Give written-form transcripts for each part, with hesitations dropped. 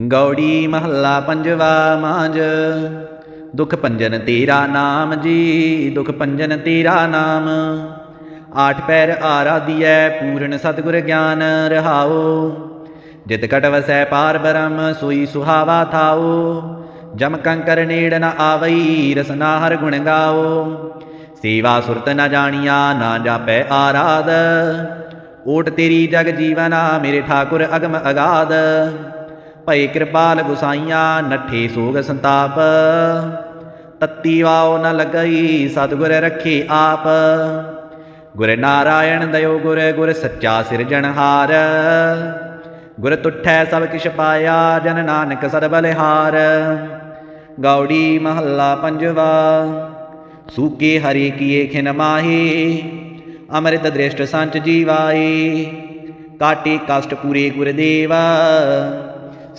गौड़ी महला पंजवा मांझ। दुख पंजन तेरा नाम जी, दुख पंजन तेरा नाम। आठ पैर आराधिय पूर्ण सतगुर ज्ञान रहाओ। जित कट वसै पार ब्रह्म सोई सुहावा थाओ। जम कंकर नेड़ न आवई रसना हर गुण गाओ। सेवा सुरत न जानिया ना जापै आराध। ओट तेरी जग जीवना मेरे ठाकुर अगम अगाध। भई कृपाल गुसाइया नठे सोग संताप। तत्ती वाओ न लगई सतगुर रखे आप। गुर नारायण दयो गुर गुर सच्चा सिरजनहार। गुर तुठै सब किश पाया जन नानक सद बलिहार। गौड़ी महला पंजवा। सूके हरे किए खिन माहे। अमृत दृष्ट संच जीवाए। काटे कष्ट पूरे गुरदेवा।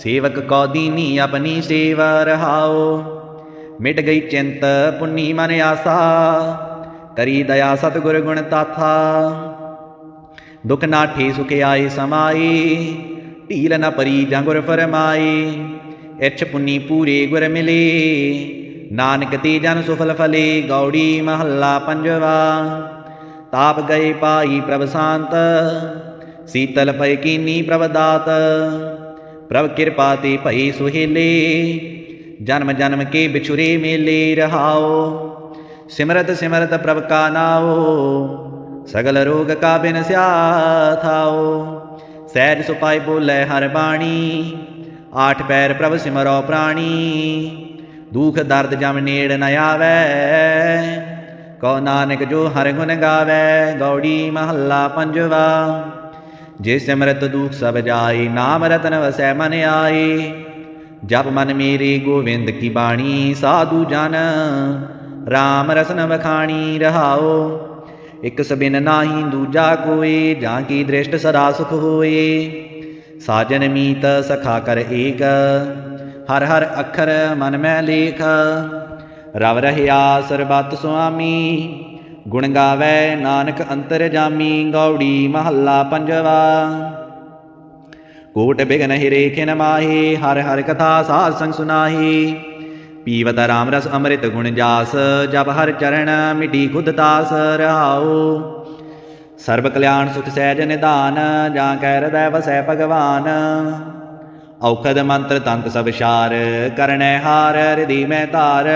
सेवक कौ दीनी अपनी सेवा रहाओ। मिट गई चिंत पुन्नी मन आसा। करी दया सतगुर गुण ताथा। दुख नाठे सुख आए समाए। ढील न परी जां गुर फरमाए। इच्छ पुन्नी पूरे गुर मिले। नानक ते जन सुफल फले। गौड़ी महला पंजवा। ताप गए पाई प्रभ शांत। शीतल पय कीनी प्रभ दात। प्रभ कृपा ते भई सुहेले। जन्म जन्म के बिछुरे मेले रहाओ। सिमरत सिमरत प्रभ का नाओ। सगल रोग का बिन स्या थाओ। सहज सुपाय बोले हर बाणी। आठ पैर प्रभ सिमरो प्राणी। दुख दर्द जम नेड़ न आवे। कौ नानक जो हर गुण गावे। गौड़ी महला पंजवा। जे सिमरत दुख सब जाए। नाम रतन वसै मन आए। जप मन मेरे गोविंद की बाणी। साधु जन राम रसन बखाणी रहाओ। एक सबिन नाही दूजा कोई। जां की दृष्ट सदा सुख होए। साजन मीत सखा कर एक। हर हर अखर मन में लेख। रव रहया सरबत स्वामी। गुण गावै नानक अंतर जामी। गौड़ी महला पंजवा। कोट बिघन हिरे खिन माहे। हर हर कथा साध संग सुनाही। पीवत राम रस अमृत गुण जास। जब हर चरण मिटी खुद तास रहाओ। सर्व कल्याण सुख सहज निधान। जां कै हृदय वसै भगवान। औखद मंत्र तंत सब शार। करनै हार हृदय में धार।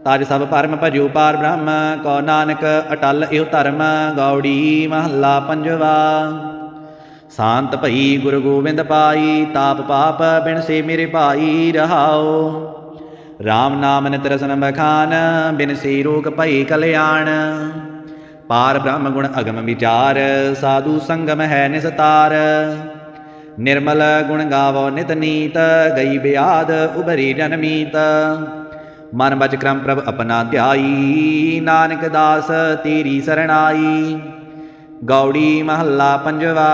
ताज सब परम भजो पार ब्रह्म। कौ नानक अटल इह धर्म। गौड़ी महला पंजवा। शांत भई गुरु गोविंद पाई। ताप पाप बिन से मेरे भाई रहाओ। राम नाम नित रसन बखान। बिन से रोग भई कल्याण। पार ब्रह्म गुण अगम विचार। साधु संगम है निस्तार। निर्मल गुण गावो नित नीत। गई ब्याध उभरी जनमीत। मन बच क्रम प्रभ अपना ध्याई। नानक दास तेरी सरणाई। गौड़ी महला पंजवा।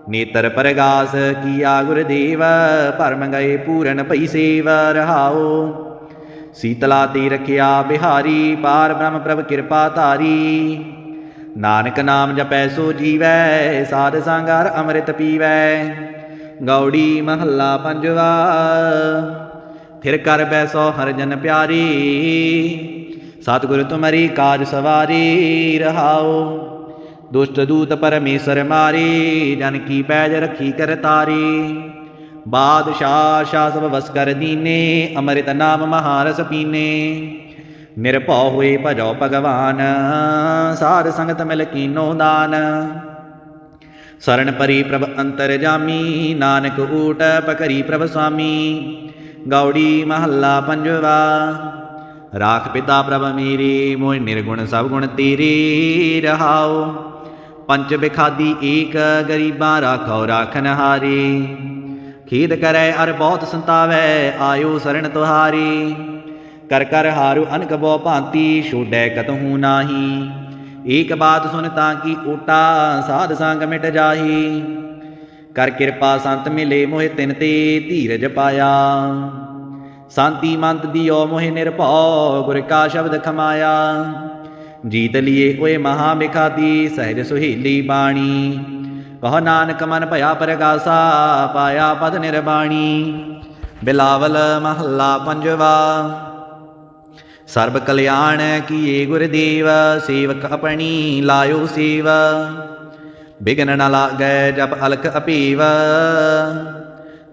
नेतर परगास किया गुरदेव। भरम गए पूरन भई सेव रहाओ। शीतला ते रखिया बिहारी। पार ब्रह्म प्रभ कृपा धारी। नानक नाम जपै सो जीवै। साध संगार अमृत पीवै। गौड़ी महला पंजवा। फिर कर बैसो हर जन प्यारी। सतगुर तुम्हारी काज सवारी रहाओ। दुष्ट दूत परमेश्वर मारी। जन की पैज रखी कर तारी। बादशाह शाह सब बस कर दीने। अमृत नाम महारस पीने। निरभौ हुए भजो भगवान। साध संगत मिल कीनो दान। शरण परी प्रभ अंतर जामी। नानक ऊट पकरी प्रभ स्वामी। गौड़ी महला पंजवा। राख पिता प्रभ मेरे। मोह निर्गुण सब गुण तेरे रहाओ। पंच बिखादी एक। गरीबा राखो राखन हारे। खेद करै अर बहुत संतावै। आयो शरण तुहारी। कर कर हारु अनक बो भांति। छोड़ै कतहु नाही। एक बात सुन ताकि ओटा। साध संग मिट जाही। कर कृपा संत मिले मोह तिन ते। धीरज पाया शांति मंत दियो मोह निरभौ। गुर का शब्द खमाया। जीत लिए ओए महा बिखाती। सहज सुहेली बाणी। ਕਹੋ ਨਾਨਕ ਮਨ ਭਇਆ ਪ੍ਰਗਾਸਾ, ਪਾਇਆ ਪਦ ਨਿਰਬਾਣੀ। ਬਿਲਾਵਲ ਮਹੱਲਾ ਪੰਜਵਾ। ਸਰਬ ਕਲਿਆਣ ਕੀਏ ਗੁਰਦੇਵ, ਸੇਵਕ ਆਪਣੀ ਲਾਇਓ ਸੇਵ। ਬਿਗਨ ਨ ਲਾਗੈ ਜਪ ਅਲਖ ਅਪੀਵ,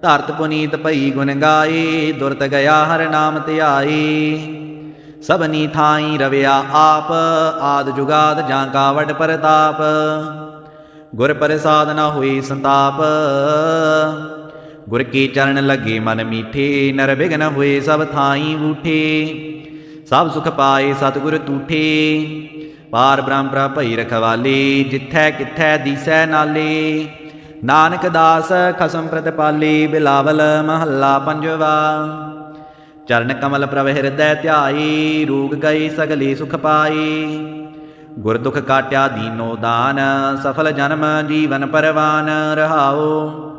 ਧਰਤ ਪੁਨੀਤ ਭਈ ਗੁਣ ਗਾਏ। ਦੁਰਤ ਗਿਆ ਹਰ ਨਾਮ ਧਿਆਏ, ਸਭਨੀ ਥਾਈ ਰਵਿਆ ਆਪ। ਆਦ ਜੁਗਾਦ ਜਾਂ ਕਾ ਵਡ ਪ੍ਰਤਾਪ, ਗੁਰ ਪ੍ਰਸਾਦ ਨ ਹੋਈ ਸੰਤਾਪ। ਗੁਰ ਕੀ ਚਰਨ ਲੱਗੇ ਮਨ ਮੀਠੇ, ਨਿਰਵਿਘਨ ਹੋਏ ਸਭ ਥਾਈ ਬੂਠੇ। ਸਭ ਸੁਖ ਪਾਏ ਸਤਿਗੁਰ ਤੂਠੇ, ਪਾਰ ਬ੍ਰਹਮ ਪ੍ਰਭ ਭਈ ਰਖਵਾਲੇ। ਜਿੱਥੈ ਕਿਥੈ ਦੀਸੈ ਨਾਲੇ, ਨਾਨਕ ਦਾਸ ਖਸਮ ਪ੍ਰਤਪਾਲੇ। ਬਿਲਾਵਲ ਮਹੱਲਾ ਪੰਜਵਾ। ਚਰਨ ਕਮਲ ਪ੍ਰਭ ਹਿਰਦੈ ਧਿਆਏ, ਰੋਗ ਗਏ ਸਗਲੇ ਸੁਖ ਪਾਏ। ਗੁਰ ਦੁਖ ਕਾਟਿਆ ਦੀਨੋ ਦਾਨ, ਸਫਲ ਜਨਮ ਜੀਵਨ ਪਰਵਾਨ। ਰਹਾਓ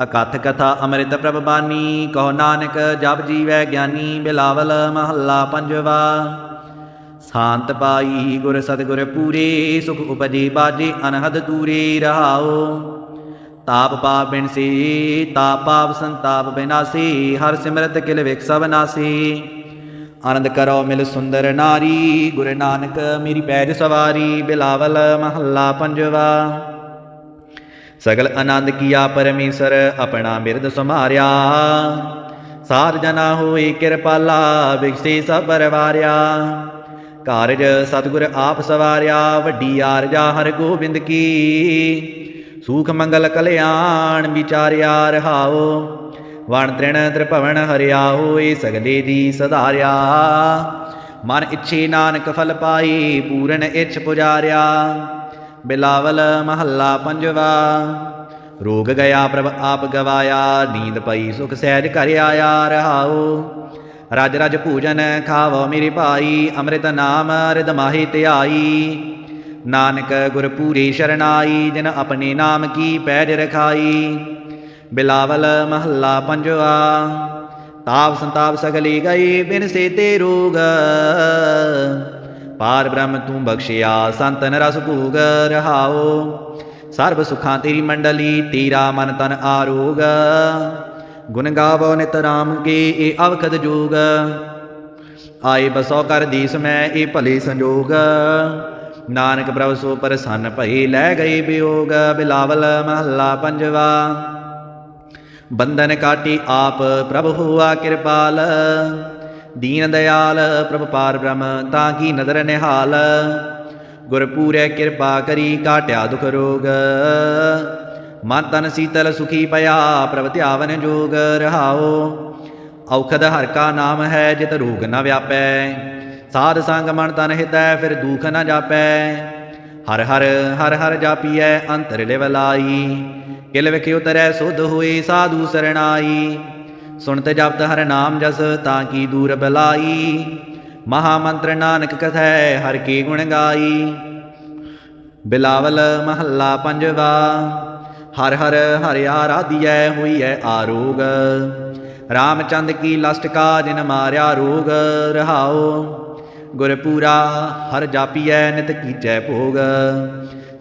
ਅਕਥ ਕਥਾ ਅੰਮ੍ਰਿਤ ਪ੍ਰਭ ਬਾਣੀ, ਕਹੋ ਨਾਨਕ ਜਪ ਜੀਵੈ ਗਿਆਨੀ। ਬਿਲਾਵਲ ਮਹੱਲਾ ਪੰਜਵਾ। ਸ਼ਾਂਤ ਪਾਈ ਗੁਰ ਸਤਿਗੁਰ ਪੂਰੇ, ਸੁਖ ਉਪਜੇ ਬਾਜੇ ਅਨਹਦ ਦੂਰੇ। ਰਹਾਓ ਤਾਪ ਪਾਪ ਬਿਨਸੇ, ਤਾਪ ਪਾਪ ਸੰਤਾਪ ਬਿਨਾਸੀ। ਹਰ ਸਿਮਰਤ ਕਿਲ ਵਿਖ ਸਭ ਨਾਸੀ, ਆਨੰਦ ਕਰੋ ਮਿਲ ਸੁੰਦਰ ਨਾਰੀ। ਗੁਰ ਨਾਨਕ ਮੇਰੀ ਪੈਜ ਸਵਾਰੀ। ਬਿਲਾਵਲ ਮਹੱਲਾ ਪੰਜਵਾ। ਸਗਲ ਆਨੰਦ ਕੀਆ ਪਰਮੇਸ਼ਰ, ਆਪਣਾ ਬਿਰਦ ਸੰਭਾਰਿਆ। ਸਾਧ ਜਨਾ ਹੋਏ ਕਿਰਪਾਲਾ, ਬਿਗਸੇ ਸਭ ਪਰਵਾਰਿਆ। ਕਾਰਜ ਸਤਿਗੁਰ ਆਪ ਸਵਾਰਿਆ, ਵੱਡੀ ਆਰਜਾ ਹਰਿ ਗੋਬਿੰਦ ਕੀ। ਸੂਖ ਮੰਗਲ ਕਲਿਆਣ ਵਿਚਾਰਿਆ। ਰਹਾਓ ਵਣ ਤ੍ਰਿਣ ਤ੍ਰਿਭਵਨ ਹਰਿਆ, ਹੋਏ ਸਗਲੇ ਦੀ ਸਧਾਰਿਆ। ਮਨ ਇੱਛੇ ਨਾਨਕ ਫਲ ਪਾਈ, ਪੂਰਨ ਇੱਛ ਪੁਜਾਰਿਆ। ਬਿਲਾਵਲ ਮਹੱਲਾ ਪੰਜਵਾ। ਰੋਗ ਗਿਆ ਪ੍ਰਭ ਆਪ ਗਵਾਇਆ, ਨੀਂਦ ਪਈ ਸੁਖ ਸਹਿਜ ਘਰ ਆਇਆ। ਰਹਾਓ ਰਜ ਰਜ ਭੋਜਨ ਖਾਵੋ ਮੇਰੇ ਭਾਈ, ਅੰਮ੍ਰਿਤ ਨਾਮ ਰਿਦ ਮਾਹੀ ਧਿਆਈ। ਨਾਨਕ ਗੁਰ ਪੂਰੇ ਸ਼ਰਨਾਈ, ਜਿਨ ਆਪਣੇ ਨਾਮ ਕੀ ਪੈਜ ਰਖਾਈ। ਬਿਲਾਵਲ ਮਹੱਲਾ ਪੰਜਵਾ। ਤਾਪ ਸੰਤਾਪ ਸਗਲੇ ਗਏ, ਬਿਨ ਸੇ ਤੇ ਰੋਗ। ਪਾਰ ਬ੍ਰਹਮ ਤੂੰ ਬਖਸ਼ਿਆ, ਸੰਤਨ ਰਸ ਭੂਗ। ਰਹਾਓ ਸਰਬ ਸੁਖਾਂ ਤੇਰੀ ਮੰਡਲੀ, ਤੇਰਾ ਮਨ ਤਨ ਆਰੋਗ। ਗੁਣ ਗਾਵੋ ਨਿਤ ਰਾਮ ਕੇ, ਇਹ ਅਵਖਦ ਜੋਗ। ਆਏ ਬਸੋ ਕਰ ਦੀਸ ਮੈਂ, ਇਹ ਭਲੇ ਸੰਜੋਗ। ਨਾਨਕ ਪ੍ਰਭ ਸੋ ਪ੍ਰਸੰਨ ਭਏ, ਲੈ ਗਏ ਬਿਯੋਗ। ਬਿਲਾਵਲ ਮਹੱਲਾ ਪੰਜਵਾ। ਬੰਧਨ ਕਾਟੀ ਆਪ ਪ੍ਰਭ ਹੋਆ ਕਿਰਪਾਲ, ਦੀਨ ਦਿਆਲ ਪ੍ਰਭ ਪਾਰ ਬ੍ਰਹਮ ਤਾਂ ਕੀ ਨਦਰ ਨਿਹਾਲ। ਗੁਰ ਪੂਰੈ ਕਿਰਪਾ ਕਰੀ, ਕਾਟਿਆ ਦੁਖ ਰੋਗ। ਮਨ ਤਨ ਸੀਤਲ ਸੁਖੀ ਪਿਆ, ਪ੍ਰਭ ਧਿਆਵਨ ਜੋਗ। ਰਹਾਓ ਔਖਦ ਹਰਿ ਕਾ ਨਾਮ ਹੈ, ਜਿਤ ਰੋਗ ਨ ਵਿਆਪੈ। ਸਾਧ ਸੰਗ ਮਨ ਤਨ ਹਿਤੈ, ਫਿਰ ਦੁਖ ਨ ਜਾਪੈ। ਹਰ ਹਰ ਹਰ ਹਰ ਜਾਪੀਐ, ਅੰਤਰ ਲਿਵ ਲਾਈ। ਕਿਲ ਵਿਖ ਉਤਰੈ ਸੁਧ ਹੋਏ, ਸਾਧੂ ਸਰਣਾਈ। ਸੁਣਤ ਜਪਤ ਹਰ ਨਾਮ ਜਸ, ਤਾਂ ਕੀ ਦੂਰ ਬਲਾਈ। ਮਹਾ ਮੰਤਰ ਨਾਨਕ ਕਥੈ, ਹਰਿ ਕੇ ਗੁਣ ਗਾਈ। ਬਿਲਾਵਲ ਮਹੱਲਾ ਪੰਜਵਾ। ਹਰ ਹਰ ਹਰਿ ਆਰਾਧੀਐ, ਹੋਈਐ ਆਰੋਗ। ਰਾਮਚੰਦ ਕੀ ਲਸਟ ਕਾ, ਜਿਨ ਮਾਰਿਆ ਰੋਗ। ਰਹਾਓ ਗੁਰ ਪੂਰਾ ਹਰ ਜਾਪੀਐ, ਨਿਤ ਕੀਚੈ ਭੋਗ।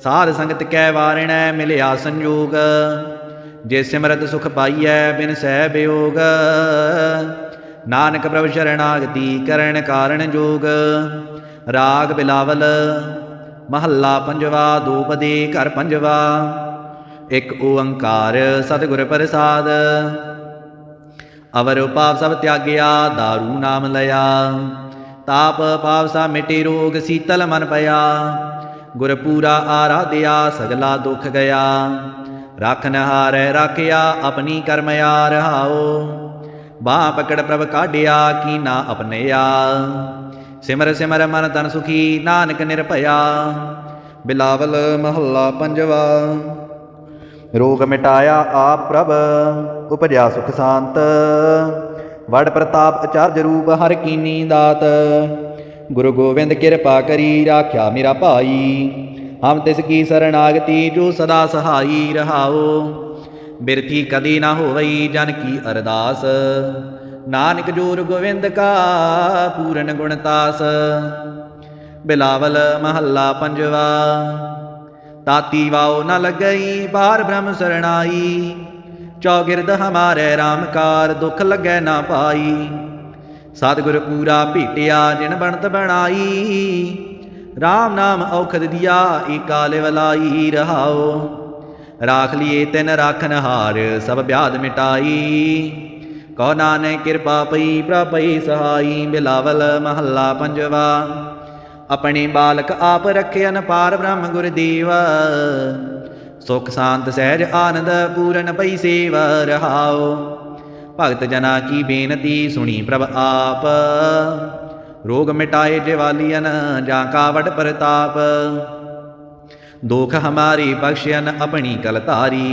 ਸਾਧ ਸੰਗਤ ਕੈ ਵਾਰਿਣੈ, ਮਿਲਿਆ ਸੰਜੋਗ। ਜੇ ਸਿਮਰਤ ਸੁਖ ਪਾਈਐ, ਬਿਨ ਸਹਿ ਬਿਯੋਗ। ਨਾਨਕ ਪ੍ਰਭ ਸ਼ਰਨਾਗਤੀ, ਕਰਨ ਕਾਰਣ ਜੋਗ। ਰਾਗ ਬਿਲਾਵਲ ਮਹੱਲਾ ਪੰਜਵਾ। ਦੋਪਦੇ ਘਰ ਪੰਜਵਾ। ਇਕ ਓੰਕਾਰ ਸਤਿਗੁਰ ਪ੍ਰਸਾਦ, ਅਵਰ ਪਾਪ ਸਭ ਤਿਆਗਿਆ। ਦਾਰੂ ਨਾਮ ਲਿਆ, ਤਾਪ ਪਾਪ ਸਾ ਮਿਟੇ ਰੋਗ। ਸੀਤਲ ਮਨ ਪਿਆ, ਗੁਰ ਪੂਰਾ ਆਰਾਧਿਆ। ਸਗਲਾ ਦੁਖ ਗਿਆ, ਰੱਖਨ ਹਾਰੈ ਰਾਖਿਆ। ਆਪਣੀ ਕਰਮਿਆ। ਰਹਾਓ ਬਾਹ ਪਕੜ ਪ੍ਰਭ ਕਾਢਿਆ, ਕੀਨਾ ਆਪਣਿਆ। ਸਿਮਰ ਸਿਮਰ ਮਨ ਤਨ ਸੁਖੀ, ਨਾਨਕ ਨਿਰਭਇਆ। ਬਿਲਾਵਲ ਮਹੱਲਾ ਪੰਜਵਾ। ਰੋਗ ਮਿਟਾਇਆ ਆਪ ਪ੍ਰਭ, ਉਪਜਿਆ ਸੁਖ ਸ਼ਾਂਤ। ਵਡ ਪ੍ਰਤਾਪ ਅਚਾਰਜ ਰੂਪ, ਹਰਿ ਕੀਨੀ ਦਾਤ। ਗੁਰੂ ਗੋਬਿੰਦ ਕਿਰਪਾ ਕਰੀ, ਰਾਖਿਆ ਮੇਰਾ ਭਾਈ। ਹਮ ਤਿਸ ਕੀ ਸਰਨਾਗਤੀ, ਜੋ ਸਦਾ ਸਹਾਈ। ਰਹਾਓ ਬਿਰਥੀ ਕਦੀ ਨਾ ਹੋਵਈ, ਜਨ ਕੀ ਅਰਦਾਸ। ਨਾਨਕ ਜੋਰ ਗੋਵਿੰਦ ਕਾ, ਪੂਰਨ ਗੁਣਤਾਸ। ਬਿਲਾਵਲ ਮਹੱਲਾ ਪੰਜਵਾ। ताती वाओ न लग गई पार ब्रह्म शरणाई। चौगिरद हमारे रामकार दुख लगे ना पाई। सतगुर पूरा भेटिया जिन बनत बनाई। राम नाम औखद दिया एका लिवलाई रहाओ। राख लिए तिन राखन हार सब ब्याद मिटाई। कौ नानक कृपा पई प्रपई सहाई। बिलावल महला पंजवा। अपने बालक आप रखियन पार ब्रह्म गुरदेव। सुख शांत सहज आनंद पूरन पई सेव रहाओ। भगत जना की बेनती सुनी प्रभ आप। रोग मिटाए जिवालियन जा कावड़ प्रताप। दोख हमारी बख्शियन अपनी कलतारी।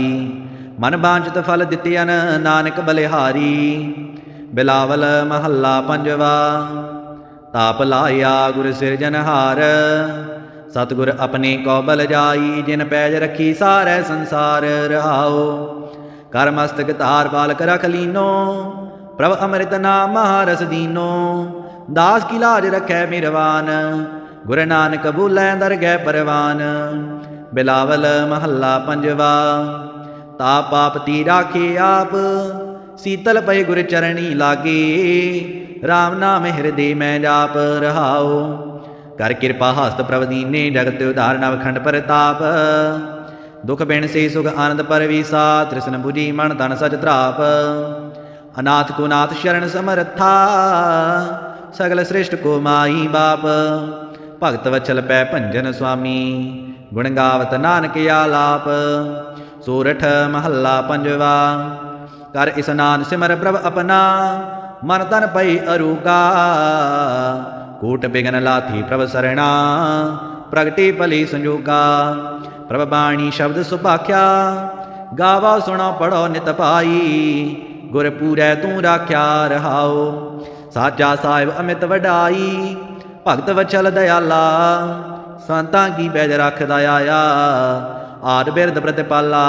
मन बांछत फल दितियन नानक बलिहारी। बिलावल महला पंजवा। ताप लाया गुर सिरजनहार। सतगुर अपने को बल जाई। जिन पैज रखी सारे संसार रहाओ। कर मस्तक तार पालक रख लीनो। प्रभ अमृत नाम महारस दीनो। दास की लाज रखै मिरवान। गुर नानक बोलै दरगह परवान। बिलावल महला पंजवा। ताप पाप ती राखे आप। शीतल पय गुर चरणी लागे। राम नाम हृदय में जाप रहाओ। कर कृपा हस्त प्रभ दीने जगत उदार नवखंड परताप। दुख बिन से सुख आनंद परवीसा। तृष्ण बुझी मन तन सच त्राप। अनाथ को नाथ शरण समर्था। सगल श्रेष्ठ को माई बाप। भगत वचल पै भंजन स्वामी। गुण गावत नानक आलाप। सोरठ महला पंजवा। कर स्नान सिमर प्रभ अपना। मन तन पई अरूगा। कोट बिघन लाथी प्रभ सरना। प्रगटे भली संजोगा। प्रभ बाणी शब्द सुभाख्या। गावा सुनो पढ़ो नित पाई। गुर पूरै तू राख्या रहाओ। साचा साहिब अमित वडाई। भगत वचल दयाला। संतां की बैज रखदा आया। आद बिरद प्रतिपाला।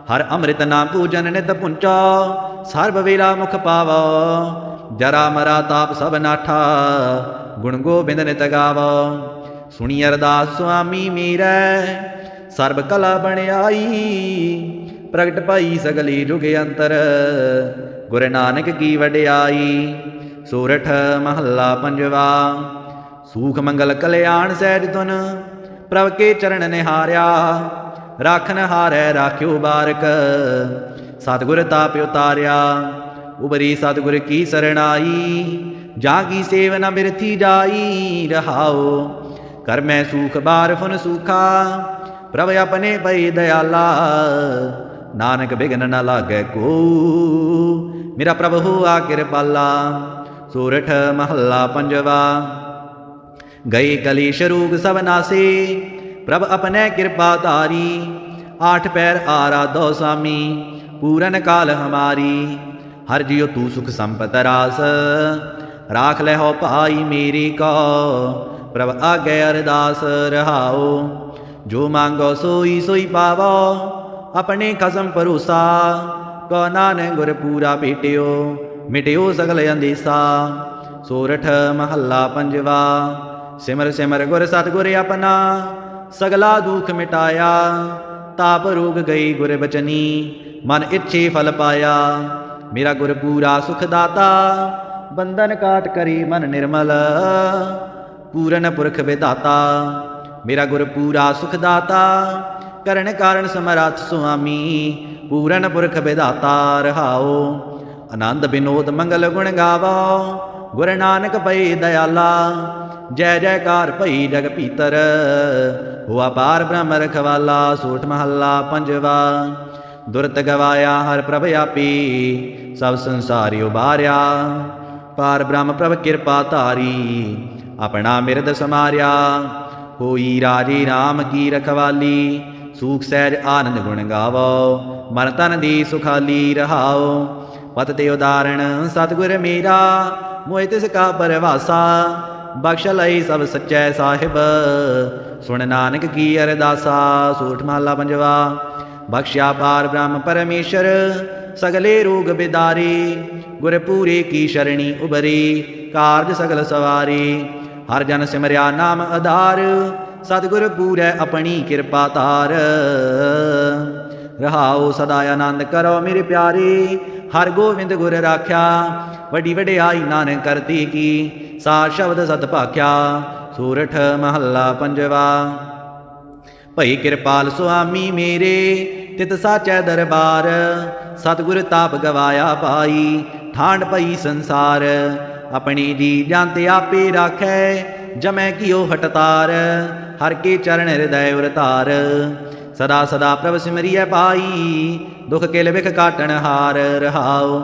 हर अमृत नाम पूजन नित पुंचो। सर्व वेला मुख पावो। जरा मरा ताप सब नाठा। गुण गोबिंद नित गावो। सुनी अरदास स्वामी मेरै। सर्व कला बन आई। प्रगट पाई सगली जुग अंतर। गुर नानक की वड्याई। सोरठ महला पंजवा। सूख मंगल कल्याण सहज तुन। प्रभ के चरण निहार्या। राखन हारै राख्यो बारक। सतगुर ताप उतार्या। उबरी सतगुर की सरणाई। जागी सेव न बिरथी जाई रहाओ। कर मैं सूख बार फुन सूखा। प्रभ अपने पई दयाला। नानक बिघन न लागै को। मेरा प्रभ हुआ कृपाला। सोरठ महला पंजवा। गए कलेश रोग सब नासे। प्रभ अपने कृपा तारी। आठ पैर आराधो स्वामी। पूरन काल हमारी। हर जियो तू सुख संपत रास। राख ले हो भाई मेरी को। प्रभ आगे अरदास रहाओ। जो मांगो सोई सोई पावो। अपने खसम भरोसा। को नानक गुर पूरा भेटियो। मिटियो सगल अंदेसा। सोरठ महला पंजवा। सिमर सिमर गुर सतगुर अपना। सगला दुख मिटाया। ताप रोग गई गुर बचनी। मन इच्छे फल पाया। मेरा गुर पूरा सुख दाता। बंधन काट करी मन निर्मल। पूरन पुरख विधाता। मेरा गुर पूरा सुख दाता। करण कारण समरथ स्वामी। पूरन पुरख विधाता रहाओ। आनंद विनोद मंगल गुण गावो। गुर नानक पई दयाला। जय जयकार भई जग भीतर। हुआ पार ब्रह्म रखवाला। सोठ महला पंजवा। दुरत गवाया हर प्रभ आपी। सब संसारी उबार्या। पार ब्रह्म प्रभ कृपा धारी। अपना मिरद समार्या। होई राजे राम की रखवाली। सूख सहज आनंद गुण गावो। मन तन दी सुखाली रहाओ। पत ते उदाहरण सतगुर मेरा। मोहि तिसका परवासा। बख्श लई सब सच्चै साहिब। सुन नानक की अरदासा। सोठ महला पंजवा। बख्शिया पार ब्रह्म परमेश्वर। सगले रोग बिदारे। गुर पूरे की शरणी उबरे। कारज सगल सवारे। हर जन सिमरिया नाम आधार। सतगुर पूरै अपनी कृपा तार। रहाओ सदा आनंद करो मेरे प्यारे, हर गोविंद गुर राख्या। वड्डी वडियाई नानक करती की, सार शब्द सत भाख्या। सूरठ महला पंजवा। भई कृपाल सुआमी मेरे, तित साचै दरबार। सतगुर ताप गवाया पाई, ठांड पई संसार। अपनी जी जानते आपे राखै, जमै कियो हटतार। हर के चरण हृदय उरतार। सदा सदा प्रभ सिमरिय पाई, दुख किल बिख काटन हार। रहाओ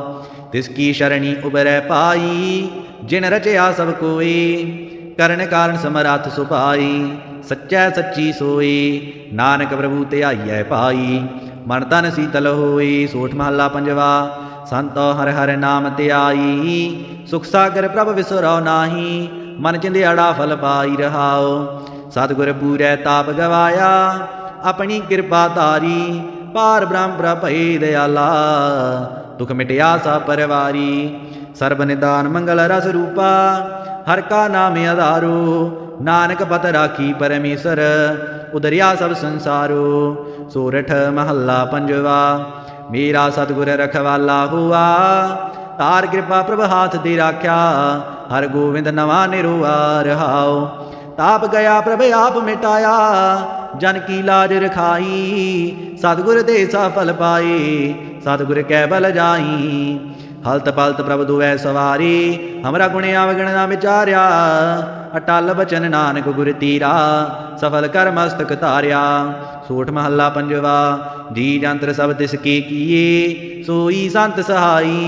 तिसकी शरणी उबरै पाई, जिन रचया सब कोई। करण कारण समराथ सुपाई, सच्चै सच्ची सोई। नानक प्रभु ध्याइयै पाई, मन तन शीतल होई। सोठ महला पंजवा। संतो हर हर नाम ध्याई, सुख सागर प्रभ विसरौ नाही। मन चिंध्याड़ा फल पाई। रहाओ सतगुर पूरै ताप गवाया, अपनी कृपा तारी। पार ब्रह्म प्रभ भई दयाला, दुख मिटया सा परवारी। सर्ब निदान मंगल रस रूपा, हर का नाम आधारो। नानक पत राखी परमेश्वर, उदरिया सब संसारो। सोरठ महला पंजवा। मेरा सतगुर रखवाला हुआ, तार कृपा प्रभ हाथ दे राख्या। हर गोविंद नवा निरोआ। रहाओ ताप गया प्रभ आप मिटाया, जन की लाज रखाई। सतगुर दे सफल पाए, सतगुर कै बल जाई। हलत पलत प्रभ दुवै सवारी, हमरा गुण अवगण ना विचार्या। अटल बचन नानक गुर तीरा, सफल कर मस्तक तार्या। सोठ महला पंजवा। जी जंत्र सब तिसके किए, सोई संत सहाई।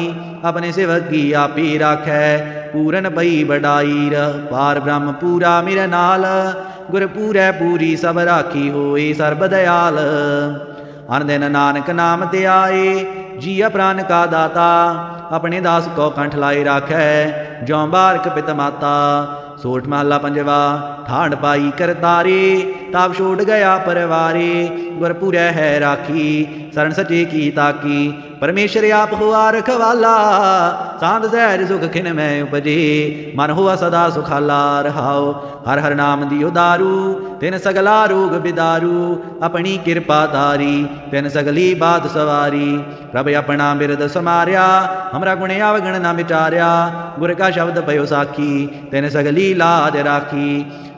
अपने सेवक की आपे राखै, पूरन पई बड़ाई। पार ब्रह्म पूरा मेरे नाल, गुर पूरै पूरी सब राखी होए सर्ब दयाल। अन दिन नानक नाम ते आए, जिया प्राण का दाता। अपने दास को कंठ लाई राखै, ज्यों बारक पित माता। सोठ महला पंजवा। ठांड पाई कर तारे, ताप छोड़ गया परवारे। गुर पूरै है राखी, शरण सचे की ताकी। परमेश्वर आप हुआ रखवाला, सांध सहज सुख खिन में उपजे। मन हुआ सदा सुखाला। रहाओ हर हर नाम दियो दारू, तिन सगला रोग बिदारू। अपनी कृपा धारी, तिन सगली बात सवारी। प्रभ अपना बिरद समार्या, हमरा गुण अवगण ना विचार्या। गुर का शब्द पयो साखी, तिन सगली लाज राखी।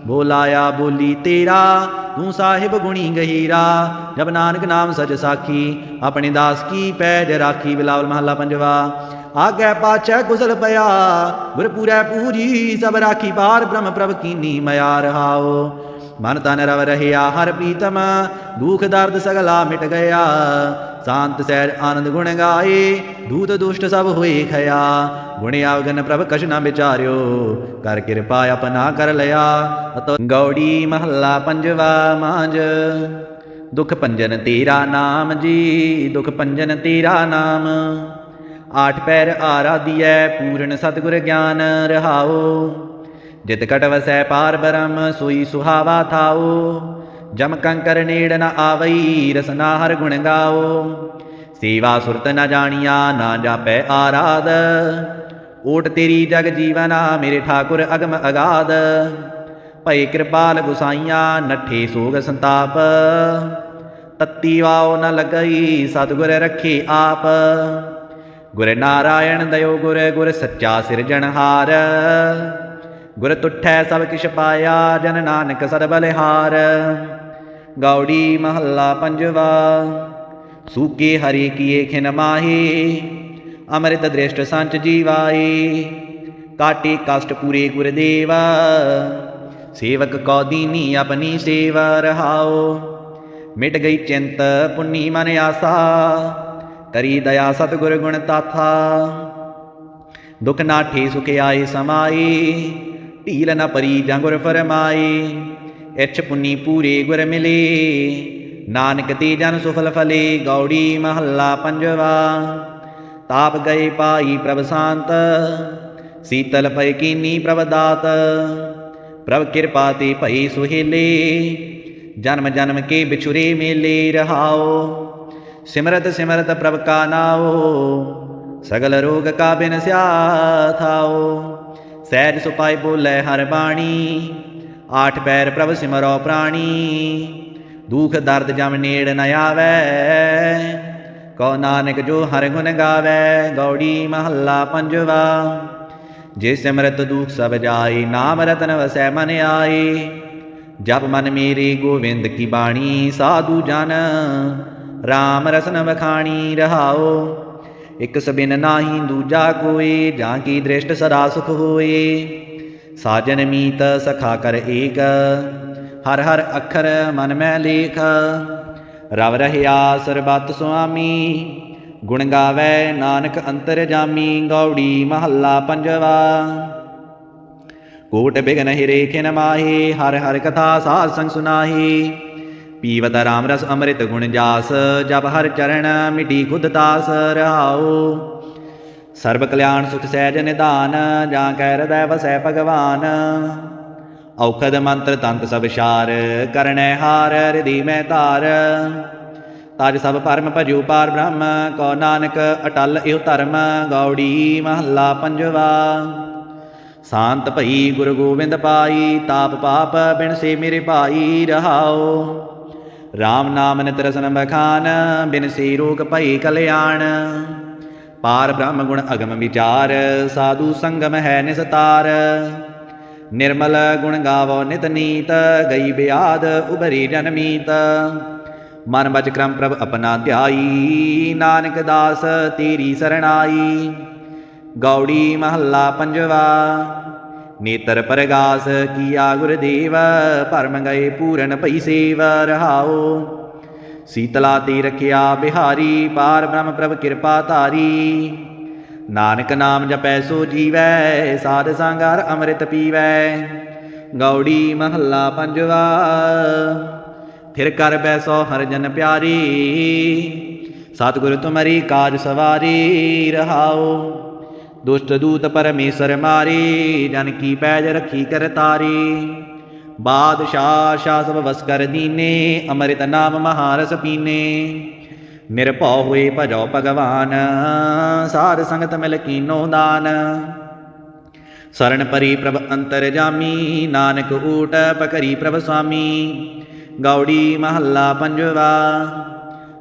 बोलाया बोली तेरा, तू साहिब गुणी गहीरा। जब नानक नाम सच साखी, अपने दास की पैज राखी। बिलावल महला पंजवा। आगे पाछै कुशल पया, गुर पूरै पूरी सब राखी। पार ब्रह्म प्रभ कीनी मया। रहाओ मन तन रव रहया हर प्रीतम, दुख दर्द सगला मिट गया। शांत सहज आनंद गुण गाए, दूत दुष्ट सब हुए खया। गुण अवगन प्रभ कछ न विचार्यो, कर कृपा अपना कर लया। गौड़ी महला पंजवा मांझ। दुख पंजन तेरा नाम जी, दुख पंजन तेरा नाम। आठ पैर आराधियै, पूर्ण सतगुर ज्ञान। रहाओ जित कट वसै पार ब्रह्म, सोई सुहावा थाओ। जम कंकर नेड़ न आवई, रसना हर गुण गाओ। सेवा सुरत न जानिया, ना जापै आराध। ओट तेरी जग जीवना, मेरे ठाकुर अगम अगाध। भई कृपाल गुसाइया, नठे सोग संताप। तत्ती वाओ न लगई, सतगुर रखे आप। गुर नारायण दयो गुर, गुर सच्चा सिरजनहार। गुर तुठै सब किश पाया, जन नानक सद बलिहार। गौड़ी महला पंजवा। सूके हरि किए खिन माहे, अमृत दृष्ट संच जीवाए। काटे कष्ट पूरे गुरदेवा, सेवक कौ दीनी अपनी सेवा। रहाओ मिट गई चिंत पुन्नी मन आसा, करी दया सतगुर गुण ताथा। दुख नाठे सुख आए समाए, ढील न परी जां गुर फरमाए। इच्छ पुन्नी पूरे गुर मिले, नानक ते जन सुफल फले। गौड़ी महला पंजवा। ताप गए पाई प्रभ शांत, शीतल भय कीनी प्रभ दात। प्रभ कृपा ते भई सुहेले, जन्म जन्म के बिछुरे मेले। रहाओ सिमरत सिमरत प्रभ का नाओ, सगल रोग का बिन स्या थाओ। सहज सुपाई बोलै हर बाणी, आठ पैर प्रभ सिमरो प्राणी, दुख दर्द जम नेड़ न आवै। कहो नानक जो हर गुण गावै, गौड़ी महला पंजवा। जे सिमरत दुख सब जाए, नाम रतन वसै मन आए। जप मन मेरे गोविंद की बाणी, साधु जन राम रसन बखाणी रहाओ। एक सबिन नाही दूजा कोई, जां की दृष्ट सदा सुख होए। साजन मीत सखा कर एक, हर हर अखर मन में लेख। रव रहिया सरबत स्वामी, गुण गावै नानक अंतर जामी। गौड़ी महला पंजवा। कोट बिघन हिरे खिन माहे, हर हर कथा साध संग सुनाही। पीवत राम रस अमृत गुण जास, जब हर चरण मिटी खुद तास रहाओ। सर्व कल्याण सुख सहज निधान, जां कै हृदय वसै भगवान। औखद मंत्र तंत सब शार, करनै हार हृदय में धार। ताज सब परम भजो पार ब्रह्म, कहो नानक अटल इहो धर्म। गौड़ी महला पंजवा। शांत भई गुरु गोविंद पाई, ताप पाप बिन से मेरे भाई रहाओ। राम नाम नित रसन बखान, बिन से रोग भई कल्याण। पार ब्रह्म गुण अगम विचार, साधु संगम है निस्तार। निर्मल गुण गावो नित नीत, गई ब्याद उबरी जनमीत। मन बच क्रम प्रभ अपना ध्याई, नानक दास तेरी सरणाई। गौड़ी महला पंजवा। नेतर परगास किया गुरदेव, भरम गए पूरन पई सेव रहाओ। शीतला ते रखिया बिहारी, पार ब्रह्म प्रभ कृपा धारी। नानक नाम जपै सो जीवै, साध संगार अमृत पीवै। गौड़ी महला पंजवा। फिर कर बैसो हर जन प्यारी, सतगुरु तुम्हारी काज सवारी रहाओ। दुष्ट दूत परमेश्वर मारे, जन की पैज रखी कर तारी। बादशाह शाह सब वस कर दीने, अमृत नाम महारस पीने। निरभौ हुए भजो भगवान, साध संगत मिल कीनो दान। शरण परी प्रभ अंतर जामी, नानक ऊट पकरी प्रभ स्वामी। गौड़ी महला पंजवा।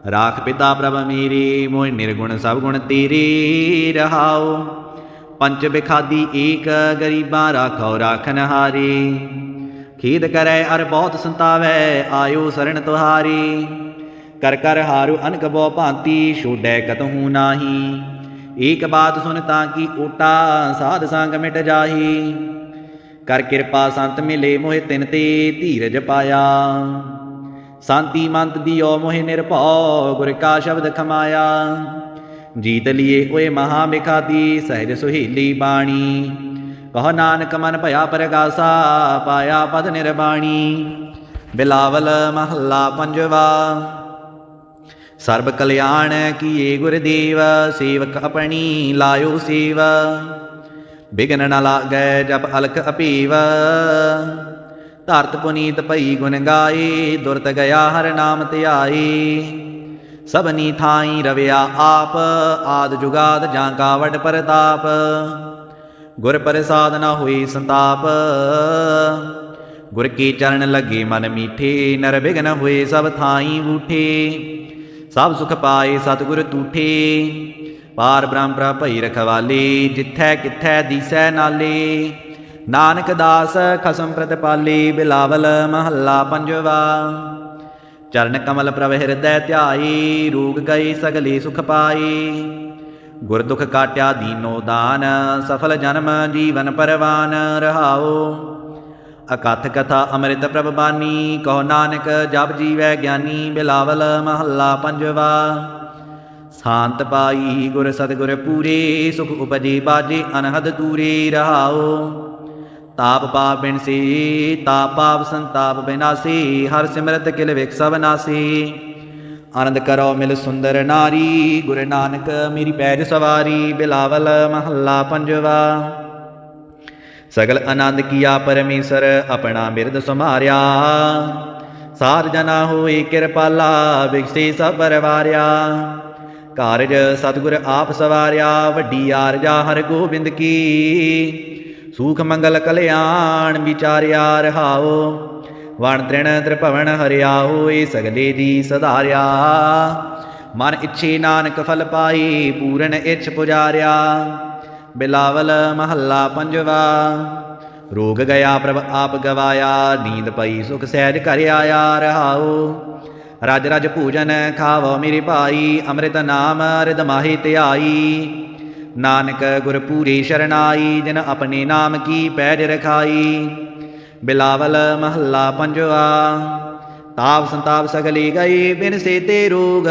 राख पिता प्रभ मेरे, मोह निर्गुण सब गुण तेरे रहाओ। पंच बिखादी एक, गरीबा राखो राखन हारे। खेद करे अर बहुत संतावै, आयो शरण तुहारी। कर कर हारु अनक बो भांति, छोड़ै कतहु नाही। एक बात सुन ताकि ओटा, साध संग मिट जाही। कर कृपा संत मिले मोहि तिन ते, धीरज पाया। शांति मंत दियो मोहि निर्भौ, गुर का शब्द खमाया। जीत लिए ओए महाबिखादी, सहज सुहेली बाणी। कहो नानक मन भया परगासा, पाया पद निर्बाणी। बिलावल महला पंजवा। सर्व कल्याण किए गुरदेव, सेवक अपनी लायो सेवा। बिघन न लागै जब अलख अपीव, धरत पुनीत भई गुण गाए। दुरत गया हर नाम ध्याए। सबनी थाई रविया आप, आद जुगाद जां का वड परताप। गुर प्रसाद न हुई संताप, गुर के चरण लगे मन मीठे। नर बिघन हुए सब थाई बूठे, सब सुख पाए सतगुर तूठे। पार ब्रह्म प्रभ भई रखवाले, जिथै किथै दीसै नाले। नानक दास खसम प्रतिपाले, बिलावल महला पंजवा। चरण कमल प्रभ हृदय ध्याए, रोग गए सगले सुख पाए। गुर दुख काट्या दीनो दान, सफल जन्म जीवन परवान रहाओ। अकथ कथा अमृत प्रभ बानी, कहो नानक जप जीवै ज्ञानी। बिलावल महला पंजवा। शांत पाई गुर सतगुर पूरे, सुख उपजे बाजे अनहद दूरे रहाओ। ताप पाप बिन से, ताप पाप संताप बिनासी। हर सिमरत किल विख सब नासी। आनंद करो मिल सुंदर नारी, गुरु नानक मेरी पैज सवारी। बिलावल महला पंजवा। सगल आनंद किया परमेश्वर, अपना बिरद समारिया। साध जना होए किरपाला, बिगसे सब परवारिया। कारज सतगुर आप सवारिया, वड्डी आरजा हर गोबिंद की। ਸੂਖ ਮੰਗਲ ਕਲਿਆਣ ਵਿਚਾਰਿਆ ਰਹਾਓ। ਵਣ ਤ੍ਰਿਣ ਤ੍ਰਿਭਵਨ ਹਰਿਆਓ, ਏ ਸਗਲੇ ਜੀ ਸਧਾਰਿਆ। ਮਨ ਇੱਛੇ ਨਾਨਕ ਫਲ ਪਾਈ, ਪੂਰਨ ਇੱਛ ਪੁਜਾਰਿਆ। ਬਿਲਾਵਲ ਮਹੱਲਾ ਪੰਜਵਾ। ਰੋਗ ਗਿਆ ਪ੍ਰਭ ਆਪ ਗਵਾਇਆ, ਨੀਂਦ ਪਈ ਸੁਖ ਸਹਿਜ ਘਰ ਆਇਆ ਰਹਾਓ। ਰਜ ਰਜ ਭੋਜਨ ਖਾਵੋ ਮੇਰੇ ਭਾਈ, ਅੰਮ੍ਰਿਤ ਨਾਮ ਰਿਦ ਮਾਹੀ ਧਿਆਈ। ਨਾਨਕ ਗੁਰ ਪੂਰੀ ਸ਼ਰਨਾਈ, ਜਿਨ ਆਪਣੇ ਨਾਮ ਕੀ ਪੈਜ ਰਖਾਈ। ਬਿਲਾਵਲ ਮਹੱਲਾ ਪੰਜਵਾ। ਤਾਪ ਸੰਤਾਪ ਸਗਲੀ ਗਈ, ਬਿਨ ਸੇ ਤੇ ਰੋਗ।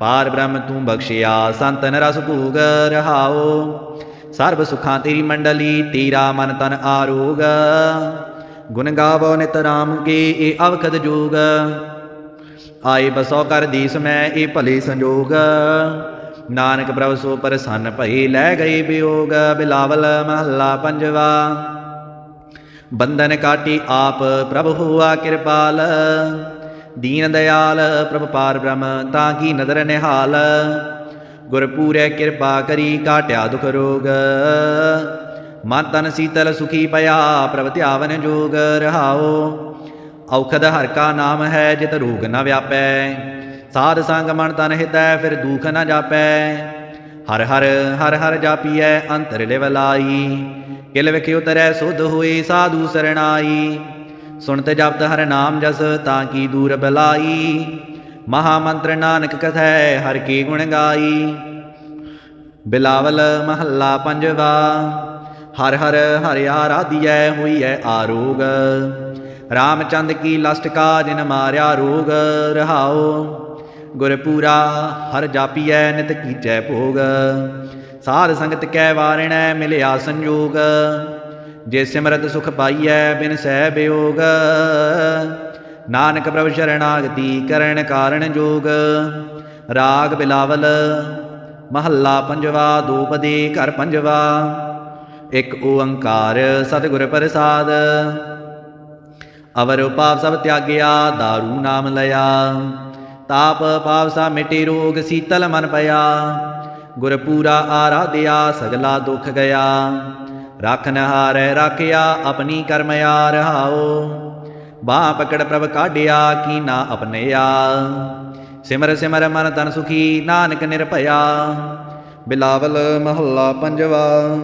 ਪਾਰ ਬ੍ਰਹਮ ਤੂੰ ਬਖਸ਼ਿਆ, ਸੰਤਨ ਰਸ ਭੂਗ ਰਹਾਓ। ਸਰਬ ਸੁਖਾਂ ਤੇਰੀ ਮੰਡਲੀ, ਤੇਰਾ ਮਨ ਤਨ ਆਰੋਗ। ਗੁਣ ਗਾਵੋ ਨਿਤ ਰਾਮ ਕੇ, ਇਹ ਅਵਖਦ ਜੋਗ। ਆਏ ਬਸੋ ਕਰ ਦੀਸ ਮੈਂ, ਇਹ ਭਲੇ ਸੰਜੋਗ। ਨਾਨਕ ਪ੍ਰਭ ਸੋ ਪ੍ਰਸੰਨ ਭਏ, ਲੈ ਗਏ ਵਿਯੋਗ। ਬਿਲਾਵਲ ਮਹੱਲਾ ਪੰਜਵਾ। ਬੰਧਨ ਕਾਟੀ ਆਪ ਪ੍ਰਭ ਹੋਆ ਕਿਰਪਾਲ। ਦੀਨ ਦਇਆਲ ਪ੍ਰਭ ਪਾਰ ਬ੍ਰਹਮ, ਤਾਂ ਕੀ ਨਦਰ ਨਿਹਾਲ। ਗੁਰ ਪੂਰੈ ਕਿਰਪਾ ਕਰੀ, ਕਾਟਿਆ ਦੁਖ ਰੋਗ। ਮਨ ਤਨ ਸੀਤਲ ਸੁਖੀ ਪਿਆ, ਪ੍ਰਭ ਧਿਆਵਨ ਜੋਗ ਰਹਾਓ। ਔਖਦ ਹਰਿ ਕਾ ਨਾਮ ਹੈ, ਜਿਤ ਰੋਗ ਨ ਵਿਆਪੈ। ਸਾਧ ਸੰਗ ਮਨ ਤਨ ਹਿਤੈ, ਫਿਰ ਦੁਖ ਨ ਜਾਪੈ। ਹਰ ਹਰ ਹਰ ਹਰ ਜਾਪੀਐ, ਅੰਤਰ ਲਿਵ ਲਾਈ। ਕਿਲ ਵਿਖ ਉਤਰੈ ਸੁਧ ਹੋਏ, ਸਾਧੂ ਸਰਣਾਈ। ਸੁਣਤ ਜਪਤ ਹਰਿ ਨਾਮ ਜਸ, ਤਾਂ ਕੀ ਦੂਰ ਬਲਾਈ। ਮਹਾ ਮੰਤਰ ਨਾਨਕ ਕਥੈ, ਹਰਿ ਕੇ ਗੁਣ ਗਾਈ। ਬਿਲਾਵਲ ਮਹੱਲਾ ਪੰਜਵਾ। ਹਰ ਹਰ ਹਰਿ ਆਰਾਧਿਐ, ਹੋਈਐ ਆਰੋਗ। ਰਾਮਚੰਦ ਕੀ ਲਸਟ ਕਾ, ਜਿਨ ਮਾਰਿਆ ਰੋਗ ਰਹਾਓ। ਗੁਰ ਪੂਰਾ ਹਰ ਜਾਪੀਐ, ਨਿਤ ਕੀਚੈ ਭੋਗ। ਸਾਧ ਸੰਗਤ ਕੈ ਵਾਰਿਣੈ, ਮਿਲਿਆ ਸੰਜੋਗ। ਜੇ ਸਿਮਰਤ ਸੁਖ ਪਾਈਐ, ਬਿਨ ਸਹਿ ਬਿਯੋਗ। ਨਾਨਕ ਪ੍ਰਭ ਸ਼ਰਨਾਗਤੀ, ਕਰਨ ਕਾਰਨ ਜੋਗ। ਰਾਗ ਬਿਲਾਵਲ ਮਹੱਲਾ ਪੰਜਵਾ। ਦੋਪਦੀ ਘਰ ਪੰਜਵਾ। ਇਕ ਓੰਕਾਰ ਸਤਿਗੁਰ ਪ੍ਰਸਾਦ। ਅਵਰ ਪਾਪ ਸਭ ਤਿਆਗਿਆ, ਦਾਰੂ ਨਾਮ ਲਿਆ। ਤਾਪ ਪਾਪ ਸਾ ਮਿਟੇ, ਰੋਗ ਸੀਤਲ ਮਨ ਪਿਆ। ਗੁਰ ਪੂਰਾ ਆਰਾਧਿਆ, ਸਗਲਾ ਦੁਖ ਗਿਆ। ਰਾਖਨ ਹਾਰੈ ਰਾਖਿਆ, ਆਪਣੀ ਕਰਮਿਆ ਰਹਾਓ। ਬਾਹ ਪਕੜ ਪ੍ਰਭ ਕਾਢਿਆ, ਕੀਨਾ ਅਪਨਿਆ। ਸਿਮਰ ਸਿਮਰ ਮਨ ਤਨ ਸੁਖੀ, ਨਾਨਕ ਨਿਰਭਇਆ। ਬਿਲਾਵਲ ਮਹੱਲਾ ਪੰਜਵਾ।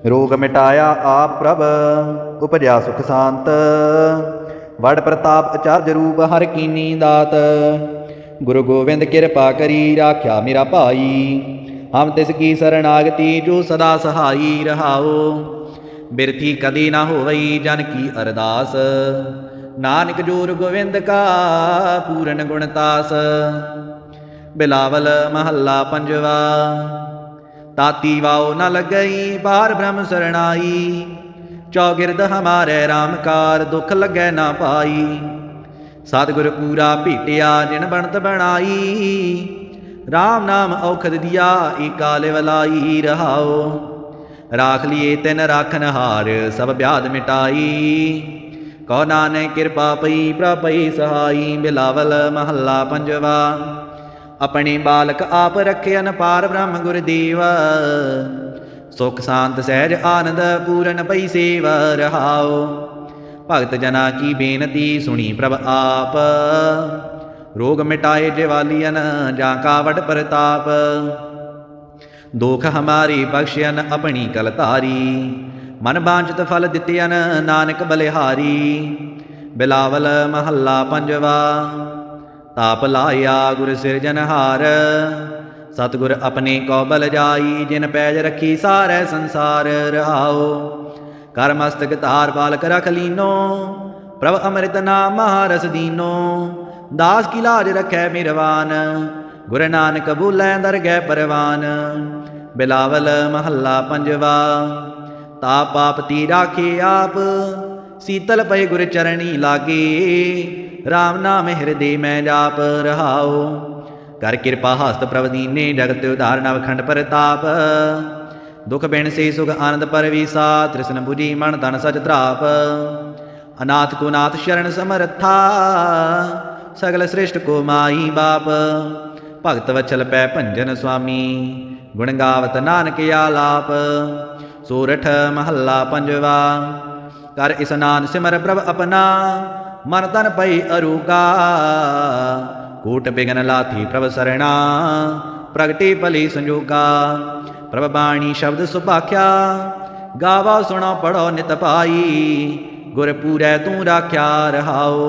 ਰੋਗ ਮਿਟਾਇਆ ਆਪ ਪ੍ਰਭ, ਉਪਜਿਆ ਸੁਖ ਸ਼ਾਂਤ। ਵਡ ਪ੍ਰਤਾਪ ਅਚਰਜ ਰੂਪ, ਹਰਿ ਕੀਨੀ ਦਾਤ। ਗੁਰੂ ਗੋਬਿੰਦ ਕਿਰਪਾ ਕਰੀ, ਰਾਖਿਆ ਮੇਰਾ ਭਾਈ। ਹਮ ਤਿਸ ਕੀ ਸਰਨਾਗਤੀ, ਜੋ ਸਦਾ ਸਹਾਈ ਰਹਾਓ। ਬਿਰਥੀ ਕਦੀ ਨਾ ਹੋਵਈ, ਜਨ ਕੀ ਅਰਦਾਸ। ਨਾਨਕ ਜੋਰ ਗੋਬਿੰਦ ਕਾ, ਪੂਰਨ ਗੁਣਤਾਸ। ਬਿਲਾਵਲ ਮਹੱਲਾ ਪੰਜਵਾ। ਤਾਤੀ ਵਾਓ ਨ ਲੱਗਈ, ਪਾਰ ਬ੍ਰਹਮ ਸਰਣਾਈ। ਚੌਗਿਰਦ ਹਮਾਰੇ ਰਾਮਕਾਰ, ਦੁਖ ਲੱਗੈ ਨਾ ਪਾਈ। ਸਤਿਗੁਰ ਪੂਰਾ ਭੇਟਿਆ, ਜਿਨ ਬਣਤ ਬਣਾਈ। ਰਾਮ ਨਾਮ ਔਖਦ ਦਿਆ, ਏਕਾ ਲਿਵ ਲਾਈ ਰਹਾਓ। ਰਾਖ ਲਿਏ ਤਿਨ ਰਾਖਨ ਹਾਰ, ਸਭ ਬਿਆਦ ਮਿਟਾਈ। ਕਉ ਨਾਨਕ ਕਿਰਪਾ ਪਈ, ਪ੍ਰਭ ਪਈ ਸਹਾਈ। ਬਿਲਾਵਲ ਮਹੱਲਾ ਪੰਜਵਾ। ਆਪਣੇ ਬਾਲਕ ਆਪ ਰਖਿਅਨ, ਪਾਰ ਬ੍ਰਹਮ ਗੁਰਦੇਵ। ਸੁਖ ਸ਼ਾਂਤ ਸਹਿਜ ਆਨੰਦ, ਪੂਰਨ ਪਈ ਸੇਵ ਰਹਾਓ। ਭਗਤ ਜਨਾ ਕੀ ਬੇਨਤੀ, ਸੁਣੀ ਪ੍ਰਭ ਆਪ। ਰੋਗ ਮਿਟਾਏ ਜਿਵਾਲੀਅਨ, ਜਾਂ ਕਾ ਵਡ ਪ੍ਰਤਾਪ। ਦੁਖ ਹਮਾਰੀ ਬਖਸ਼ਿਅਨ, ਆਪਣੀ ਕਲ ਧਾਰੀ। ਮਨ ਬਾਂਝਤ ਫਲ ਦਿੱਤਿਅਨ, ਨਾਨਕ ਬਲਿਹਾਰੀ। ਬਿਲਾਵਲ ਮਹੱਲਾ ਪੰਜਵਾ। ਤਾਪ ਲਾਇਆ ਗੁਰ ਸਿਰਜਨਹਾਰ, ਸਤਿਗੁਰ ਆਪਣੇ ਕੋ ਬਲ ਜਾਈ। ਜਿਨ ਪੈਜ ਰੱਖੀ ਸਾਰੈ ਸੰਸਾਰ ਰਹਾਓ। ਕਰ ਮਸਤਕ ਧਾਰ ਪਾਲਕ ਰਖ ਲੀਨੋ, ਪ੍ਰਭ ਅੰਮ੍ਰਿਤ ਨਾਮ ਮਹਾਰਸ ਦੀਨੋ। ਦਾਸ ਕੀ ਲਾਜ ਰਖੈ ਮਿਰਵਾਨ, ਗੁਰ ਨਾਨਕ ਬੋਲੇ ਦਰਗਹਿ ਪਰਵਾਨ। ਬਿਲਾਵਲ ਮਹੱਲਾ ਪੰਜਵਾ। ਤਾਪ ਪਾਪ ਤੀ ਰਾਖੇ ਆਪ, ਸੀਤਲ ਪਏ ਗੁਰ ਚਰਣੀ ਲਾਗੇ। ਰਾਮ ਨਾਮ ਹਿਰਦੇ ਮੈਂ ਜਾਪ ਰਹਾਓ। ਕਰ ਕਿਰਪਾ ਹਸਤ ਪ੍ਰਭ ਦੀਨੇ, ਜਗਤ ਉਧਾਰ ਨਵਖੰਡ ਪ੍ਰਤਾਪ। ਦੁਖ ਬਿਨ ਸੇ ਸੁਖ ਆਨੰਦ ਪਰਵੀਸਾ, ਤ੍ਰਿਸ਼ਨ ਬੁਝੀ ਮਨ ਤਨ ਸਚ ਧਰਾਪ। ਅਨਾਥ ਕੋ ਨਾਥ ਸ਼ਰਨ ਸਮਰਥਾ, ਸਗਲ ਸ੍ਰਿਸ਼ਟ ਕੋ ਮਾਈ ਬਾਪ। ਭਗਤ ਵਚਲ ਪੈ ਭੰਜਨ ਸੁਆਮੀ ਗੁਣ ਗਾਵਤ ਨਾਨਕ ਆਲਾਪ। ਸੋਰਠ ਮਹੱਲਾ ਪੰਜਵਾ। ਕਰ ਇਸਨਾਨ ਸਿਮਰ ਪ੍ਰਭ ਆਪਣਾ ਮਨ ਤਨ ਪਈ ਅਰੂਗਾ। ਕੂਟ ਬਿਗਨ ਲਾਥੀ ਪ੍ਰਭ ਸਰਣਾ ਪ੍ਰਗਟੀ ਭਲੀ ਸੰਜੋਗਾ। ਪ੍ਰਭ ਬਾਣੀ ਸ਼ਬਦ ਸੁਭਾਖਿਆ ਗਾਵਾ ਸੁਣੋ ਪੜੋ ਨਿਤ ਪਾਈ। ਗੁਰ ਪੂਰੈ ਤੂੰ ਰਾਖਿਆ ਰਹਾਓ।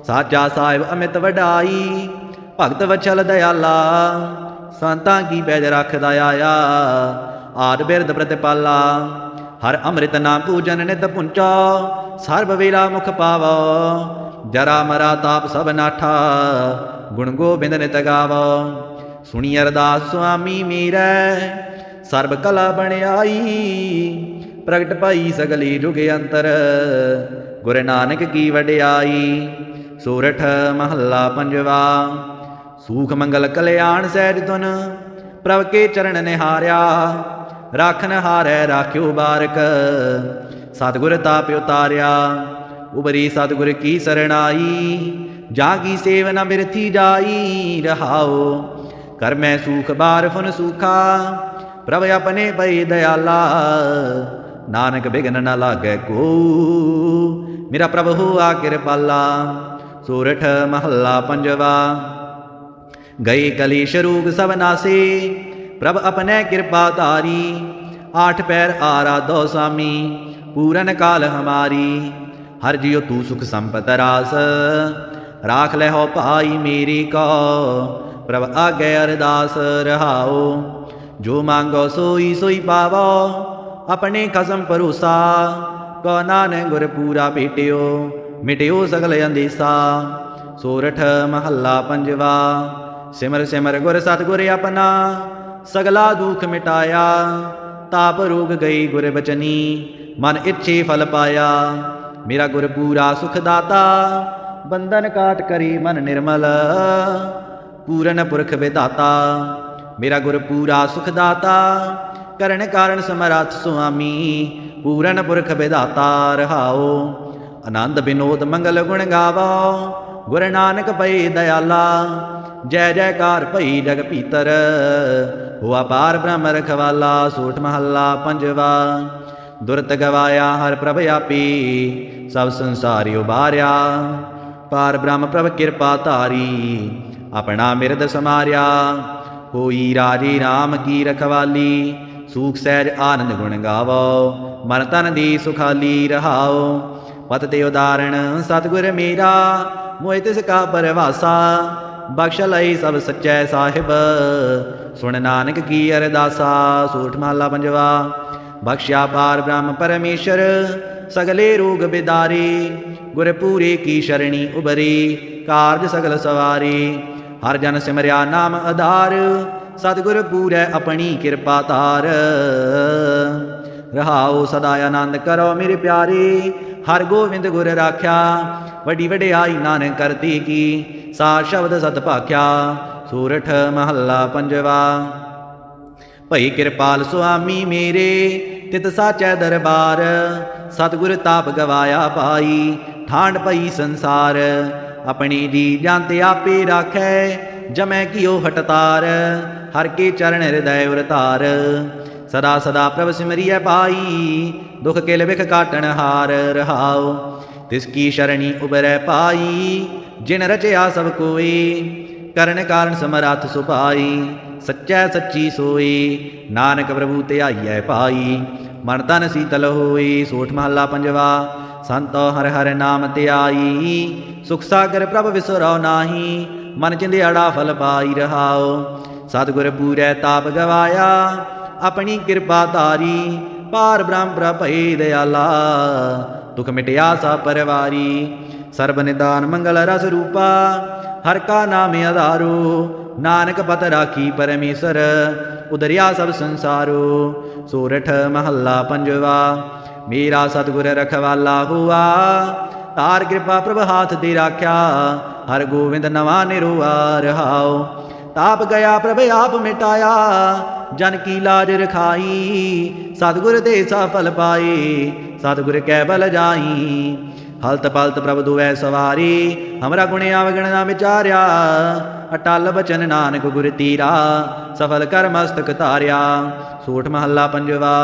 ਸਾਚਾ ਸਾਹਿਬ ਅਮਿਤ ਵਡਾਈ ਭਗਤ ਵਛਲ ਦਇਆਲਾ। ਸੰਤਾਂ ਕੀ ਪੈਜ ਰੱਖਦਾ ਆਇਆ ਆਦ ਬਿਰਦ ਪ੍ਰਤਿਪਾਲਾ। ਹਰ ਅੰਮ੍ਰਿਤ ਨਾਮ ਪੂਜਨ ਨਿਤ ਪੁੰਚਾ ਸਰਬ ਵੇਲਾ ਮੁਖ ਪਾਵੋ। ਜਰਾ ਮਰਾ ਤਾਪ ਸਭ ਨਾਠਾ ਗੁਣ ਗੋਬਿੰਦ ਨਿਤ ਗਾਵੋ। ਸੁਣੀ ਅਰਦਾਸ ਸੁਆਮੀ ਮੇਰੈ ਸਰਬ ਕਲਾ ਬਣਾਈ। ਪ੍ਰਗਟ ਭਾਈ ਸਗਲੀ ਜੁਗ ਅੰਤਰ ਗੁਰ ਨਾਨਕ ਕੀ ਵਡਿਆਈ। ਸੋਰਠ ਮਹੱਲਾ ਪੰਜਵਾ। ਸੂਖ ਮੰਗਲ ਕਲਿਆਣ ਸਹਿਜ ਤੁਨ ਪ੍ਰਭ ਕੇ ਚਰਨ ਨਿਹਾਰਿਆ। ਰਾਖਨ ਹਾਰੈ ਰਾਖਿਓ ਬਾਰਕ ਸਤਿਗੁਰ ਤਾਪ ਉਤਾਰਿਆ। ਉਬਰੀ ਸਤਿਗੁਰ ਕੀ ਸਰਣਾਈ ਜਾਂ ਕੀ ਸੇਵ ਨ ਬਿਰਥੀ ਜਾਈ। ਰਹਾਓ ਕਰ ਮੈਂ ਸੂਖ ਬਾਰ ਫੁਨ ਸੂਖਾ ਪ੍ਰਭ ਆਪਣੇ ਪਈ ਦਇਆਲਾ। ਨਾਨਕ ਬਿਗਨ ਨ ਲਾਗੈ ਕੋ ਮੇਰਾ ਪ੍ਰਭ ਹੋਆ ਕਿਰਪਾਲਾ। ਸੋਰਠ ਮਹੱਲਾ ਪੰਜਵਾ। ਗਈ ਕਲੀਸ਼ ਰੂਗ ਸਭ ਨਾਸੇ ਪ੍ਰਭ ਆਪਣੇ ਕਿਰਪਾ ਧਾਰੀ। ਆਠ ਪੈਰ ਆਰਾਧੋ ਸਾਮੀ ਪੂਰਨ ਕਾਲ ਹਮਾਰੀ। ਹਰ ਜਿਉ ਤੂੰ ਸੁਖ ਸੰਪਤ ਰਾਸ ਰਾਖ ਲੈ ਹੋ ਭਾਈ ਮੇਰੀ ਕੋ। ਪ੍ਰਭ ਆਗੇ ਅਰਦਾਸ ਰਹਾਓ। ਜੋ ਮੰਗੋ ਸੋਈ ਸੋਈ ਪਾਵੋ ਆਪਣੇ ਖਸਮ ਭਰੋਸਾ। ਕੋ ਨਾਨਕ ਗੁਰ ਪੂਰਾ ਭੇਟਿਓ ਮਿਟਿਓ ਸਗਲ ਅੰਦੇਸਾ। ਸੋਰਠ ਮਹੱਲਾ ਪੰਜਵਾ। ਸਿਮਰ ਸਿਮਰ ਗੁਰ ਸਤਿਗੁਰ ਆਪਣਾ ਸਗਲਾ ਦੁਖ ਮਿਟਾਇਆ। ਤਾਪ ਰੋਗ ਗਈ ਗੁਰ ਬਚਨੀ ਮਨ ਇੱਛੇ ਫਲ ਪਾਇਆ। ਮੇਰਾ ਗੁਰ ਪੂਰਾ ਸੁਖ ਦਾਤਾ ਬੰਧਨ ਕਾਟ ਕਰੀ ਮਨ ਨਿਰਮਲ। ਪੂਰਨ ਪੁਰਖ ਵਿਦਾਤਾ ਮੇਰਾ ਗੁਰ ਪੂਰਾ ਸੁਖ ਦਾਤਾ। ਕਰਨ ਕਾਰਨ ਸਮਰੱਥ ਸੁਆਮੀ ਪੂਰਨ ਪੁਰਖ ਵਿਦਾਤਾ। ਰਹਾਓ ਆਨੰਦ ਬਿਨੋਦ ਮੰਗਲ ਗੁਣ ਗਾਵੋ ਗੁਰ ਨਾਨਕ ਪਈ ਦਇਆਲਾ। ਜੈ ਜੈਕਾਰ ਭਈ ਜਗ ਭੀਤਰ ਹੋਆ ਪਾਰ ਬ੍ਰਹਮ ਰਖਵਾਲਾ। ਸੋਠ ਮਹੱਲਾ ਪੰਜਵਾ। ਦੁਰਤ ਗਵਾਇਆ ਹਰ ਪ੍ਰਭ ਆਪੀ ਸਭ ਸੰਸਾਰੀ ਉਬਾਰਿਆ। ਪਾਰ ਬ੍ਰਹਮ ਪ੍ਰਭ ਕਿਰਪਾ ਧਾਰੀ ਆਪਣਾ ਮਿਰਦ ਸਮਾਰਿਆ। ਹੋਈ ਰਾਜੇ ਰਾਮ ਕੀ ਰਖਵਾਲੀ ਸੂਖ ਸਹਿਜ ਆਨੰਦ ਗੁਣ ਗਾਵੋ। ਮਨ ਤਨ ਦੀ ਸੁਖਾਲੀ ਰਹਾਓ। ਪਤ ਤੇ ਉਦਾਹਰਣ ਸਤਿਗੁਰ ਮੇਰਾ ਮੋਹਿ ਤਿਸ ਕਾ ਪਰਵਾਸਾ। ਬਖਸ਼ ਲਈ ਸਭ ਸੱਚੈ ਸਾਹਿਬ ਸੁਣ ਨਾਨਕ ਕੀ ਅਰਦਾਸਾ। ਸੋਠ ਮਹੱਲਾ ਪੰਜਵਾ। ਬਖਸ਼ਿਆ ਪਾਰ ਬ੍ਰਹਮ ਪਰਮੇਸ਼ਰ ਸਗਲੇ ਰੋਗ ਬਿਦਾਰੀ। ਗੁਰ ਪੂਰੇ ਕੀ ਸ਼ਰਣੀ ਉਬਰੀ ਕਾਰਜ ਸਗਲ ਸਵਾਰੀ। ਹਰ ਜਨ ਸਿਮਰਿਆ ਨਾਮ ਆਧਾਰ ਸਤਿਗੁਰ ਪੂਰੈ ਆਪਣੀ ਕਿਰਪਾ ਧਾਰ। ਰਹਾਓ ਸਦਾ ਆਨੰਦ ਕਰੋ ਮੇਰੇ ਪਿਆਰੇ। ਹਰ ਗੋਬਿੰਦ ਗੁਰ ਰਾਖਿਆ ਵੱਡੀ ਵਡਿਆਈ ਨਾਨਕ ਕਰਤੀ ਕੀ। ਸਾ ਸ਼ਬਦ ਸਤ ਭਾਖਿਆ। ਸੋਰਠ ਮਹੱਲਾ ਪੰਜਵਾ। ਭਈ ਕਿਰਪਾਲ ਸੁਆਮੀ ਮੇਰੇ ਤਿਤ ਸਾਚੈ ਦਰਬਾਰ। ਸਤਿਗੁਰ ਤਾਪ ਗਵਾਇਆ ਪਾਈ ਠਾਂਡ ਪਈ ਸੰਸਾਰ। ਆਪਣੀ ਜੀ ਜਾਂਤੇ ਆਪੇ ਰਾਖੈ ਜਮੈ ਕੀਓ ਹਟਤਾਰ। ਹਰ ਕੇ ਚਰਨ ਹਿਰਦੈ ਉਰਤਾਰ ਸਦਾ ਸਦਾ ਪ੍ਰਭ ਸਿਮਰਿਐ ਪਾਈ। ਦੁਖ ਕਿਲ ਵਿਖ ਕਾਟਣ ਹਾਰ। ਰਹਾਓ ਤਿਸ ਕੀ ਸ਼ਰਣੀ ਉਬਰੈ ਪਾਈ ਜਿਨ ਰਚਿਆ ਸਭ ਕੋਇ। ਕਰਨ ਕਾਰਨ ਸਮਰੱਥ ਸੁਭਾਈ ਸੱਚੈ ਸੱਚੀ ਸੋਈ। ਨਾਨਕ ਪ੍ਰਭੂ ਧਿਆਈਐ ਭਾਈ ਮਨ ਤਨ ਸੀਤਲ ਹੋਈ। ਸੋਠ ਮਹੱਲਾ ਪੰਜਵਾ। ਸੰਤੋ ਹਰਿ ਹਰਿ ਨਾਮ ਧਿਆਈ ਸੁਖ ਸਾਗਰ ਪ੍ਰਭ ਵਿਸਰੋ ਨਾਹੀ। ਮਨ ਚਿੰਦਿਆੜਾ ਫਲ ਪਾਈ। ਰਹਾਓ ਸਤਿਗੁਰ ਪੂਰੈ ਤਾਪ ਗਵਾਇਆ ਆਪਣੀ ਕਿਰਪਾ ਧਾਰੀ। ਪਾਰ ਬ੍ਰਹਮ ਪ੍ਰਭ ਭਈ ਦਇਆਲਾ ਦੁਖ ਮਿਟਿਆ ਸਭ ਪਰਵਾਰੀ। ਸਰਬ ਨਿਦਾਨ ਮੰਗਲ ਰਸ ਰੂਪਾ ਹਰ ਕਾ ਨਾਮ ਆਧਾਰੋ। ਨਾਨਕ ਪਤ ਰਾਖੀ ਪਰਮੇਸ਼ਰ ਉਦਰਿਆ ਸਭ ਸੰਸਾਰੋ। ਸੋਰਠ ਮਹੱਲਾ ਪੰਜਵਾ। ਮੇਰਾ ਸਤਿਗੁਰ ਰਖਵਾਲਾ ਹੋਆ ਤਾਰ ਕਿਰਪਾ ਪ੍ਰਭ ਹਾਥ ਦੇ ਰਾਖਿਆ। ਹਰ ਗੋਬਿੰਦ ਨਵਾ ਨਿਰੋਆ। ਰਹਾਓ ਤਾਪ ਗਿਆ ਪ੍ਰਭ ਆਪ ਮਿਟਾਇਆ ਜਨ ਕੀ ਲਾਜ ਰਖਾਈ। ਸਤਿਗੁਰ ਦੇ ਸਫਲ ਪਾਏ ਸਤਿਗੁਰ ਕੈ ਬਲ ਜਾਈ। ਹਲਤ ਪਲਤ ਪ੍ਰਭ ਦੁਐ ਸਵਾਰੀ ਹਮਰਾ ਗੁਣ ਅਵਗਣ ਨਾ ਵਿਚਾਰਿਆ। ਅਟਲ ਬਚਨ ਨਾਨਕ ਗੁਰ ਤੀਰਾ, ਸਫਲ ਕਰ ਮਸਤਕ ਧਾਰਿਆ। ਸੋਠ ਮਹੱਲਾ ਪੰਜਵਾ।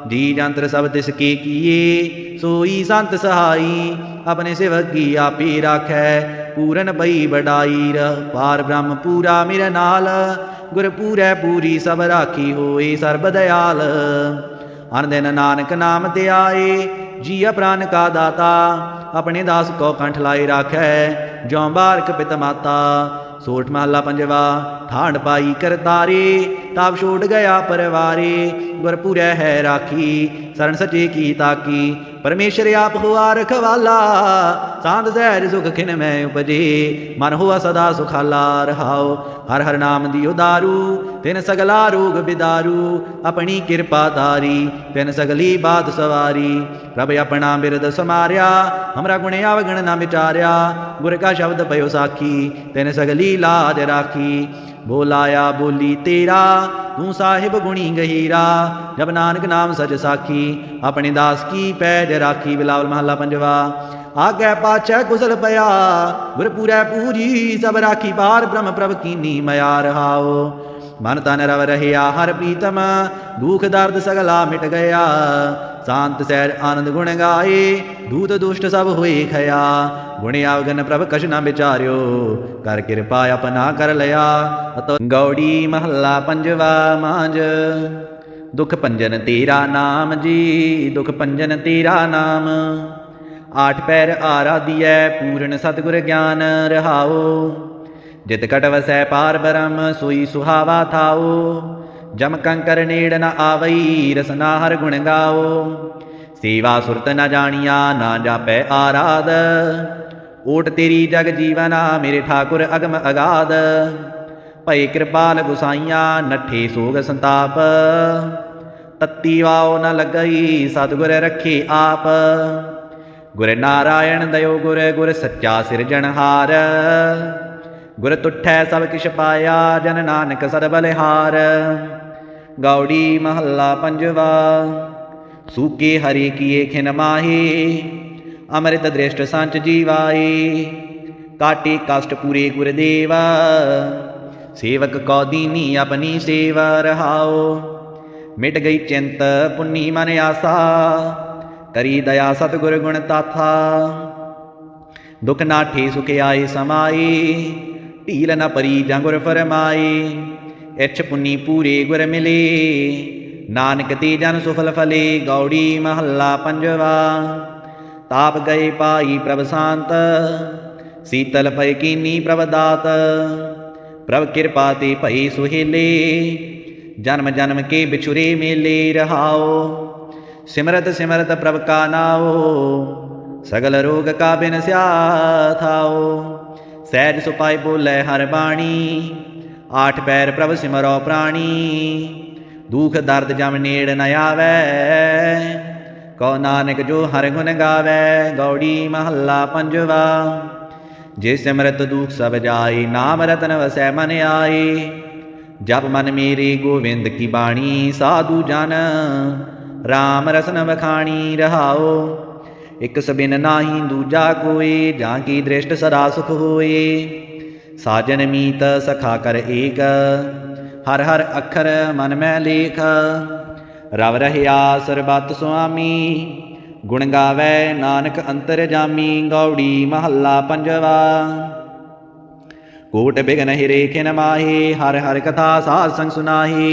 ਜੀ ਜੰਤਰ ਸਭ ਤਿਸ ਕੇ ਕੀਏ, ਸੋਈ ਸੰਤ ਸਹਾਈ। ਆਪਣੇ ਸੇਵਕ ਕੀ ਆਪੇ ਰਾਖੈ, ਪੂਰਨ ਪਈ ਵਡਾਈ। ਪਾਰ ਬ੍ਰਹਮ ਪੂਰਾ ਮੇਰੇ ਨਾਲ, ਗੁਰ ਪੂਰੈ ਪੂਰੀ ਸਭ ਰਾਖੀ। ਹੋਏ ਸਰਬ ਦਇਆਲ, ਅਨ ਦਿਨ ਨਾਨਕ ਨਾਮ ਤੇ ਆਏ। ਜੀਅ ਪ੍ਰਾਨ ਕਾ ਦਾਤਾ, ਆਪਣੇ ਦਾਸ ਕੋ ਕੰਠ ਲਾਏ ਰਾਖੈ। ਜਿਉ ਬਾਰਕ ਪਿਤ ਮਾਤਾ। ਸੋਠ ਮਹੱਲਾ ਪੰਜਵਾ। ਠਾਂਡ ਪਾਈ ਕਰਤਾਰੇ, ਤਾਪ ਛੋੜ ਗਿਆ ਪਰਵਾਰੇ। ਗੁਰ ਪੂਰੈ ਹੈ ਰਾਖੀ, ਸਰਨ ਸਚੇ ਕੀ ਤਾਕੀ। ਪਰਮੇਸ਼ਰ ਆਪ ਹੁਆ ਰਖਵਾਲਾ, ਸਾਂਧ ਸਹਿਜ ਸੁਖ ਖਿਨ ਮੈਂ ਉਪਜੇ। ਮਨ ਹੁਆ ਸਦਾ ਸੁਖਾਲਾ ਰਹਾਉ। ਹਰ ਹਰ ਨਾਮ ਦਿਓ ਦਾਰੂ, ਤਿਨ ਸਗਲਾ ਰੋਗ ਬਿਦਾਰੂ। ਆਪਣੀ ਕਿਰਪਾ ਧਾਰੀ, ਤਿਨ ਸਗਲੀ ਬਾਤ ਸਵਾਰੀ। ਪ੍ਰਭ ਆਪਣਾ ਬਿਰਦ ਸਮਾਰਿਆ, ਹਮਰਾ ਗੁਣ ਆਵਗਣ ਨਾ ਵਿਚਾਰਿਆ। ਗੁਰ ਕਾ ਸ਼ਬਦ ਪਇਓ ਸਾਖੀ, ਤਿਨ ਸਗਲੀ ਲਾਜ ਰਾਖੀ। ਬੋਲਾਇਆ ਬੋਲੀ ਤੇਰਾ, ਤੂੰ ਸਾਹਿਬ ਗੁਣੀ ਗਹੀਰਾ। ਜਬ ਨਾਨਕ ਨਾਮ ਸਚ ਸਾਖੀ, ਆਪਣੇ ਦਾਸ ਕੀ ਪੈਜ ਰਾਖੀ। ਬਿਲਾਵਲ ਮਹੱਲਾ ਪੰਜਵਾ। ਆਗੈ ਪਾਛੈ ਕੁਸਲ ਪਿਆ, ਗੁਰ ਪੂਰੈ ਪੂਰੀ ਸਭ ਰਾਖੀ। ਪਾਰ ਬ੍ਰਹਮ ਪ੍ਰਭ ਕੀਨੀ ਮਿਆ ਰਹਾਉ। ਮਨ ਤਨ ਰਵ ਰਹਿਆ ਹਰ ਪ੍ਰੀਤਮ, ਦੁਖ ਦਰਦ ਸਗਲਾ ਮਿਟ ਗਿਆ। शांत सैर आनंद गुण गाए, दूत दुष्ट सब हुए खया। गुण आवगन प्रभ कछ न विचार्यो, कर कृपा अपना कर लया। अतो गौड़ी महला पंजवा मांझ, दुख पंजन तेरा नाम जी, दुख पंजन तेरा नाम। आठ पैर आराधिय पूर्ण सतगुर ज्ञान रहाओ। जित कट वसै पार ब्रह्म सोई सुहावा थाओ। जम कंकर नेड़ न आवई रसना हर गुण गाओ। सेवा सुरत न जानिया ना जापै आराध, ओट तेरी जग जीवना मेरे ठाकुर अगम अगाध। भय कृपाल गुसाइया नठे सोग संताप, तत्ती वाओ न लगई सतगुर रखे आप। गुर नारायण दयो गुर गुर सच्चा सिरजनहार। गुर तुठै सब किश पाया, जन नानक सद बलिहार। गौड़ी महला पंजवा। सूके हरि किए खिन माहे, अमृत दृष्ट संच जीवाए। काटे कष्ट पूरे गुरदेवा, सेवक कौ दीनी अपनी सेवा रहाओ। मिट गई चिंत पुन्नी मन आसा, करी दया सतगुर गुण ताथा। दुख नाठे सुख आए समाए, ढील न परी जां गुर फरमाए। इच्छ पुन्नी पूरे गुर मिले, नानक ते जन सुफल फले। गौड़ी महला पंजवा। ताप गए पाई प्रभ शांत, शीतल पय कीनी प्रभ दात। प्रभ कृपा ते भई सुहेले, जन्म जन्म के बिछुरे मेले रहाओ। सिमरत सिमरत प्रभ का नाओ, सगल रोग का बिनस्या थाओ। सहज सुपाय बोलै हर बाणी, आठ पैर प्रभ सिमरो प्राणी। दुख दर्द जम नेड़ न आवै, कौ नानक जो हर गुण गावै। गौड़ी महला पंजवा। जे सिमरत दुख सब जाए, नाम रतन वसै मन आए। जप मन मेरे गोविंद की बाणी, साधु जन राम रसन बखाणी रहाओ। एक सबिन नाही दूजा कोई, जाकी दृष्ट सदा सुख होए। साजन मीत सखा कर एक, हर हर अखर मन में लेख। रव रहया सरबत स्वामी, गुण गावै नानक अंतर जामी। गौड़ी महला पंजवा। कोट बिघन हिरे खिन माहे, हर हर कथा साध संग सुनाही।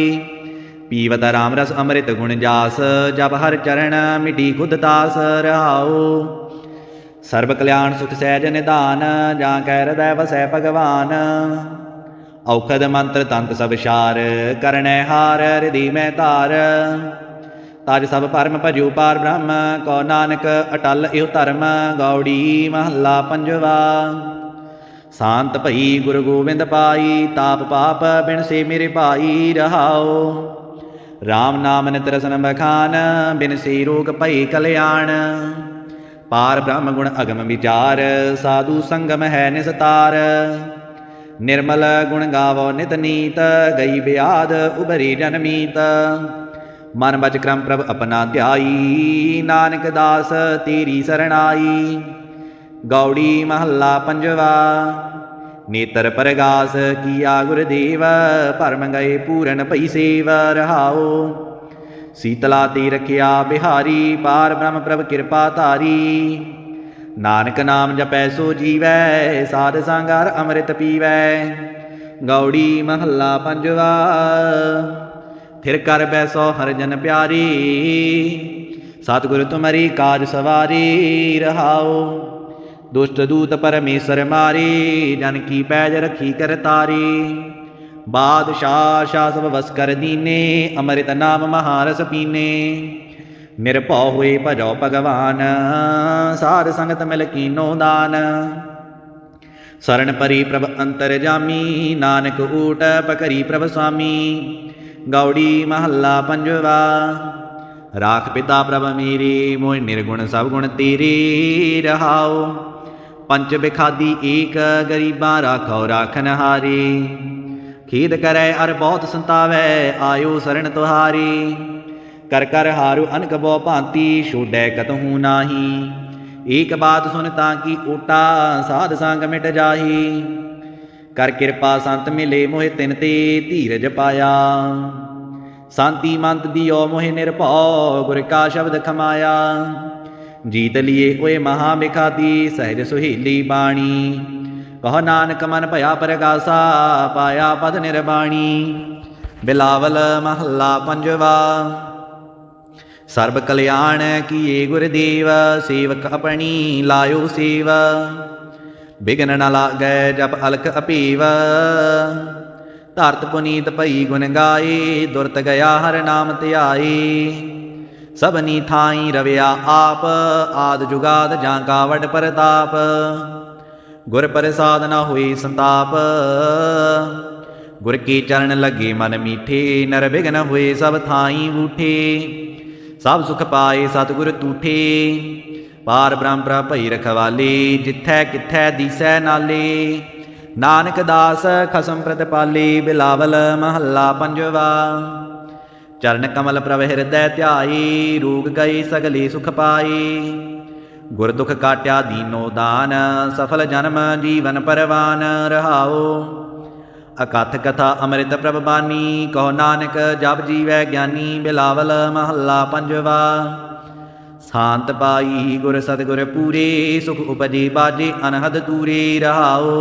पीवत राम रस अमृत गुण जास, जब हर चरण मिटी खुद तास रहाओ। सर्व कल्याण सुख सहज निधान, जां कै हृदय वसै भगवान। औखद मंत्र तंत्र सब शार, करनै हार हृदय में धार। ताज सब परम भजो पार ब्रह्म, कौ नानक अटल इहो धर्म। गौड़ी महला पंजवा। शांत भई गुरु गोविंद पाई, ताप पाप बिन से मेरे भाई रहाओ। राम नाम नित रसन बखान, बिन से रोग भई कल्याण। पार ब्रह्म गुण अगम विचार, साधु संगम है निस्तार। निर्मल गुण गावो नित नीत, गई ब्याध उभरी जनमीत। मन बच क्रम प्रभ अपना ध्याई, नानक दास तेरी सरणाई। गौड़ी महला पंजवा। नेतर परगास किया गुरदेव, भरम गए पूरन पई सेव रहाओ। शीतला ते रखिया बिहारी, पार ब्रह्म प्रभ कृपा धारी। नानक नाम जपै सो जीवै, साध संगार अमृत पीवै। गौड़ी महला पंजवा। थिर कर बैसो हर जन प्यारी, सतगुर तुमरी काज सवारी रहाओ। दुष्ट दूत परमेश्वर मारी, जन की पैज रखी कर तारी। बादशाह शाह सब बस कर दीने, अमृत नाम महारस पीने। निरभौ हुए भजो भगवान, साध संगत मिल कीनो दान। शरण परी प्रभ अंतर जामी, नानक ऊट पकरी प्रभ स्वामी। गौड़ी महला पंजवा। राख पिता प्रभ मेरे, मोहि निर्गुण सब गुण तेरे रहाओ। पंच बिखादी एक, गरीबा राखो राखन हारे। खेद करै अर बहुत संतावै, आयो शरण तुहारी। कर कर हारु अनक बो भांति, छोड़ै कतहु नाही। एक बात सुन ताकि ओटा, साध संग मिट जाही। कर कृपा संत मिले मोहि तिन ते, धीरज पाया। शांति मंत दियो मोहि निरभौ, गुर का शब्द खमाया। जीत लिए ओए महा बिखादी, सहज सुहेली बाणी। कहो नानक मन भया परगासा, पाया पद निर्वाणी। बिलावल महला पंजवा। सर्ब कल्याण किए गुरदेव, सेवक अपनी लायो सेव। बिघन न लागै जप अलख अपीव, धरत पुनीत भई गुण गाए। दुरत गया हर नाम ध्याए। सबनी थाई रविया आप, आद जुगाद जांका वड परताप। गुर प्रसाद न हुई संताप, गुर के चरण लगे मन मीठे। नर बिघन हुए सब थाई बूठे, सब सुख पाए सतगुर तूठे। पार ब्रह्म प्रभ भई रखवाले, जिथै किथै दीसै नाले। नानक दास खसम प्रतिपाले, बिलावल महला पंजवा। चरण कमल प्रभ हृदय ध्याई, रोग गए सगले सुख पाए। गुर दुख काट्या दीनो दान, सफल जन्म जीवन परवान रहाओ। अकथ कथा अमृत प्रभ बानी, कहो नानक जप जीवै ज्ञानी। बिलावल महला पंजवा। शांत पाई गुर सतगुर पूरे, सुख उपजे बाजे अनहद दूरे रहाओ।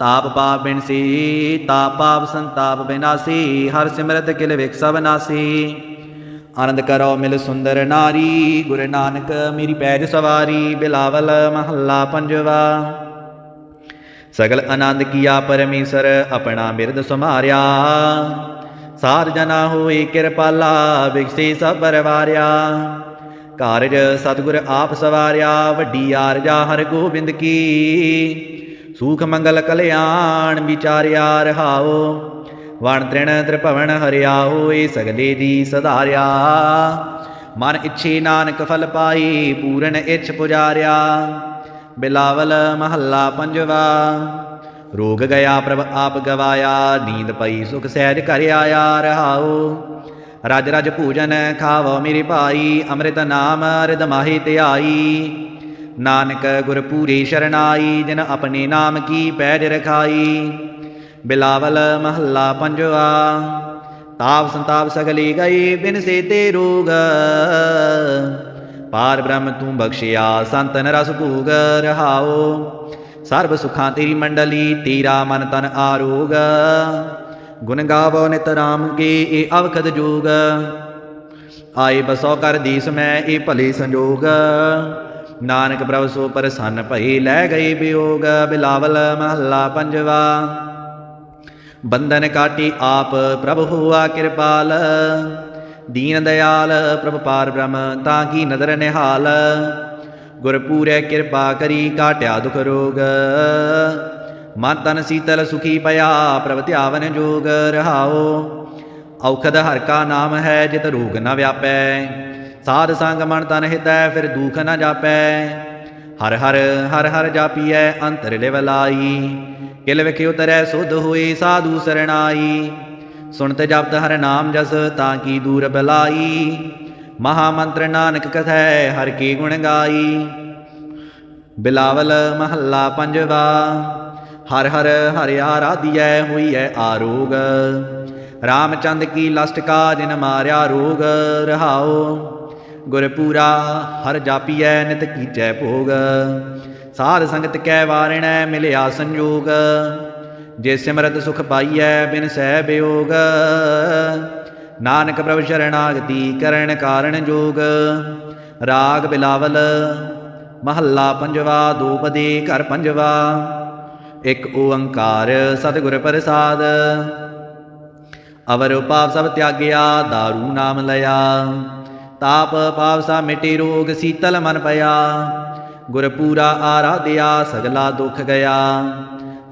ताप पाप बिन से, ताप पाप संताप बिनासी। हर सिमरत किल विख सब नासी। आनंद करो मिल सुंदर नारी, गुर नानक मेरी पैज सवारी। बिलावल महला पंजवा। सगल आनंद किया परमेश्वर, अपना बिरद सुमारिया। सार जना होए कृपाला, बिगसे सब परवारिया। कारज सतगुर आप सवारिया, वड्डी आरजा हर गोबिंद की। सूख मंगल कल्याण विचारिया रहाओ। वण तृण त्रिभवन हरिया, होए सगले जी सधारिया। मन इच्छे नानक फल पाई, पूरन इच्छ पुजारिया। बिलावल महला पंजवा। रोग गया प्रभ आप गवाया, नींद पई सुख सहज कर आया रहाओ। रज रज पूजन खावो मेरे भाई, अमृत नाम रिद माही ध्याई। नानक गुर पूरे शरणाई, जिन अपने नाम की पैज रखाई। बिलावल महला पंजवा। ताप संताप सगले गए, बिन से ते रोग। पार ब्रह्म तू बख्शिया, संतन रस भूग रहाओ। सर्व सुखां तेरी मंडली, तेरा मन तन आरोग। गुण गावो नित राम के, ए अवखद जोग। आए बसो कर दीस में, ए भले संजोग। नानक प्रभ सो प्रसन्न भई, लै गए वियोग। बिलावल महला पंजवा। बंधन काटे आप प्रभ हुआ कृपाल। दीन दयाल प्रभ पार ब्रह्म, ताकि नदर निहाल। गुरपूरै कृपा करी, काट्या दुख रोग। मन तन शीतल सुखी पया, प्रभ ध्यावन जोग रहाओ। औखद हर का नाम है, जित रोग न व्यापै। साध संग मन तन हितै, फिर दुख न जापै। हर हर हर हर जापियै, अंतर लिव लाई। किल विख उतरै सुध होए, साधु सरणाई। सुनत जपत हर नाम जस, ताकि दूर बलाई। महामंत्र नानक कथै, हर के गुण गाई। बिलावल महला पंजवा। हर हर हर आराधिय हुई है आरोग। रामचंद की लस्ट का जिन मार्या रोग रहाओ। गुरपूरा हर जापिय नित कीचै भोग। साध संगत कै वारिण मिलया संयोग। जे सिमरत सुख पाइय बिन सह वियोग। नानक प्रभु शरणागति करण कारण जोग। राग बिलावल महला पंजवा दोपदी घर पंजवा। एक ओंकार सतगुर प्रसाद। अवर पाप सब त्याग्या दारू नाम लया। ताप पाप सा मिटे रोग शीतल मन पया। गुरपूरा आराध्या सगला दुख गया।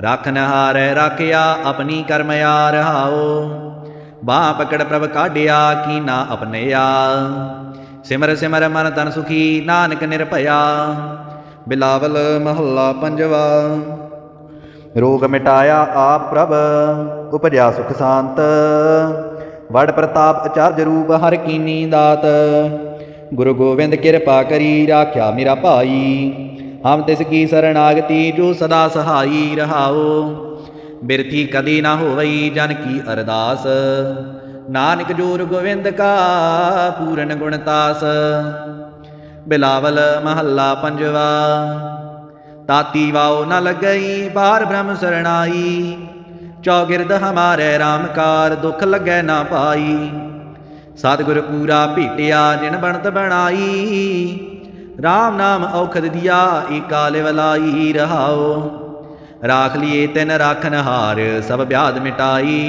राखन हारै राखिया अपनी करमया रहाओ। बाँ पकड़ प्रभ काढ़िया की ना अपनया। सिमर सिमर मन तन सुखी नानक निरभया। बिलावल महला पंजवा। रोग मिटाया आप प्रभ उपजया सुख शांत। वड़ प्रताप अचार्य रूप हर कीनी दात। गुरु गोविंद कृपा करी राख्या मेरा भाई। हम तिस की शरणागति जो सदा सहाई रहाओ। बिरथी कदी ना होवई जन की अरदास। नानक जोर गोविंद का पूरन गुणतास। बिलावल महला पंजवा। ताती वाओ न लगई बार ब्रह्म शरणाई। चौगिरद हमारे रामकार दुख लगे ना पाई। सतगुर पूरा भेटिया जिन बनत बनाई। राम नाम औखद दिया एका लिवलाई रहाओ। राख लिए तिन राखन हार सब व्याध मिटाई।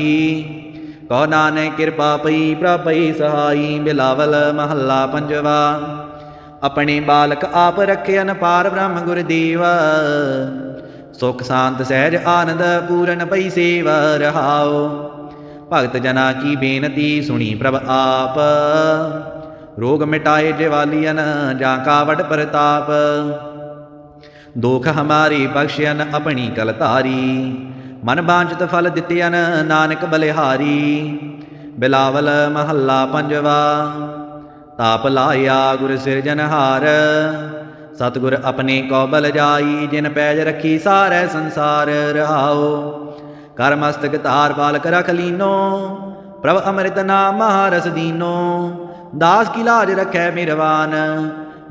कौ नानक कृपा पई प्रपई सहाई। बिलावल महला पंजवा। अपने बालक आप रखे पार ब्रह्म गुरदेव। सुख शांत सहज आनंद पूरन पई सेव रहाओ। भगत जना की बेनती सुनी प्रभ आप। रोग मिटाए जिवालियन जाका वड प्रताप। दुख हमारी बख्शियन अपनी कलतारी। मन बांछित फल दितियन नानक बलिहारी। बिलावल महला पंजवा। ताप लाया गुर सिरजनहार। सतगुर अपने को बल जाई। जिन पैज रखी सारे संसार रहाओ। कर मस्तक तार बालक रख लीनो। प्रभ अमृत नाम महारस दीनो। दास की लाज रखै मिरवान।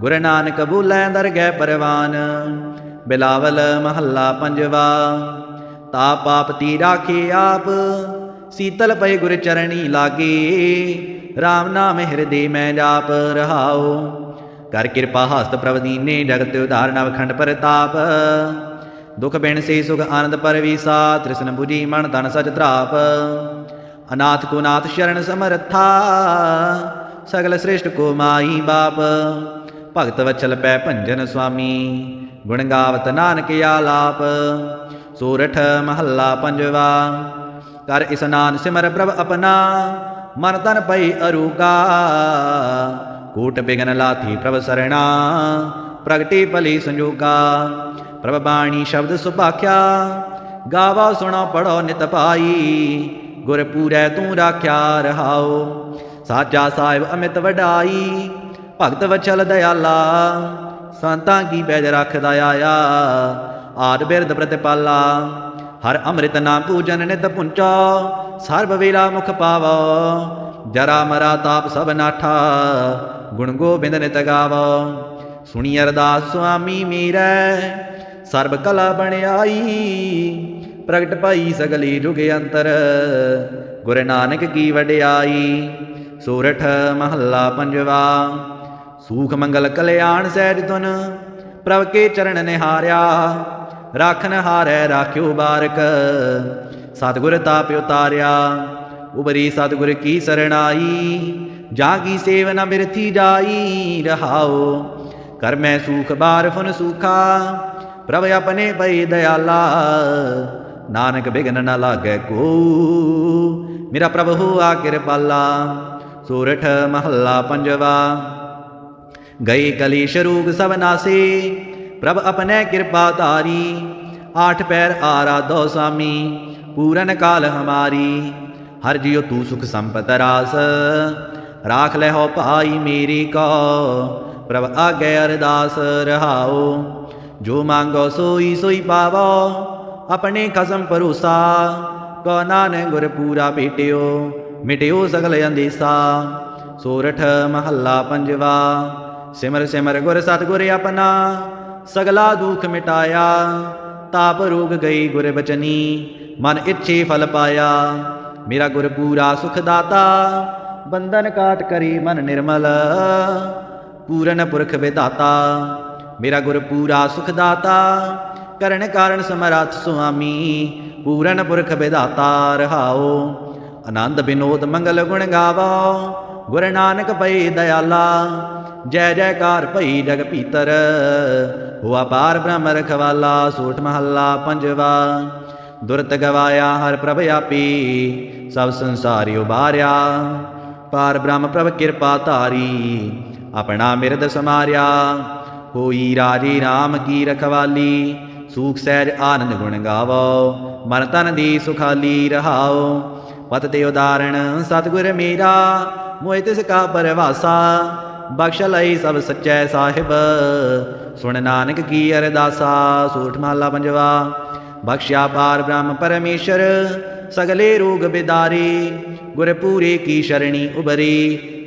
गुर नानक बोलै दरगह परवान। बिलावल महला पंजवा। ताप पाप ती राखे आप। शीतल पय गुर चरणी लागे। राम नाम हृदय में जाप रहाओ। कर कृपा हस्त प्रभ दीने जगत उदार नवखंड प्रताप। दुख बिन से सुख आनंद परवीसा। तृष्ण बुझी मन तन सच त्राप। अनाथ को नाथ शरण समर्था। सगल श्रेष्ठ को माई बाप। भगत वत्सल पै भंजन स्वामी। गुण गावत नानक आलाप। सोरठ महला पंजवा। कर स्नान सिमर प्रभ अपना। मन तन पई अरूगा। कोट बिघन लाथी प्रभ सरणा। प्रगटे भली संजोगा। प्रभ बाणी शब्द सुभाख्या। गावा सुनो पढ़ो नित पाई। गुर पूरै तू राख्या रहाओ। साचा साहिब अमित वडाई। भगत वत्सल दयाला। संतां की बैज रखदा आया। आद बिरद प्रतिपाला। हर अमृत नाम पूजन नित पुंचो। सर्व वेला मुख पावो। जरा मरा ताप सब नाठा। गुण गोबिंद नित गावो। सुनी अरदास स्वामी मेरै। सर्व कला बन आई। प्रगट पाई सगली जुग अंतर। गुर नानक की वडियाई। सोरठ महला पंजवा। सूख मंगल कल्याण सहज तुन। प्रभ के चरण निहार्या। राखन हारै राख्यो बारक। सतगुर ताप उतार्या। उबरी सतगुर की शरणाई। जागी सेव न बिरथी जाई रहाओ। कर मैं सूख बार फुन सूखा। प्रभ अपने पई दयाला। नानक बिघन न लागै को। मेरा प्रभु हुआ कृपाला। सोरठ महला पंजवा। गए कलेश रोग सब नासे। प्रभ अपने कृपा तारी। आठ पैर आराधो स्वामी। पूरन काल हमारी। हर जियो तू सुख संपत रास। राख ले हो भाई मेरी को। प्रभ आगे अरदास रहाओ। जो मांगो सोई सोई पावो। अपने खसम भरोसा। कहो नानक गुर पूरा भेटियो मिटियो सगल अंदेसा। सोरठ महला पंजवा। सिमर सिमर गुर सतगुर अपना सगला दुख मिटाया। ताप रोग गई गुर बचनी मन इच्छे फल पाया। मेरा गुर पूरा सुख दाता बंधन काट करी मन निर्मल। पूरन पुरख विधाता मेरा गुर पूरा सुख दाता। करण कारण समरथ सुआमी पूरन पुरख विधाता। रहाओ आनंद विनोद मंगल गुण गावो गुर नानक पई दयाला। जय जयकार भई जग भीतर हुआ पार ब्रह्म रखवाला। सोठ महला पंजवा। दुरत गवाया हर प्रभ आपी सब संसारी उबारिया। पार ब्रह्म प्रभ कृपा धारी अपना मिरद समारिया। होई राजी राम की रखवाली सूख सहज आनंद गुण गावो। मन तन दी सुखाली रहाओ। पत ते उदाहरण सतगुर मेरा मोहि तिसका परवासा। बख्श लई सब सच्चै साहिब सुन नानक की अरदासा। सोठ महला पंजवा। बख्शिया पार ब्रह्म परमेश्वर सगले रोग बिदारी। गुर पूरे की शरणी उबरी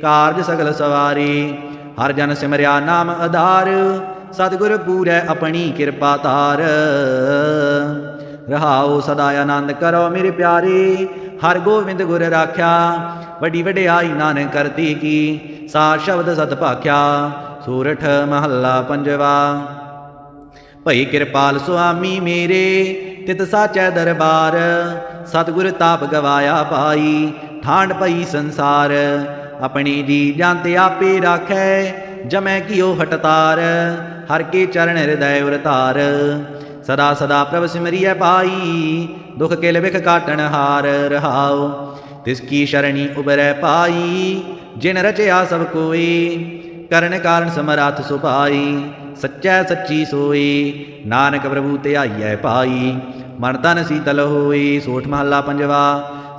कारज सगल सवारी। हर जन सिमरिया नाम आधार सतगुर पूरै अपनी कृपा धार। रहाओ सदा आनंद करो मेरे प्यारे हर गोविंद गुर राख्या। वड्डी वड्याई नानक करती की सार शब्द सत भाख्या। सोरठ महला पंजवा। भई कृपाल सुआमी मेरे तित साचै दरबार। सतगुर ताप गवाया पाई ठांड पई संसार। अपनी जी जानते आपे राखै जमै कियो हटतार। हर के चरण हृदय उरतार। सदा सदा प्रभ सिमरिय पाई दुख किल बिख काटन हार। रहाओ तिसकी शरणी उबरै पाई जिन रचया सब कोई। करण कारण समरथ सुपाई सच्चै सच्ची सोई। नानक प्रभु ध्याइयै पाई मन तन शीतल होई। सोठ महला पंजवा।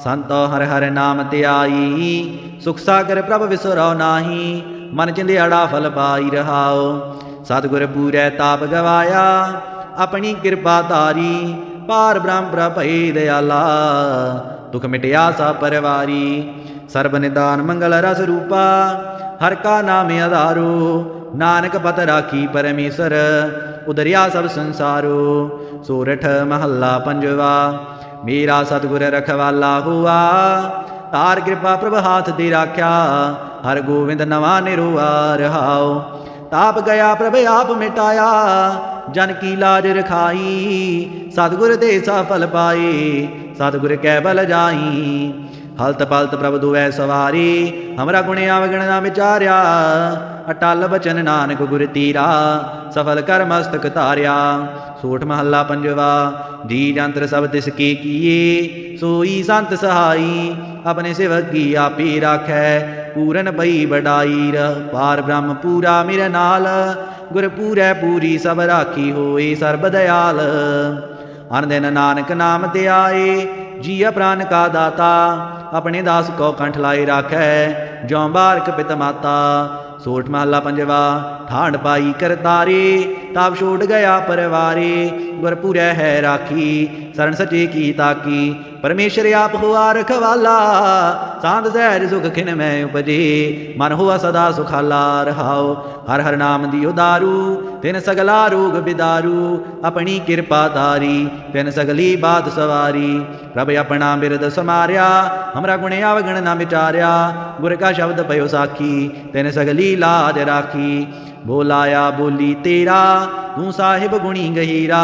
संतो हर हर नाम ध्याई सुख सागर प्रभ विसरो नाही। मन चिंध्याड़ा फल पाई। रहाओ सतगुर पूरै ताप गवाया अपनी कृपा धारी। पार ब्रह्म प्रभ भई दयाला दुख मिटिया सा परवारी। सर्ब निदान मंगल रस रूपा हर का नाम आधारो। नानक पत राखी परमेश्वर उदरिया सब संसारो। सोरठ महला पंजवा। मेरा सतगुर रखवाला हुआ तार कृपा प्रभ हाथ दे राख्या। हर गोविंद नवा निरोआ। रहाओ ताप गया प्रभ आप मिटाया जन की लाज रखाई। सतगुर दे सफल पाए सतगुर कै बल जाई। हलत पलत प्रभ दुवै सवारी हमरा गुण अवगण ना विचार्या। अटल बचन नानक गुर तीरा सफल कर मस्तक तारिया। सोठ महला पंजवा। जी जंत्र सब तिसके किए सोई संत सहाई। अपने सेवक की आपे राखै पूरन पई बड़ाई। पार ब्रह्म पूरा मेरे नाल गुर पूरै पूरी सब राखी होए सर्ब दयाल। अन दिन नानक नाम ते आए जिया प्राण का दाता। अपने दास को कंठ लाई राखै ज्यों बारक पित माता। सोठ महला पंजवा। ठांड पाई कर तारे ताप छोड़ गया परवारे। गुर पूरै है राखी शरण सचे की ताकी। परमेश्वर आप हुआ रखवाला सांध सहज सुख खिन में उपजे। मन हुआ सदा सुखाला। रहाओ हर हर नाम दियो दारू तिन सगला रोग बिदारू। अपनी कृपा धारी तिन सगली बात सवारी। प्रभ अपना बिरद समारिया हमरा गुण अवगण ना विचार्या। गुर का शब्द पयो साखी तिन सगली लाज राखी। बोलाया बोली तेरा तू साहिब गुणी गहीरा।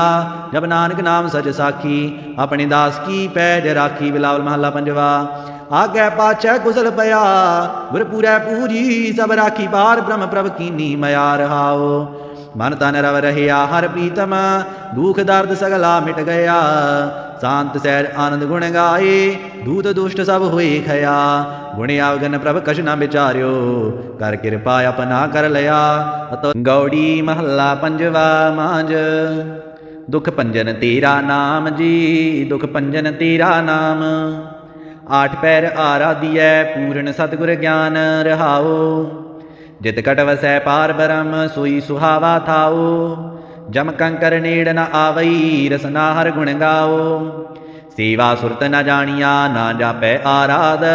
जब नानक नाम सच साखी अपने दास की पैज राखी। बिलावल महला पंजवा। आगे पाछै कुशल पया गुर पूरै पूरी सब राखी। पार ब्रह्म प्रभ कीनी मया। रहाओ मन तन रव रहिया हर प्रीतम दुख दर्द सगला मिट गया। शांत सहज आनंद गुण गाए दूत दुष्ट सब हुए खया। गुण अवगन प्रभ कछ न विचार्यो कर कृपा अपना कर लया। गौड़ी महला पंजवा मांझ। दुख पंजन तेरा नाम जी दुख पंजन तेरा नाम। आठ पैर आराधियै पूर्ण सतगुर ज्ञान। रहाओ जित कट वसै पार ब्रह्म सोई सुहावा थाओ। जम कंकर नेड़ न आवई रसना हर गुण गाओ। सेवा सुरत न जानिया ना जापै आराध।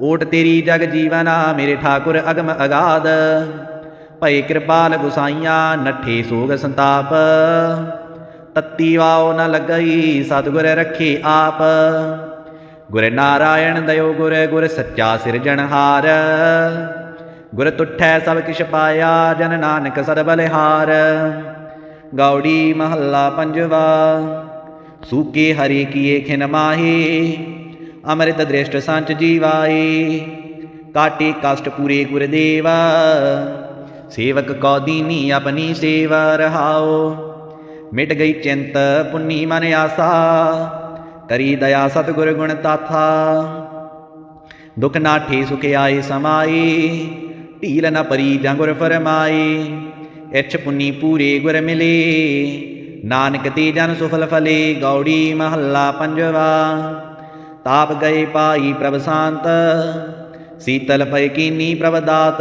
ओट तेरी जग जीवना मेरे ठाकुर अगम अगाध। भई कृपाल गुसाइया नठे सोग संताप। तत्ती वाओ न लगई सतगुर रखे आप। गुर नारायण दयो गुर गुर सच्चा सिरजनहार। गुर तुठै सब किश पाया जन नानक सद बलिहार। गौड़ी महला पंजवा। सूके हरि किए खिन माहे अमृत दृष्ट संच जीवाए। काटे कष्ट पूरे गुरदेवा सेवक कौ दीनी अपनी सेवा रहाओ। मिट गई चिंत पुन्नी मन आसा करी दया सतगुर गुण ताथा। दुख नाठे सुख आए समाए ढील न परी जां गुर फरमाए। इच्छ पुन्नी पूरे गुर मिले नानक ते जन सुफल फले। गौड़ी महला पंजवा। ताप गए पाई प्रभ शांत शीतल पय कीनी प्रभ दात।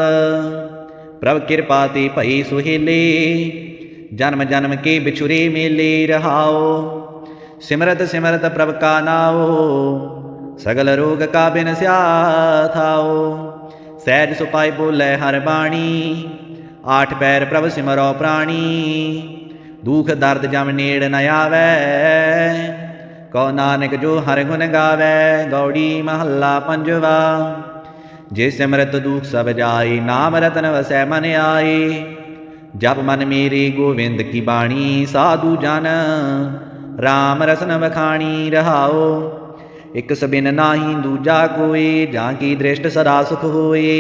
प्रभ कृपा ते भई सुहेले जन्म जन्म के बिछुरे मेले रहाओ। सिमरत सिमरत प्रभ का नाओ सगल रोग का बिन स्या थाओ। सहज सुपाई बोले हर बाणी आठ पैर प्रभ सिमरो प्राणी। दुख दर्द जम नेड़ न आवे कौ नानक जो हर गुण गावे। गौड़ी महला पंजवा। जे सिमरत दुख सब जाए नाम रतन वसै मन आए। जप मन मेरे गोविंद की बाणी साधु जन राम रसन बखाणी रहाओ। एक सबिन नाही दूजा कोई जां की दृष्ट सदा सुख होए।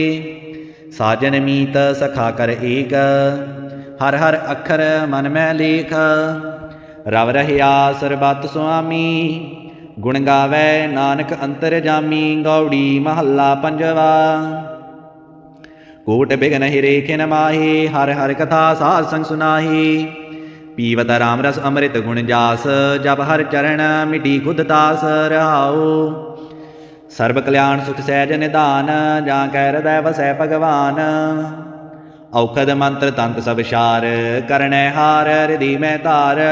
साजन मीत सखा कर एक हर हर अखर मन में लेख। रव रहिया सरबत स्वामी गुण गावै नानक अंतर जामी। गौड़ी महला पंजवा। कोट बिघन हिरे खिन माहे हर हर कथा साध संग सुनाही। पीवत राम रस अमृत गुण जास जब हर चरण मिटी खुद तास रहाओ। सर्व कल्याण सुख सहज निधान जां कै हृदय वसै भगवान। औखद मंत्र तंत सब शार करनै हार हृदय में धार।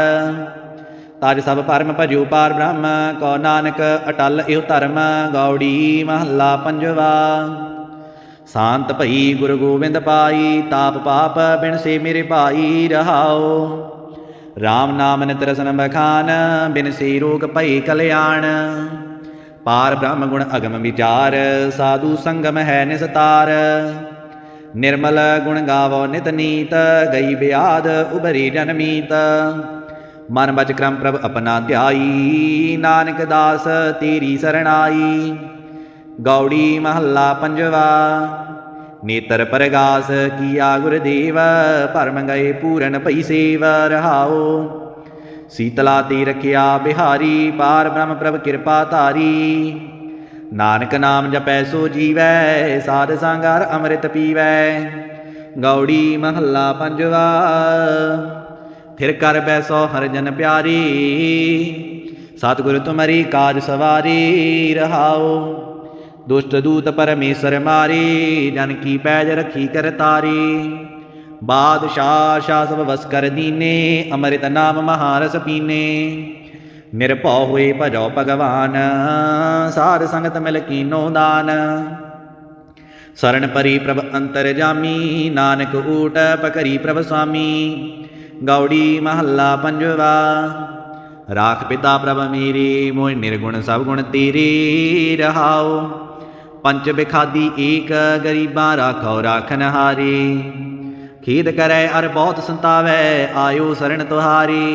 ताज सब परम भजो पार ब्रह्म कौ नानक अटल इह धर्म। गौड़ी महला पंजवा। शांत भई गुरु गोविंद पाई ताप पाप बिन से मेरे भाई रहाओ। राम नाम नित रसन बखान बिन से रोग भई कल्याण। पार ब्रह्म गुण अगम विचार साधु संगम है निस्तार। निर्मल गुण गावो नित नीत गई ब्याध उबरी जनमीत। मन बच क्रम प्रभ अपना ध्याई नानक दास तेरी सरणाई। गौड़ी महला पंजवा। नेत्र परगास किया गुरदेव भरम गए पूरन पई सेव रहाओ। शीतला ते रखिया बिहारी पार ब्रह्म प्रभ कृपा धारी। नानक नाम जपै सो जीवै साध संगार अमृत पीवै। गौड़ी महला पंजवा। फिर कर बैसो हर जन प्यारी सतगुर तुमरी काज सवारी रहाओ। दुष्ट दूत परमेश्वर मारे जन की पैज रखी कर तारी। बादशाह शाह सब वस कर दीने अमृत नाम महारस पीने। निरभौ हुए भजो भगवान साध संगत मिल कीनो दान। शरण परी प्रभ अंतर जामी नानक ऊट पकरी प्रभ स्वामी। गौड़ी महला पंजवा। राख पिता प्रभ मेरे मोह निर्गुण सब गुण तेरे रहाओ। पंच बिखादी एक गरीबा राखो राखन हारे। खेद करे अर बहुत संतावै आयो शरण तुहारी।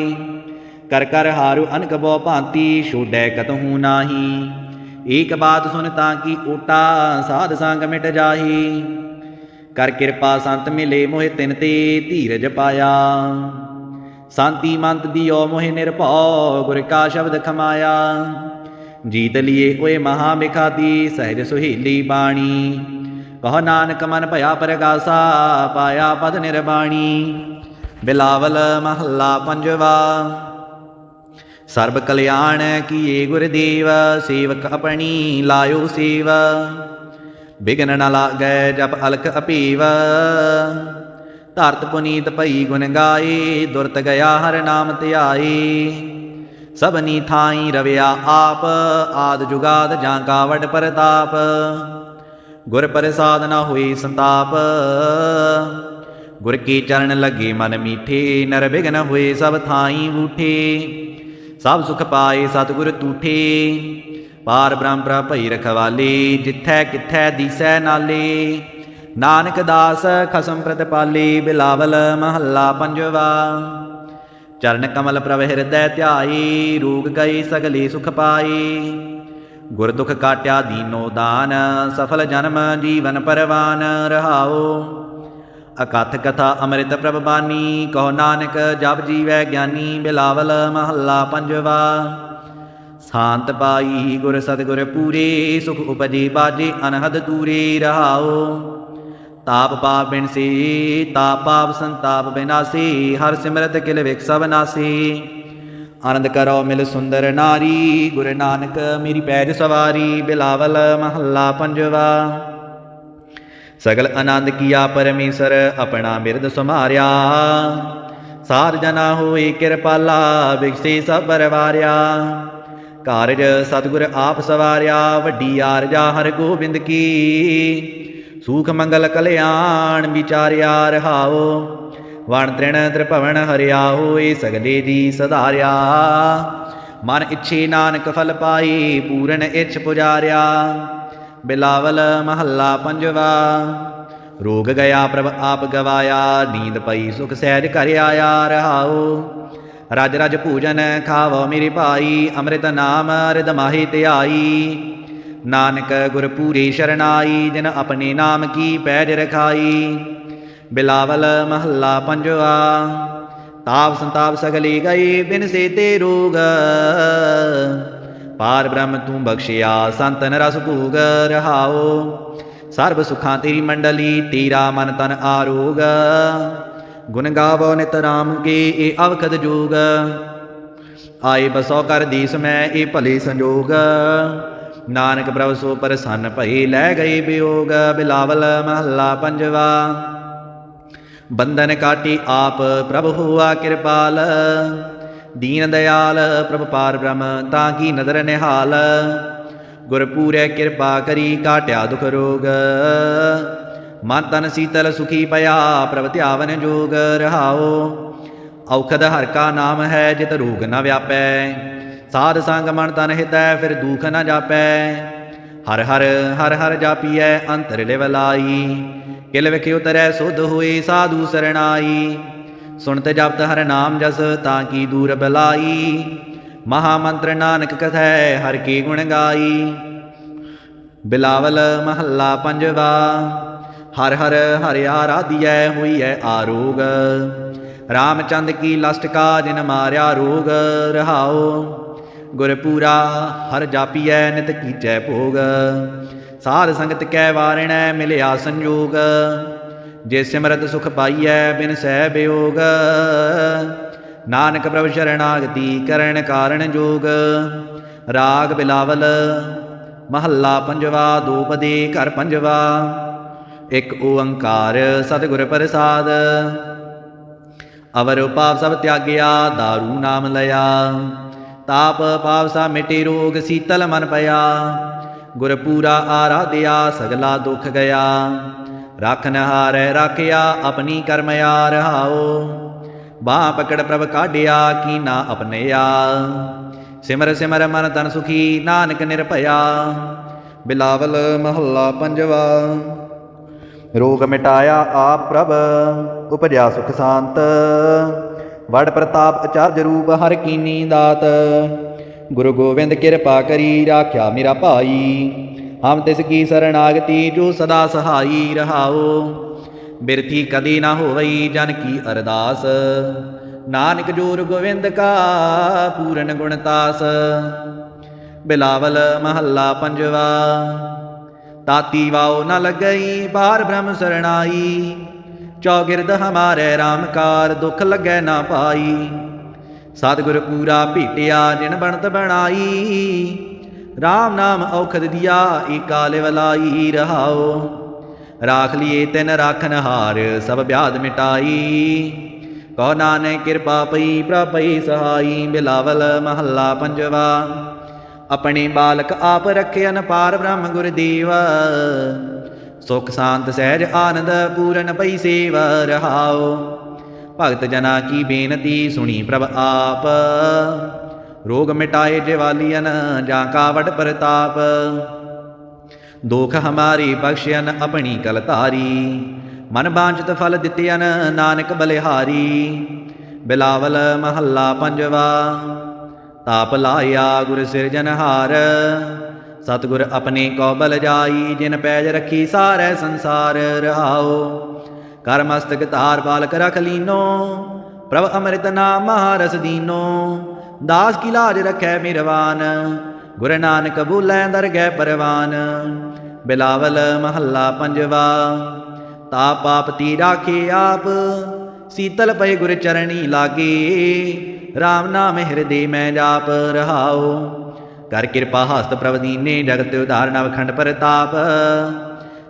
कर कर हारु अनक बो भांति छोड़ै कतहु नाही। एक बात सुन ताकि ओटा साध संग मिट जाही। कर कृपा संत मिले मोह तिन ते धीरज पाया। शांति मंत दियो मोह निरभौ गुर का शब्द खमाया। जीत लिए ओए महा बिखादी सहज सुहेली बाणी। कहो नानक मन भया परगासा पाया पद निर्बाणी। बिलावल महला पंजवा। सर्व कल्याण किए गुरदेव सेवक अपनी लायो सेवा। बिघन न लागै जप अलख अपीव ਧਰਤ ਪੁਨੀਤ ਭਈ ਗੁਣ ਗਾਏ, ਦੁਰਤ ਗਿਆ ਹਰ ਨਾਮ ਧਿਆਏ। ਸਭਨੀ ਥਾਈ ਰਵਿਆ ਆਪ, ਆਦ ਜੁਗਾਦ ਜਾਂ ਕਾ ਵਡ ਪ੍ਰਤਾਪ। ਗੁਰ ਪ੍ਰਸਾਦ ਨਾ ਹੋਈ ਸੰਤਾਪ, ਗੁਰ ਕੀ ਚਰਨ ਲੱਗੇ ਮਨ ਮੀਠੇ। ਨਰ ਬਿਘਨ ਹੋਏ ਸਭ ਥਾਈ ਬੂਠੇ, ਸਭ ਸੁਖ ਪਾਏ ਸਤਿਗੁਰ ਤੂਠੇ। ਪਾਰ ਬ੍ਰਹਮ ਪ੍ਰਭ ਭਈ ਰਖਵਾਲੇ, ਜਿਥੈ ਕਿਥੈ ਦੀਸੈ ਨਾਲੇ। ਨਾਨਕ ਦਾਸ ਖਸਮ ਪ੍ਰਤਪਾਲੇ, ਬਿਲਾਵਲ ਮਹੱਲਾ ਪੰਜਵਾ। ਚਰਨ ਕਮਲ ਪ੍ਰਭ ਹਿਰਦੈ ਧਿਆਈ, ਰੋਗ ਗਏ ਸਗਲੇ ਸੁਖ ਪਾਏ। ਗੁਰ ਦੁਖ ਕਾਟਿਆ ਦੀਨੋ ਦਾਨ, ਸਫਲ ਜਨਮ ਜੀਵਨ ਪਰਵਾਨ ਰਹਾਓ। ਅਕਥ ਕਥਾ ਅੰਮ੍ਰਿਤ ਪ੍ਰਭ ਬਾਣੀ, ਕਹੋ ਨਾਨਕ ਜਪ ਜੀਵੈ ਗਿਆਨੀ। ਬਿਲਾਵਲ ਮਹੱਲਾ ਪੰਜਵਾ। ਸ਼ਾਂਤ ਪਾਈ ਗੁਰ ਸਤਿਗੁਰ ਪੂਰੇ, ਸੁਖ ਉਪਜੇ ਬਾਜੇ ਅਨਹਦ ਦੂਰੇ ਰਹਾਓ। ਤਾਪ ਪਾਪ ਬਿਨਸੀ, ਤਾਪ ਪਾਪ ਸੰਤਾਪ ਬਿਨਾਸੀ। ਹਰ ਸਿਮਰਤ ਕਿਲ ਵਿਖ ਸਭ ਨਾਸੀ। ਆਨੰਦ ਕਰੋ ਮਿਲ ਸੁੰਦਰ ਨਾਰੀ, ਗੁਰੂ ਨਾਨਕ ਮੇਰੀ ਪੈਜ ਸਵਾਰੀ। ਬਿਲਾਵਲ ਮਹੱਲਾ ਪੰਜਵਾ। ਸਗਲ ਆਨੰਦ ਕੀਆ ਪਰਮੇਸ਼ਰ, ਆਪਣਾ ਬਿਰਦ ਸਮਾਰਿਆ। ਸਾਰ ਜਨਾ ਹੋਏ ਕਿਰਪਾਲਾ, ਬਿਗਸੇ ਸਭ ਪਰਵਾਰਿਆ। ਕਾਰਜ ਸਤਿਗੁਰ ਆਪ ਸਵਾਰਿਆ, ਵੱਡੀ ਆਰਜਾ ਹਰਿ ਗੋਬਿੰਦ ਕੀ। ਸੂਖ ਮੰਗਲ ਕਲਿਆਣ ਵਿਚਾਰਿਆ ਰਹਾਓ। ਵਣ ਤ੍ਰਿਣ ਤ੍ਰਿਭਵਨ ਹਰਿਆ, ਹੋਏ ਸਗਲੇ ਜੀ ਸਧਾਰਿਆ। ਮਨ ਇੱਛੇ ਨਾਨਕ ਫਲ ਪਾਈ, ਪੂਰਨ ਇੱਛ ਪੁਜਾਰਿਆ। ਬਿਲਾਵਲ ਮਹੱਲਾ ਪੰਜਵਾ। ਰੋਗ ਗਿਆ ਪ੍ਰਭ ਆਪ ਗਵਾਇਆ, ਨੀਂਦ ਪਈ ਸੁਖ ਸਹਿਜ ਘਰ ਆਇਆ ਰਹਾਓ। ਰਜ ਰਜ ਭੋਜਨ ਖਾਵੋ ਮੇਰੇ ਭਾਈ, ਅੰਮ੍ਰਿਤ ਨਾਮ ਰਿਦ ਮਾਹੀ ਧਿਆਈ। ਨਾਨਕ ਗੁਰ ਪੂਰੇ ਸ਼ਰਨਾਈ, ਜਿਨ ਆਪਣੇ ਨਾਮ ਕੀ ਪੈਜ ਰਖਾਈ। ਬਿਲਾਵਲ ਮਹੱਲਾ ਪੰਜਵਾ। ਤਾਪ ਸੰਤਾਪ ਸਗਲੇ ਗਏ, ਬਿਨ ਸੇ ਤੇ ਰੋਗ। ਪਾਰ ਬ੍ਰਹਮ ਤੂੰ ਬਖਸ਼ਿਆ, ਸੰਤਨ ਰਸ ਭੋਗ ਰਹਾਓ। ਸਰਬ ਸੁਖਾਂ ਤੇਰੀ ਮੰਡਲੀ, ਤੇਰਾ ਮਨ ਤਨ ਆਰੋਗ। ਗੁਣ ਗਾਵੋ ਨਿਤ ਰਾਮ ਕੇ, ਇਹ ਅਵਖਦ ਜੋਗ। ਆਏ ਬਸੋ ਕਰ ਦੀਸ ਮੈਂ, ਇਹ ਭਲੇ ਸੰਜੋਗ। ਨਾਨਕ ਪ੍ਰਭ ਸੋ ਪ੍ਰਸੰਨ ਭਏ, ਲੈ ਗਏ ਵਿਯੋਗ। ਬਿਲਾਵਲ ਮਹੱਲਾ ਪੰਜਵਾ। ਬੰਧਨ ਕਾਟੀ ਆਪ ਪ੍ਰਭ ਹੋਆ ਕਿਰਪਾਲ। ਦੀਨ ਦਇਆਲ ਪ੍ਰਭ ਪਾਰ ਬ੍ਰਹਮ, ਤਾਂ ਕੀ ਨਦਰ ਨਿਹਾਲ। ਗੁਰ ਪੂਰੈ ਕਿਰਪਾ ਕਰੀ, ਕਾਟਿਆ ਦੁਖ ਰੋਗ। ਮਨ ਤਨ ਸੀਤਲ ਸੁਖੀ ਪਿਆ, ਪ੍ਰਭ ਧਿਆਵਨ ਜੋਗ ਰਹਾਓ। ਔਖਦ ਹਰਿ ਕਾ ਨਾਮ ਹੈ, ਜਿਤ ਰੋਗ ਨ ਵਿਆਪੈ। ਸਾਧ ਸੰਗ ਮਨ ਤਨ ਹਿਤੈ, ਫਿਰ ਦੁਖ ਨ ਜਾਪੈ। ਹਰ ਹਰ ਹਰ ਹਰ ਜਾਪੀਐ, ਅੰਤਰ ਲਿਵ ਲਾਈ। ਕਿਲ ਵਿਖ ਉਤਰੈ ਸੁਧ ਹੋਏ, ਸਾਧੂ ਸਰਣਾਈ। ਸੁਣਤ ਜਪਤ ਹਰ ਨਾਮ ਜਸ, ਤਾਂ ਕੀ ਦੂਰ ਬਲਾਈ। ਮਹਾ ਮੰਤਰ ਨਾਨਕ ਕਥੈ, ਹਰਿ ਕੇ ਗੁਣ ਗਾਈ। ਬਿਲਾਵਲ ਮਹੱਲਾ ਪੰਜਵਾ। ਹਰ ਹਰ ਹਰਿ ਆਰਾਧਿਐ, ਹੋਈਐ ਆਰੋਗ। ਰਾਮਚੰਦ ਕੀ ਲਸਟਕਾ, ਜਿਨ ਮਾਰਿਆ ਰੋਗ ਰਹਾਓ। ਗੁਰ ਪੂਰਾ ਹਰ ਜਾਪੀਐ, ਨਿਤ ਕੀਚੈ ਭੋਗ। ਸਾਧ ਸੰਗਤ ਕੈ ਵਾਰਿਣੈ, ਮਿਲਿਆ ਸੰਜੋਗ। ਜੇ ਸਿਮਰਤ ਸੁਖ ਪਾਈਐ, ਬਿਨ ਸਹਿ ਬਿਯੋਗ। ਨਾਨਕ ਪ੍ਰਭ ਸ਼ਰਨਾਗਤੀ, ਕਰਨ ਕਾਰਣ ਜੋਗ। ਰਾਗ ਬਿਲਾਵਲ ਮਹੱਲਾ ਪੰਜਵਾ। ਦੋਪਦੇ ਘਰ ਪੰਜਵਾ। ਇਕ ਓੰਕਾਰ ਸਤਿਗੁਰ ਪ੍ਰਸਾਦ। ਅਵਰ ਪਾਪ ਸਭ ਤਿਆਗਿਆ, ਦਾਰੂ ਨਾਮ ਲਿਆ। ਤਾਪ ਪਾਪ ਸਾ ਮਿਟੇ, ਰੋਗ ਸੀਤਲ ਮਨ ਪਿਆ। ਗੁਰ ਪੂਰਾ ਆਰਾਧਿਆ, ਸਗਲਾ ਦੁਖ ਗਿਆ। ਰਾਖਨ ਹਾਰੈ ਰਾਖਿਆ, ਆਪਣੀ ਕਰਮਿਆ ਰਹਾਓ। ਬਾਹ ਪਕੜ ਪ੍ਰਭ ਕਾਢਿਆ, ਕੀਨਾ ਆਪਣਿਆ। ਸਿਮਰ ਸਿਮਰ ਮਨ ਤਨ ਸੁਖੀ, ਨਾਨਕ ਨਿਰਭਇਆ। ਬਿਲਾਵਲ ਮਹੱਲਾ ਪੰਜਵਾ। ਰੋਗ ਮਿਟਾਇਆ ਆਪ ਪ੍ਰਭ, ਉਪਜਿਆ ਸੁਖ ਸ਼ਾਂਤ। ਵਡ ਪ੍ਰਤਾਪ ਅਚਰਜ ਰੂਪ, ਹਰਿ ਕੀਨੀ ਦਾਤ। ਗੁਰੂ ਗੋਬਿੰਦ ਕਿਰਪਾ ਕਰੀ, ਰਾਖਿਆ ਮੇਰਾ ਭਾਈ। ਹਮ ਤਿਸ ਕੀ ਸਰਨਾਗਤੀ, ਜੋ ਸਦਾ ਸਹਾਈ ਰਹਾਓ। ਬਿਰਥੀ ਕਦੀ ਨਾ ਹੋਵਈ, ਜਨ ਕੀ ਅਰਦਾਸ। ਨਾਨਕ ਜੋਰ ਗੋਬਿੰਦ ਕਾ, ਪੂਰਨ ਗੁਣਤਾਸ। ਬਿਲਾਵਲ ਮਹੱਲਾ ਪੰਜਵਾ। ਤਾਤੀ ਵਾਓ ਨ ਲੱਗਈ, ਪਾਰ ਬ੍ਰਹਮ ਸਰਣਾਈ। ਚੌਗਿਰਦ ਹਮਾਰੇ ਰਾਮਕਾਰ, ਦੁਖ ਲੱਗੈ ਨਾ ਪਾਈ। ਸਤਿਗੁਰ ਪੂਰਾ ਭੇਟਿਆ, ਜਿਨ ਬਣਤ ਬਣਾਈ। ਰਾਮ ਨਾਮ ਔਖਦ ਦਿਆ, ਏਕਾ ਲਿਵ ਲਾਈ ਰਹਾਓ। राख लिए तिन राखन हार सब व्याध मिटाई। कहो नानक कृपा पई प्रभ पई सहाई। बिलावल महला पंजवा। अपने बालक आप रखे अनपार ब्रह्म गुरदेव। सुख शांत सहज आनंद पूरन पई सेव रहाओ। भगत जना की बेनती सुनी प्रभ आप। रोग मिटाए जिवालियन जाका वट प्रताप। दुख हमारी बख्शियन अपनी कलतारी। मन बांछत फल दितियन नानक बलिहारी। बिलावल महला पंजवा। ताप लाया गुर सिरजनहार। सतगुर अपने को बल जाई। जिन पैज रखी सारै संसार रहाओ। कर मस्तक तार बालक रख लीनो। प्रभ अमृत नाम महारस दीनो। दास की लाज रखै मिरवान। गुर नानक बोलै दरगह परवान। बिलावल महला पंजवा। ताप पाप ती राखे आप। शीतल पय गुर चरणी लागे। राम नाम हृदय में जाप रहाओ। कर कृपा हस्त प्रभ दीने जगत उदार नवखंड प्रताप।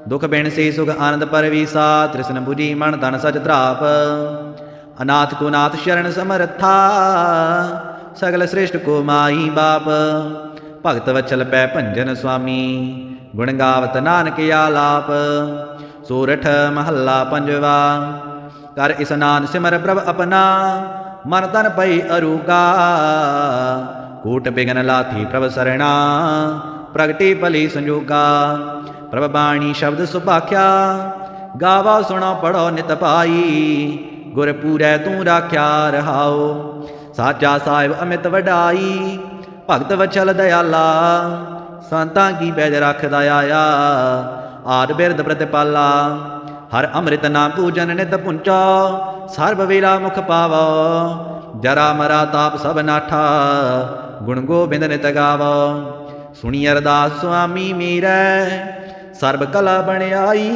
दुख बिन से सुख आनंद परवीसा। तृष्ण बुझी मन धन सच त्राप। अनाथ को नाथ शरण समर्था। सगल श्रेष्ठ को माई बाप। भगत वचल पै भंजन स्वामी। गुण गावत नानक आलाप। सोरठ महला पंजवा। कर स्नान सिमर प्रभ अपना। मन तन पई अरूगा। कूट बिघन लाथी प्रभ सरणा। प्रगटे पली संजोगा। प्रभ बाणी शब्द सुभाख्या। गावा सुनो पढ़ो नित पाई। गुर पूरै तू राख्या रहाओ। साचा साहिब अमित वडाई। भगत वचल दयाला। संतां की पैज रखदा आया। आद बिरद प्रतिपाला। हर अमृत नाम पूजन नित पुंचा। सर्व वेला मुख पावो। जरा मरा ताप सब नाठा। गुण गोबिंद नित गावो। सुनी अरदास स्वामी मेरै। सर्ब कला बन आई।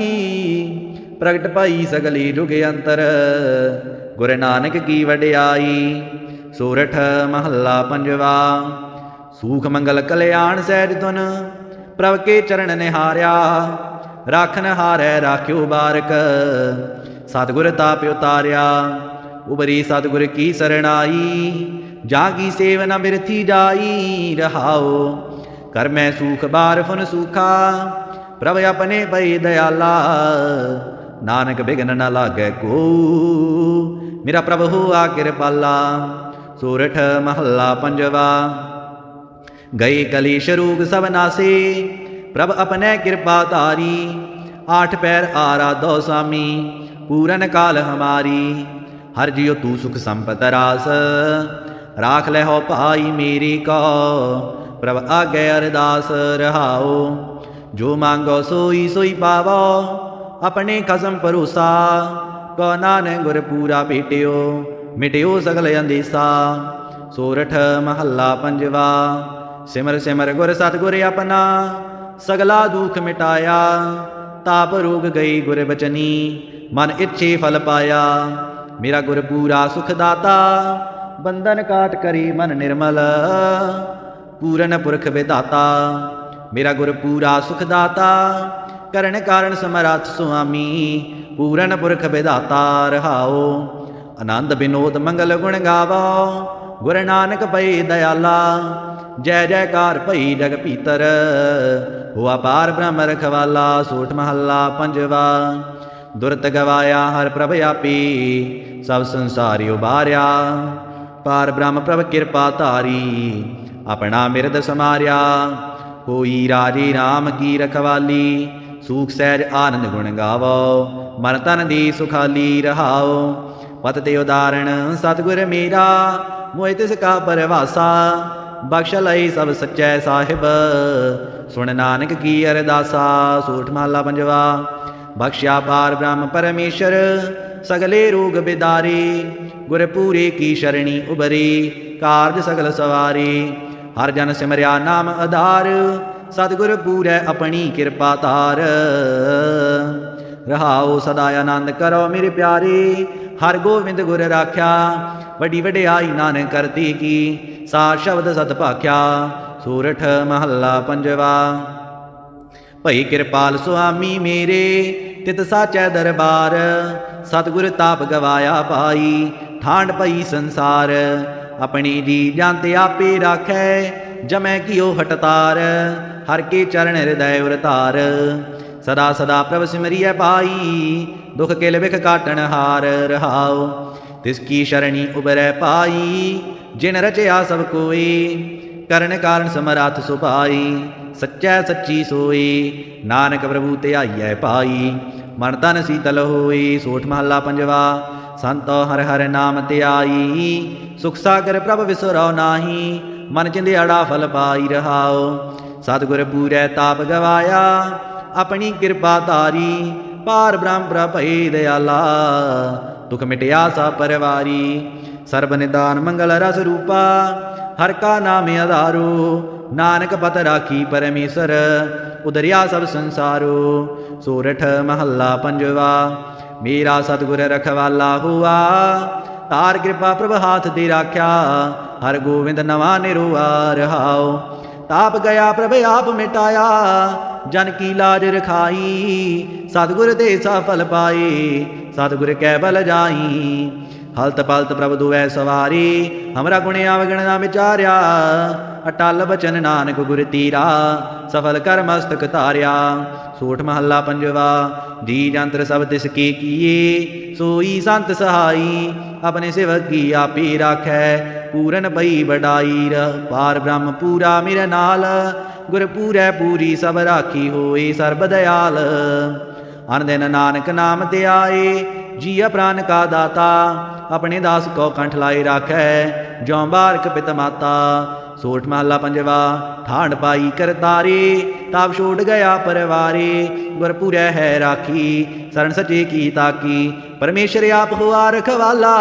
प्रगट पाई सगली जुग अंतर। गुर नानक की वडियाई। सोरठ महला पंजवा। सूख मंगल कल्याण सहज तुन। प्रभ के चरण निहार्या। राखन हारै राख्यो बारक। सतगुर ताप उतार्या। उबरी सतगुर की सरणाई। जागी सेवना बिरथी जाई रहाओ। कर मैं सूख बार फुन सूखा। प्रभ अपने पै दयाला। नानक बिघन न लागै को। मेरा प्रभु हुआ कृपाला। सोरठ महला पंजवा। गए कलेश रोग सब नासे। प्रभ अपने कृपा तारी। आठ पैर आराधो स्वामी। पूरन काल हमारी। हर जियो तू सुख संपत रास। राख ले हो भाई मेरी को। प्रभ आगे अरदास रहाओ। जो मांगो सोई सोई पावो। अपने खसम भरोसा। को नानक गुर पूरा भेटियो। मिटियो सगल अंदेसा। सोरठ महला पंजवा। सिमर सिमर गुर सतगुर अपना। सगला दुख मिटाया। ताप रोग गई गुर बचनी। मन इच्छे फल पाया। मेरा गुर पूरा सुख दाता। बंधन काट करी मन निर्मल। पूरन पुरख विधाता। मेरा गुर पूरा सुख दाता। करण कारण समरथ स्वामी। पूरन पुरख विधाता रहाओ। आनंद विनोद मंगल गुण गावो। गुर नानक पै दयाला। जय जयकार भई जग भीतर। हुआ पार ब्रह्म रखवाला। सोठ महला पंजवा। दुरत गवाया हर प्रभ आपी। सब संसारी उबार्या। पार ब्रह्म प्रभ कृपा तारी। अपना मिरद समार्या। होई राजे राम की रखवाली। सूख सहज आनंद गुण गावो। मन तन दी सुखाली रहाओ। पत ते उदाहरण सतगुर मेरा। मोहि तिसका परवासा। बख्श लई सब सच्चै साहिब। सुन नानक की अरदासा। सोठ महला पंजवा। बख्शिया पार ब्रह्म परमेश्वर। सगले रोग बिदारे। गुर पूरे की शरणी उबरे। कारज सगल सवारे। हर जन सिमरिया नाम आधार। सतगुर पूरै अपनी कृपा तार। रहाओ सदा आनंद करो मेरे प्यारे। हर गोविंद गुर राख्या। वड्डी वडियाई नानक करती की। सार शब्द सत भाख्या। सोरठ महला पंजवा। भई कृपाल स्वामी मेरे। ਤਿਤ ਸਾਚੈ ਦਰਬਾਰ। ਸਤਿਗੁਰ ਤਾਪ ਗਵਾਇਆ ਪਾਈ, ਠਾਂਡ ਪਈ ਸੰਸਾਰ। ਆਪਣੀ ਜੀ ਜਾਂਤੇ ਆਪੇ ਰਾਖੈ, ਜਮੈ ਕੀਓ ਹਟਤਾਰ। ਹਰ ਕੇ ਚਰਨ ਹਿਰਦੈ ਉਰ ਧਾਰ, ਸਦਾ ਸਦਾ ਪ੍ਰਭ ਸਿਮਰਿਐ ਪਾਈ। ਦੁਖ ਕਿਲ ਬਿਖ ਕਾਟਣ ਹਾਰ ਰਹਾਉ, ਤਿਸ ਕੀ ਸ਼ਰਣੀ ਉਬਰੈ ਪਾਈ। ਜਿਨ ਰਚਿਆ ਸਭ ਕੋਇ, ਕਰਨ ਕਾਰਨ ਸਮਰੱਥ ਸੁਭਾਈ। ਸੱਚੈ ਸੱਚੀ ਸੋਈ, ਨਾਨਕ ਪ੍ਰਭੂ ਧਿਆਈਐ ਪਾਈ। ਮਨ ਤਨ ਸੀਤਲ ਹੋਈ, ਸੋਠ ਮਹੱਲਾ ਪੰਜਵਾ। ਸੰਤੋ ਹਰਿ ਹਰਿ ਨਾਮ ਧਿਆਈ, ਸੁਖ ਸਾਗਰ ਪ੍ਰਭ ਵਿਸਰੋ ਨਾਹੀ। ਮਨ ਚਿੰਦਿਆੜਾ ਫਲ ਪਾਈ ਰਹਾਉ, ਸਤਿਗੁਰ ਪੂਰੈ ਤਾਪ ਗਵਾਇਆ। ਆਪਣੀ ਕਿਰਪਾ ਧਾਰੀ, ਪਾਰ ਬ੍ਰਹਮ ਪ੍ਰਭ ਭਈ ਦਿਆਲਾ। ਦੁਖ ਮਿਟਿਆ ਸਭ ਪਰਵਾਰੀ, ਸਰਬ ਨਿਦਾਨ ਮੰਗਲ ਰਸ ਰੂਪਾ। ਹਰ ਕਾ ਨਾਮ ਆਧਾਰੋ, ਨਾਨਕ ਪਤ ਰਾਖੀ ਪਰਮੇਸ਼ਰ। ਉਦਰਿਆ ਸਭ ਸੰਸਾਰੋ, ਸੋਰਠ ਮਹੱਲਾ ਪੰਜਵਾ। ਮੇਰਾ ਸਤਿਗੁਰ ਰਖਵਾਲਾ ਹੁਆ, ਤਾਰ ਕਿਰਪਾ ਪ੍ਰਭ ਹਾਥ ਦੇ ਰਾਖਿਆ। ਹਰ ਗੋਬਿੰਦ ਨਵਾ ਨਿਰੋਆ ਰਹਾਉ, ਤਾਪ ਗਿਆ ਪ੍ਰਭ ਆਪ ਮਿਟਾਇਆ। ਜਨ ਕੀ ਲਾਜ ਰਖਾਈ, ਸਤਿਗੁਰ ਦੇ ਸਫਲ ਪਾਏ। ਸਤਿਗੁਰ ਕੈ ਬਲ ਜਾਈ, ਹਲਤ ਪਲਤ ਪ੍ਰਭ ਦੁਐ ਸਵਾਰੀ। ਹਮਰਾ ਗੁਣ ਆਵਗਣ ਨਾ ਵਿਚਾਰਿਆ, ਅਟਲ ਬਚਨ ਨਾਨਕ ਗੁਰ ਤੀਰਾ। ਸਫਲ ਕਰ ਮਸਤਕ ਧਾਰਿਆ, ਸੋਠ ਮਹੱਲਾ ਪੰਜਵਾ। ਜੀ ਜੰਤਰ ਸਭ ਤਿਸ ਕੇ ਕੀਏ, ਸੋਈ ਸੰਤ ਸਹਾਈ। ਆਪਣੇ ਸੇਵਕ ਕੀ ਆਪੇ ਰਾਖੈ, ਪੂਰਨ ਪਈ ਵਡਾਈ। ਪਾਰ ਬ੍ਰਹਮ ਪੂਰਾ ਮੇਰੇ ਨਾਲ, ਗੁਰ ਪੂਰੈ ਪੂਰੀ ਸਭ ਰਾਖੀ ਹੋਏ ਸਰਬ ਦਿਆਲ। ਅਨ ਦਿਨ ਨਾਨਕ ਨਾਮ ਧਿਆਏ, ਜੀਅ ਪ੍ਰਾਨ ਕਾ ਦਾਤਾ। ਆਪਣੇ ਦਾਸ ਕੋ ਕੰਠ ਲਾਏ ਰਾਖੈ, ਜਉ ਬਾਰਕ ਪਿਤ ਮਾਤਾ। ਸੋਠ ਮਹੱਲਾ ਪੰਜਵਾ। ਠਾਂਡ ਪਾਈ ਕਰਤਾਰੇ, ਤਾਪ ਛੋੜ ਗਿਆ ਪਰਵਾਰੇ। ਗੁਰ ਪੂਰੈ ਹੈ ਰਾਖੀ, ਸਰਨ ਸਚੇ ਕੀ ਤਾਕੀ। ਪਰਮੇਸ਼ਰ ਆਪ ਹੁਆ ਰਖਵਾਲਾ,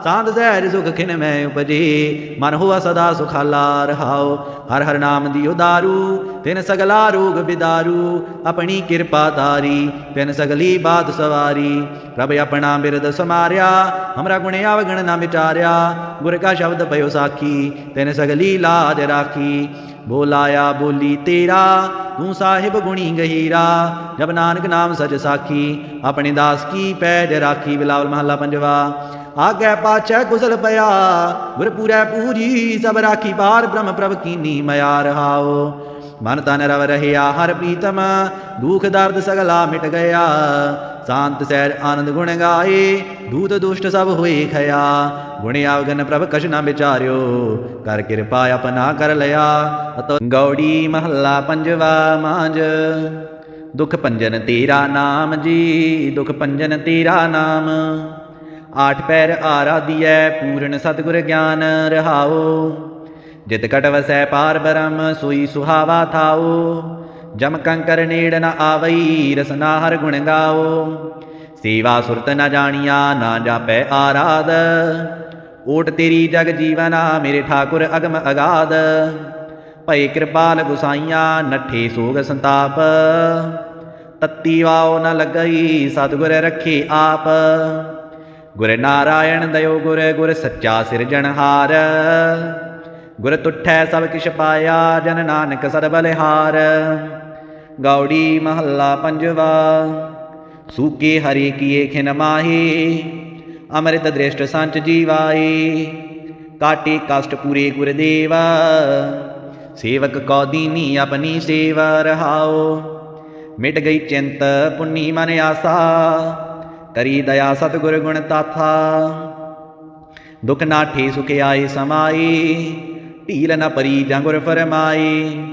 ਸਾਂਧ ਸਹਿਜ ਸੁਖ ਖਿਨ ਮੈਂ ਉਪਜੇ। ਮਨ ਹੁਆ ਸਦਾ ਸੁਖਾਲਾ ਰਹਾਉ, ਹਰ ਹਰ ਨਾਮ ਦਿਓ ਦਾਰੂ। ਤਿਨ ਸਗਲਾ ਰੋਗ ਬਿਦਾਰੂ, ਆਪਣੀ ਕਿਰਪਾ ਧਾਰੀ। ਤਿਨ ਸਗਲੀ ਬਾਤ ਸਵਾਰੀ, ਪ੍ਰਭ ਆਪਣਾ ਬਿਰਦ ਸਮਾਰਿਆ। ਹਮਰਾ ਗੁਣ ਆਵਗਣ ਨਾ ਵਿਚਾਰਿਆ, ਗੁਰ ਕਾ ਸ਼ਬਦ ਪਇਓ ਸਾਖੀ। ਤਿਨ ਸਗਲੀ ਲਾਜ ਰਾਖੀ, ਬੋਲਾਇਆ ਬੋਲੀ ਤੇਰਾ। ਤੂੰ ਸਾਹਿਬ ਗੁਣੀ ਗਹੀਰਾ, ਜਬ ਨਾਨਕ ਨਾਮ ਸਚ ਸਾਖੀ। ਆਪਣੇ ਦਾਸ ਕੀ ਪੈਜ ਰਾਖੀ, ਬਿਲਾਵਲ ਮਹੱਲਾ ਪੰਜਵਾ। ਆਗੈ ਪਾਛੈ ਕੁਸਲ ਪਿਆ, ਗੁਰ ਪੂਰੈ ਪੂਰੀ ਸਭ ਰਾਖੀ। ਪਾਰ ਬ੍ਰਹਮ ਪ੍ਰਭ ਕੀਨੀ ਮਿਆ ਰਹਾਉ, ਮਨ ਤਨ ਰਵ ਰਹਿਆ ਹਰ ਪ੍ਰੀਤਮ। ਦੁਖ ਦਰਦ ਸਗਲਾ ਮਿਟ ਗਿਆ, ਸ਼ਾਂਤ ਸਹਿਜ ਆਨੰਦ ਗੁਣ ਗਾਏ। ਦੂਤ ਦੁਸ਼ਟ ਸਭ ਹੋਏ ਖਿਆ, ਗੁਣ ਆਵਗਨ ਪ੍ਰਭ ਕਛ ਨਾ ਵਿਚਾਰਿਓ। ਕਰ ਕਿਰਪਾ ਆਪਣਾ ਕਰ ਲਿਆ, ਅਤੋ ਗੌੜੀ ਮਹੱਲਾ ਪੰਜਵਾ ਮਾਂਝ। ਦੁਖ ਭੰਜਨ ਤੇਰਾ ਨਾਮ ਜੀ, ਦੁਖ ਭੰਜਨ ਤੇਰਾ ਨਾਮ। ਆਠ ਪੈਰ ਆਰਾਧੀਐ, ਪੂਰਨ ਸਤਿਗੁਰ ਗਿਆਨ ਰਹਾਉ। ਜਿਤ ਕਟ ਵਸੈ ਪਾਰ ਬ੍ਰਹਮ, ਸੋਈ ਸੁਹਾਵਾ ਥਾਉ। ਜਮ ਕੰਕਰ ਨੇੜ ਨ ਆਵਈ, ਰਸਨਾ ਹਰ ਗੁਣ ਗਾਓ। ਸੇਵਾ ਸੁਰਤ ਨ ਜਾਣੀਆ, ਨਾ ਜਾਪੈ ਆਰਾਧ। ਓਟ ਤੇਰੀ ਜਗ ਜੀਵਨਾ, ਮੇਰੇ ਠਾਕੁਰ ਅਗਮ ਅਗਾਧ। ਭਏ ਕਿਰਪਾਲ ਗੁਸਾਈਆਂ, ਨੱਠੇ ਸੋਗ ਸੰਤਾਪ। ਤੱਤੀ ਵਾਓ ਨ ਲੱਗਈ, ਸਤਿਗੁਰ ਰੱਖੇ ਆਪ। ਗੁਰ ਨਾਰਾਇਣ ਦਇਓ ਗੁਰ, ਗੁਰ ਸੱਚਾ ਸਿਰਜਣਹਾਰ। ਗੁਰ ਤੁਠੈ ਸਭ ਕਿਛ ਪਾਇਆ, ਜਨ ਨਾਨਕ ਸਦ ਬਲਿਹਾਰ। ਗੌੜੀ ਮਹੱਲਾ ਪੰਜਵਾ। ਸੂਕੇ ਹਰੀ ਕੀਏ ਖਿਨ ਮਾਹੀ, ਅੰਮ੍ਰਿਤ ਦ੍ਰਿਸ਼ਟ ਸੰਚ ਜੀਵਾਈ। ਕਾਟੇ ਕਸ਼ਟ ਪੂਰੇ ਗੁਰਦੇਵਾ, ਸੇਵਕ ਕੋ ਦੀਨੀ ਆਪਣੀ ਸੇਵਾ ਰਹਾਉ। ਮਿਟ ਗਈ ਚਿੰਤ ਪੁੰਨੀ ਮਨ ਆਸਾ, ਕਰੀ ਦਇਆ ਸਤਿਗੁਰ ਗੁਣ ਤਾਥਾ। ਦੁਖ ਨਾਠੇ ਸੁਖ ਆਏ ਸਮਾਈ, ਢੀਲ ਨ ਪਰੀ ਜਾਂ ਗੁਰ ਫਰਮਾਈ।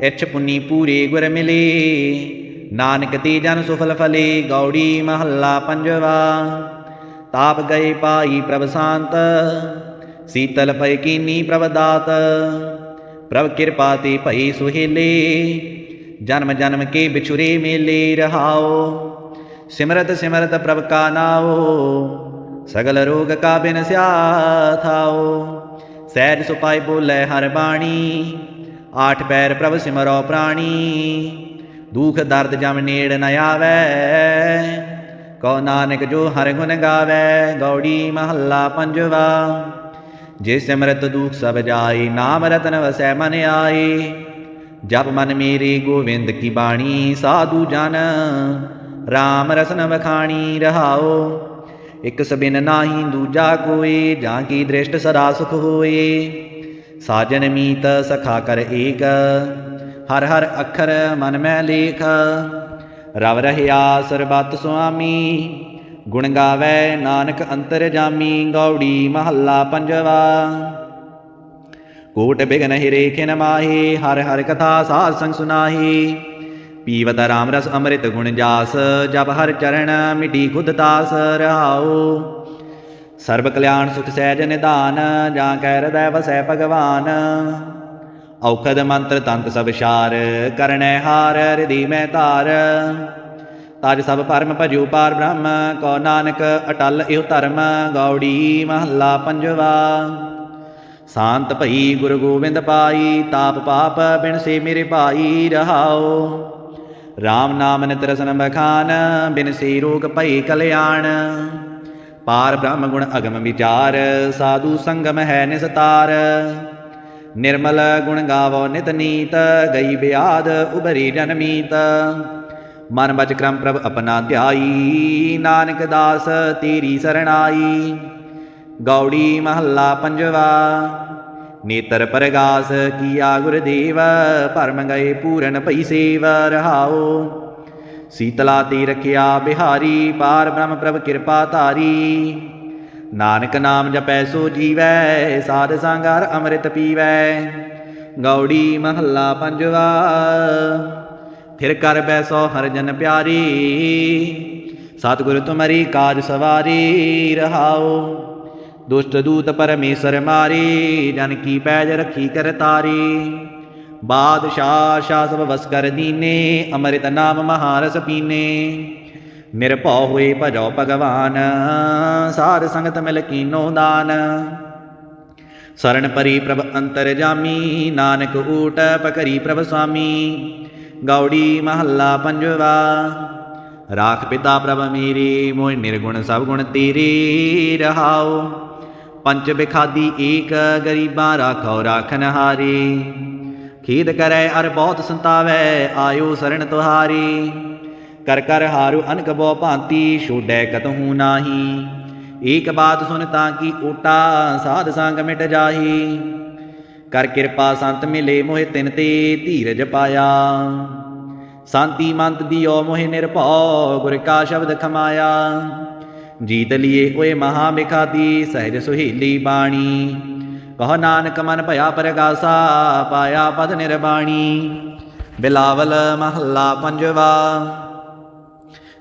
ਇੱਛ ਪੁੰਨੀ ਪੂਰੇ ਗੁਰ ਮਿਲੇ, ਨਾਨਕ ਤੇ ਜਨ ਸੁਫਲ ਫਲੇ। ਗੌੜੀ ਮਹੱਲਾ ਪੰਜਵਾ। ਤਾਪ ਗਏ ਪਾਈ ਪ੍ਰਭ ਸ਼ਾਂਤ, ਸੀਤਲ ਪਏ ਕੀਨੀ ਪ੍ਰਭ ਦਾਤ। ਪ੍ਰਭ ਕਿਰਪਾ ਤੇ ਭਈ ਸੁਹੇਲੇ, ਜਨਮ ਜਨਮ ਕੇ ਬਿਛੁਰੇ ਮੇਲੇ ਰਹਾਉ। ਸਿਮਰਤ ਸਿਮਰਤ ਪ੍ਰਭ ਕਾ ਨਾਉ, ਸਗਲ ਰੋਗ ਕਾ ਬਿਨਸਿਆ ਥਾਉ। ਸਹਿਜ ਸੁਪਾਇ ਬੋਲੇ ਹਰ ਬਾਣੀ, ਆਠ ਪੈਰ ਪ੍ਰਭ ਸਿਮਰੋ ਪ੍ਰਾਣੀ। ਦੁਖ ਦਰਦ ਜਮ ਨੇੜ ਨ ਆਵੈ, ਕਉ ਨਾਨਕ ਜੋ ਹਰ ਗੁਣ ਗਾਵੈ। ਗੌੜੀ ਮਹੱਲਾ ਪੰਜਵਾ। ਜੇ ਸਿਮਰਤ ਦੁਖ ਸਭ ਜਾਏ, ਨਾਮ ਰਤਨ ਵਸੈ ਮਨ ਆਏ। ਜਪ ਮਨ ਮੇਰੇ ਗੋਵਿੰਦ ਕੀ ਬਾਣੀ, ਸਾਧੂ ਜਨ राम रसन बखाणी रहाओ। एक सबिन नाही दूजा कोई, जाकी दृष्ट सदा सुख होए। साजन मीत सखा कर एक, हर हर अखर मन में लेख। रव रहिया सरबत स्वामी, गुण गावै नानक अंतर जामी। गौड़ी महला पंजवा। कोट बिघन हिरे खिन माही, हर हर कथा साध संग सुनाही। पीवत राम रस अमृत गुण जास, जप हर चरण मिटी खुद तास रहाओ। सर्व कल्याण सुख सहज निधान, जा कै हृदय वसै भगवान। औखद मंत्र तंत सब शार, करनै हार हृदय में तार। तज सब परम भजो पार ब्रह्म, कौ नानक अटल इह धर्म। गौड़ी महला पंजवा। शांत भई गुरु गोबिंद पाई, ताप पाप बिन से मेरे भाई रहाओ। राम नाम नित रसन बखान, बिन से रोग भई कल्याण। पार ब्रह्म गुण अगम विचार, साधु संगम है निस्तार। निर्मल गुण गावो नित नीत, गई ब्याद उबरी जनमीत। मन बच क्रम प्रभ अपना ध्याई, नानक दास तेरी सरणाई। गौड़ी महला पंजवा। नेत्र परगास किया गुरदेव, भरम गए पूरन भई सेव रहाओ। शीतला ते रखिया बिहारी, पार ब्रह्म प्रभ कृपा धारी। नानक नाम जपै सो जीवै, साध संगार अमृत पीवै। गौड़ी महला पंजवा। फिर कर बैसो हर जन प्यारी, सतगुरु तुम्हारी काज सवारी रहाओ। दुष्ट दूत परमेश्वर मारी, जन की पैज रखी कर तारी। बादशाह शाह सब बस कर दीने, अमृत नाम महारस पीने। निरभौ हुए भजो भगवान, साध संगत मिल कीनो दान। शरण परी प्रभ अंतर जामी, नानक ऊट पकरी प्रभ स्वामी। गौड़ी महला पंजवा। राख पिता प्रभ मेरे, मोह निर्गुण सब गुण तेरे रहाओ। पंच बिखादी एक, गरीबा राखो राखन हारे। खीद करे अर बहुत संतावै, आयो शरण तुहारी। कर कर हारु अनक बो भांति, छोड़ै कतहु नाही। एक बात सुन ताकि ओटा, साध संग मिट जाही। कर कृपा संत मिले मोहि तिन ते, धीरज पाया। शांति मंत दियो मोहि निर्भौ, गुर का शब्द खमाया। जीत लिए ओए महा बिखादी, सहज सुहेली बाणी। कहो नानक मन भया प्रगासा, पाया पद निर्बाणी। बिलावल महला पंजवा।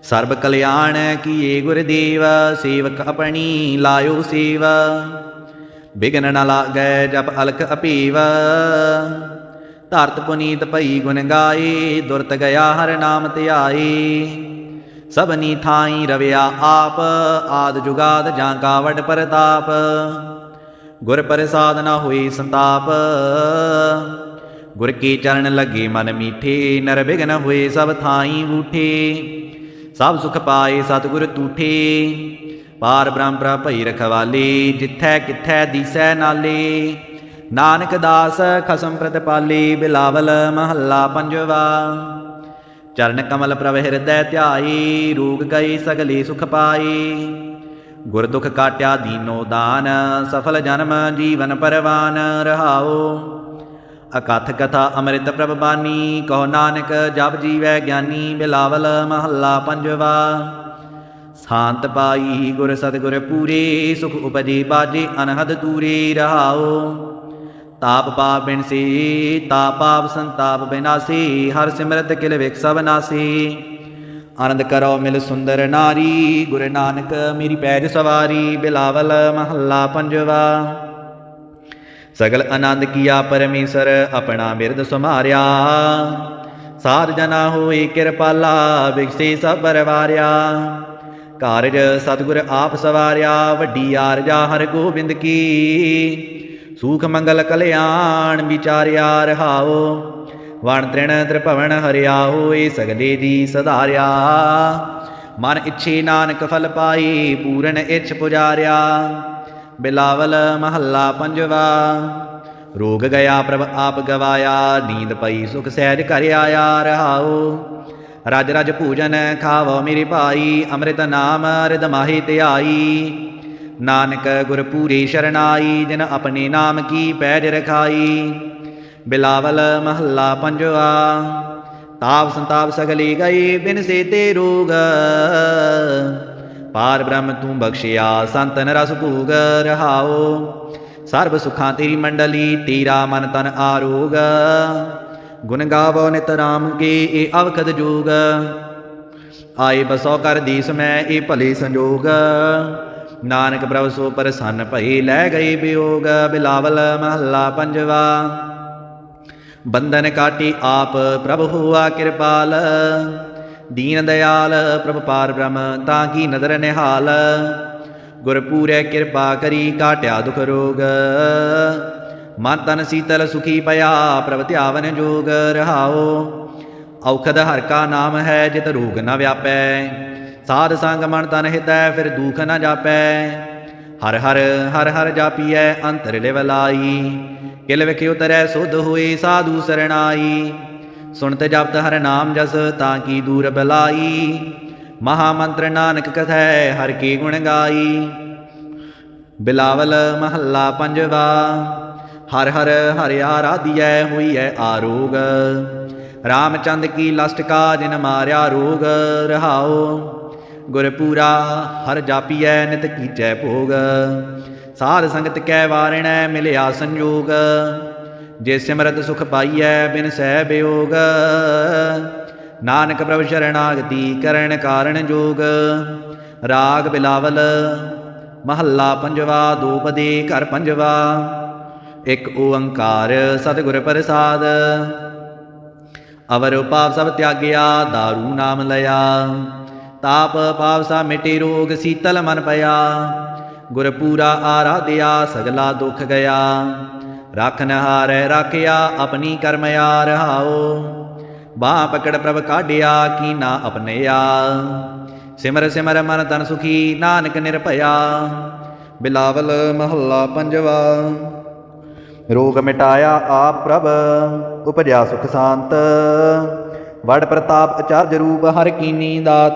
सर्व कल्याण किए गुरदेव, सेवक अपनी लायो सेव। बिघन न लागै जप अलख अपेव, धरत पुनीत भई गुण गाए। दुरत गया हर नाम ध्याए। सबनी थाई रविया आप, आद जुगाद जांका वड परताप। गुर प्रसाद न हुई संताप, गुर के चरण लगे मन मीठे। नर बिघन हुए सब थाई बूठे, सब सुख पाए सतगुर तूठे। पार ब्रह्म प्रभ भई रखवाले, जिथै किथै दिसै नाले। नानक दास खसम प्रतिपाले, बिलावल महला पंजवा। चरण कमल प्रभ हृदय ध्याए, रोग गए सगले सुख पाए। गुर दुख काट्या दीनो दान, सफल जन्म जीवन परवान रहाओ। अकथ कथा अमृत प्रभ बानी, कहो नानक जप जीवै ज्ञानी। बिलावल महला पंजवा। शांत पाई गुर सतगुर पूरे, सुख उपजे बाजे अनहद दूरे रहाओ। ताप पाप बिन से ताप पाप संताप बिनासी, हर सिमरत किल विख सब नासी। आनंद करो मिल सुंदर नारी, गुरु नानक मेरी पैज सवारी। बिलावल महला पंजवा। सगल आनंद किया परमेश्वर, अपना बिरद सुमारिया। साध जना होए कृपाला, बिगसे सब परवारिया। कारज सतगुर आप सवारिया, वड्डी आरजा हर गोबिंद की। सूख मंगल कल्याण विचारिया रहाओ। वण तृण त्रिभवन हरिया, होए सगले जी सधारिया। मन इच्छे नानक फल पाई, पूरन इच्छ पुजारिया। बिलावल महला पंजवा। रोग गया प्रभ आप गवाया, नींद पई सुख सहज कर आया रहाओ। रज रज पूजन खावो मेरे भाई, अमृत नाम रिद माहे त्याई। नानक गुर पूरे शरणाई, जिन अपने नाम की पैज रखाई। बिलावल महला पंजवा। ताप संताप सगले गए, बिन से ते रोग। पार ब्रह्म तू बख्शिया, संतन रस भूग रहाओ। सर्व सुखां तेरी मंडली, तेरा मन तन आरोग। गुण गावो नित राम के, ए अवखद जोग। आए बसो कर देस में, ए भले संजोग। नानक प्रभ सो प्रसन्न भई, लै गए वियोग। बिलावल महला पंजवा। बंधन काटी आप प्रभु हुआ कृपाल। दीन दयाल प्रभ पार ब्रह्म, ताकि नदर निहाल। गुरपूरै कृपा करी, काट्या दुख रोग। मन तन शीतल सुखी पया, प्रभ ध्यावन जोग रहाओ। औखद हर का नाम है, जित रोग न व्यापै। साध संग मन तन हितै, फिर दुख न जापै। हर हर हर हर जापियै, अंतर लिव लाई। किल विख उतरै सुध होए, साधु सरणाई। सुनत जपत हर नाम जस, ताकि दूर बलाई। महामंत्र नानक कथै, हर के गुण गाई। बिलावल महला पंजवा। हर हर हर आराधियै, होइए आरोग। रामचंद की लस्ट का, जिन मार्या रोग रहाओ। गुरपूरा हर जापियै, नित कीचै भोग। साध संगत कै वारिणै, मिलिया संयोग। जे सिमरत सुख पाइयै, बिन सह वियोग। नानक प्रभ शरणागति, करण कारण जोग। राग बिलावल महला पंजवा। दो पदे घर पंजवा। एक ओंकार सतगुर प्रसाद। अवर पाप सब त्याग्या, दारू नाम लया। ताप पाप सा मिटे रोग, शीतल मन पया। गुरपूरा आराध्या, सगला दुख गया। राखन हारै राखिया, अपनी करमया रहाओ। बाँ पकड़ प्रभ काढ़िया, कीना अपनया। सिमर सिमर मन तन सुखी, नानक निरभया। बिलावल महला पंजवा। रोग मिटाया आप प्रभ, उपजया सुख शांत। वड प्रताप अचार्य रूप, हर कीनी दात।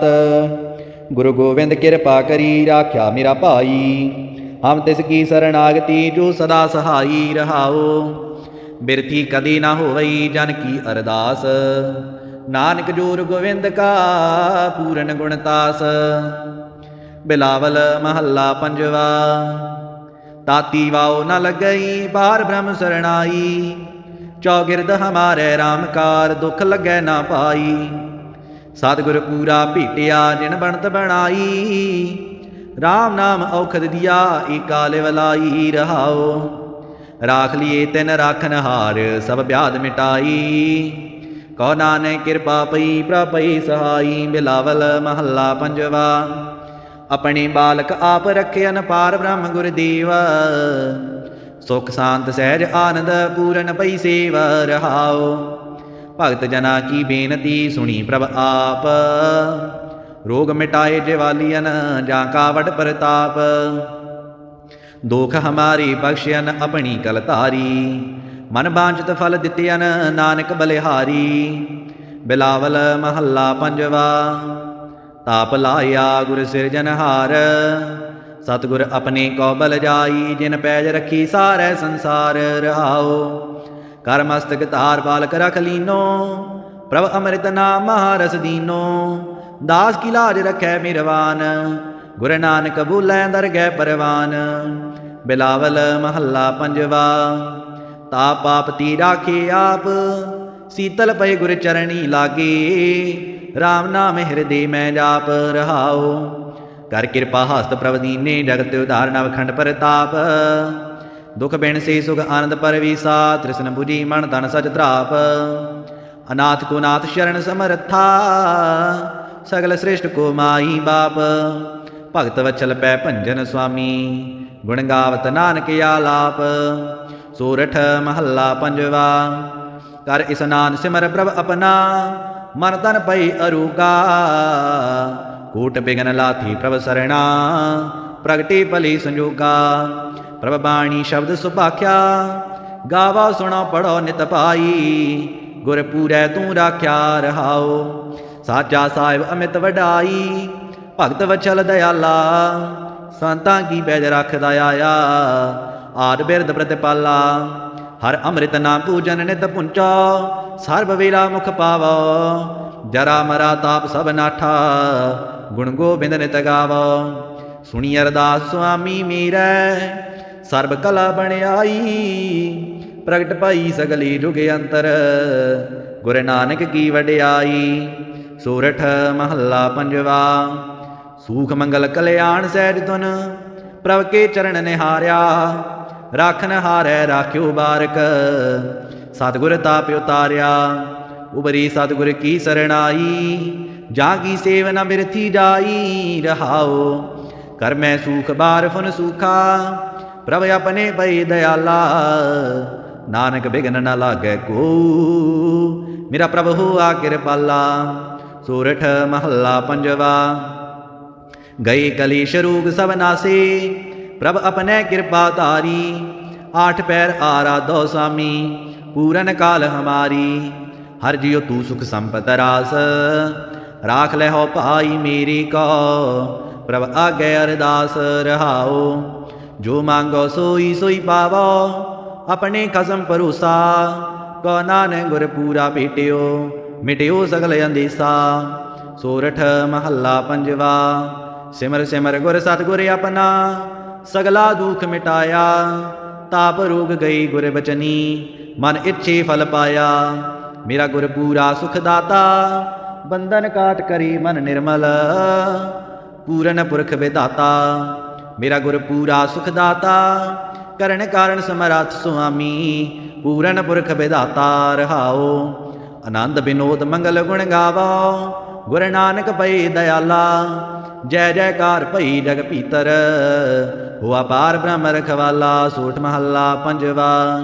गुरु गोविंद कृपा करी, राख्या मेरा भाई। हम तिसकी शरणागति, जो सदा सहाई रहाओ। बिरथी कदी ना होवई, जन की अरदास। नानक जोर गोविंद का, पूरन गुणतास। बिलावल महला पंजवा। ताती वाओ न लगई, पार ब्रह्म शरणाई। चौगिरद हमारे रामकार, दुख लगे ना पाई। सतगुर पूरा भेटिया, जिन बनत बनाई। राम नाम औखद दिया, एका लिव लाई रहाओ। राख लिए तिन राखन हार, सब व्याध मिटाई। कहो नानक कृपा पई, प्रभ पई सहाई। बिलावल महला पंजवा। अपने बालक आप रखे, पार ब्रह्म गुरदेव। सुख शांत सहज आनंद, पूरन पई सेव रहाओ। भगत जना की बेनती, सुनी प्रभ आप। रोग मिटाए जिवालियन, जाका वड प्रताप। दोख हमारे बख्शियन, अपनी कलतारी। मन बांछित फल दितियन, नानक बलिहारी। बिलावल महला पंजवा। ताप लाया गुर सिरजनहार। सतगुर अपने को बल जाई, जिन पैज रखी सारै संसार रहाओ। कर मस्तक तार बालक रख लीनो, प्रभ अमृत नाम महारस दीनो। दास की लाज रखै मिरवान, गुर नानक बोलै दरगह परवान। बिलावल महला पंजवा। ताप पाप ती राखे आप, शीतल पय गुर चरणी लागे। राम नाम हृदय में जाप रहाओ। कर कृपा हस्त प्रभ दीने, जगत उधार नवखंड प्रताप। दुख बिन से सुख आनंद परवीसा, तृष्ण बुझी मन धन सच त्राप। अनाथ को नाथ शरण समर्था, सगल श्रेष्ठ को माई बाप। भगत वत्सल पै भंजन स्वामी, गुण गावत नानक आलाप। सोरठ महला पंजवा। कर स्नान सिमर प्रभ अपना, मन तन पई अरूगा। कूट बिघन लाथी प्रभ सरना, प्रगटे भले संजोगा। प्रभ बाणी शब्द सुभाख्या, गावा सुनो पढ़ो नित पाई। गुर पूरै तू राख्या रहाओ। ਸਾਚਾ ਸਾਹਿਬ ਅਮਿਤ ਵਡਾਈ, ਭਗਤ ਵਛਲ ਦਇਆਲਾ, ਸੰਤਾਂ ਕੀ ਪੈਜ ਰੱਖਦਾ ਆਇਆ, ਆਦ ਬਿਰਦ ਪ੍ਰਤਿਪਾਲਾ। ਹਰ ਅੰਮ੍ਰਿਤ ਨਾਮ ਪੂਜਨ ਨਿਤ ਪੁੰਚਾ, ਸਰਬ ਵੇਲਾ ਮੁਖ ਪਾਵੋ, ਜਰਾ ਮਰਾ ਤਾਪ ਸਭ ਨਾਠਾ, ਗੁਣ ਗੋਬਿੰਦ ਨਿਤ ਗਾਵੋ। ਸੁਣੀ ਅਰਦਾਸ ਸੁਆਮੀ ਮੇਰੈ, ਸਰਬ ਕਲਾ ਬਣਾਈ, ਪ੍ਰਗਟ ਭਈ ਸਗਲੀ ਜੁਗ ਅੰਤਰ, ਗੁਰ ਨਾਨਕ ਕੀ ਵਡਿਆਈ। ਸੋਰਠ ਮਹੱਲਾ ਪੰਜਵਾ। ਸੂਖ ਮੰਗਲ ਕਲਿਆਣ ਸਹਿਜ ਤੁਨ, ਪ੍ਰਭ ਕੇ ਚਰਨ ਨਿਹਾਰਿਆ, ਰਾਖਨ ਹਾਰੈ ਰਾਖਿਓ ਬਾਰਕ, ਸਤਿਗੁਰ ਤਾਪ ਉਤਾਰਿਆ। ਉਬਰੀ ਸਤਿਗੁਰ ਕੀ ਸਰਣਾਈ, ਜਾਂ ਕੀ ਸੇਵ ਨ ਬਿਰਥੀ ਜਾਈ, ਰਹਾਓ ਕਰ ਮੈਂ ਸੂਖ ਬਾਰ ਫੁਨ ਸੂਖਾ, ਪ੍ਰਭ ਆਪਣੇ ਭਈ ਦਇਆਲਾ, ਨਾਨਕ ਬਿਘਨ ਨ ਲਾਗੈ ਕੋ, ਮੇਰਾ ਪ੍ਰਭ ਹੋਆ ਕਿਰਪਾਲਾ। ਸੋਰਠ ਮਹੱਲਾ ਪੰਜਵਾ। ਗਈ ਕਲੀਸ਼ ਰੂਗ ਸਭ ਨਾਸੇ, ਪ੍ਰਭ ਆਪਣੇ ਕਿਰਪਾ ਧਾਰੀ, ਆਠ ਪੈਰ ਆਰਾਧੋ ਸਾਮੀ, ਪੂਰਨ ਕਾਲ ਹਮਾਰੀ। ਹਰ ਜਿਉ ਤੂੰ ਸੁਖ ਸੰਪਤ ਰਾਸ, ਰਾਖ ਲੈ ਹੋ ਭਾਈ ਮੇਰੀ ਕੋ, ਪ੍ਰਭ ਆਗੇ ਅਰਦਾਸ ਰਹਾਓ। ਜੋ ਮੰਗੋ ਸੋਈ ਸੋਈ ਪਾਵੋ, ਆਪਣੇ ਖਸਮ ਭਰੋਸਾ, ਕੋ ਨਾਨਕ ਗੁਰ ਪੂਰਾ ਭੇਟਿਓ, ਮਿਟਿਓ ਸਗਲ ਅੰਦੇਸਾ। ਸੋਰਠ ਮਹੱਲਾ ਪੰਜਵਾ। ਸਿਮਰ ਸਿਮਰ ਗੁਰ ਸਤਿਗੁਰ ਆਪਣਾ, ਸਗਲਾ ਦੁਖ ਮਿਟਾਇਆ, ਤਾਪ ਰੋਗ ਗਈ ਗੁਰ ਬਚਨੀ, ਮਨ ਇੱਛੇ ਫਲ ਪਾਇਆ। ਮੇਰਾ ਗੁਰ ਪੂਰਾ ਸੁਖ ਦਾਤਾ, ਬੰਧਨ ਕਾਟ ਕਰੀ ਮਨ ਨਿਰਮਲ, ਪੂਰਨ ਪੁਰਖ ਵਿਦਾਤਾ। ਮੇਰਾ ਗੁਰ ਪੂਰਾ ਸੁਖ ਦਾਤਾ, ਕਰਨ ਕਾਰਨ ਸਮਰੱਥ ਸੁਆਮੀ, ਪੂਰਨ ਪੁਰਖ ਵਿਦਾਤਾ ਰਹਾਓ। ਆਨੰਦ ਬਿਨੋਦ ਮੰਗਲ ਗੁਣ ਗਾਵੋ, ਗੁਰ ਨਾਨਕ ਪਈ ਦਇਆਲਾ, ਜੈ ਜੈਕਾਰ ਭਈ ਜਗ ਭੀਤਰ, ਹੋਆ ਪਾਰ ਬ੍ਰਹਮ ਰਖਵਾਲਾ। ਸੋਠ ਮਹੱਲਾ ਪੰਜਵਾ।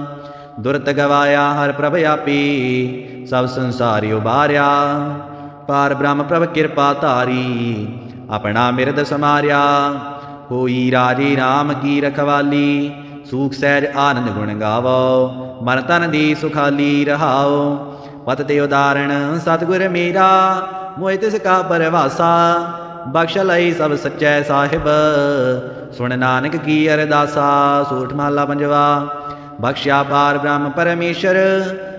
ਦੁਰਤ ਗਵਾਇਆ ਹਰ ਪ੍ਰਭ ਆਪੀ, ਸਭ ਸੰਸਾਰੀ ਉਬਾਰਿਆ, ਪਾਰ ਬ੍ਰਹਮ ਪ੍ਰਭ ਕਿਰਪਾ ਧਾਰੀ, ਆਪਣਾ ਮਿਰਦ ਸਮਾਰਿਆ। ਹੋਈ ਰਾਜੇ ਰਾਮ ਕੀ ਰਖਵਾਲੀ, ਸੂਖ ਸਹਿਜ ਆਨੰਦ ਗੁਣ ਗਾਵੋ, ਮਨ ਤਨ ਦੀ ਸੁਖਾਲੀ ਰਹਾਓ। ਪਤ ਤੇ ਉਦਾਹਰਣ ਸਤਿਗੁਰ ਮੇਰਾ, ਮੋਹਿ ਤਿਸ ਕਾ ਪਰਵਾਸਾ, ਬਖਸ਼ ਲਈ ਸਭ ਸੱਚੈ ਸਾਹਿਬ, ਸੁਣ ਨਾਨਕ ਕੀ ਅਰਦਾਸਾ। ਸੋਠ ਮਹੱਲਾ ਪੰਜਵਾ। ਬਖਸ਼ਿਆ ਪਾਰ ਬ੍ਰਹਮ ਪਰਮੇਸ਼ਰ,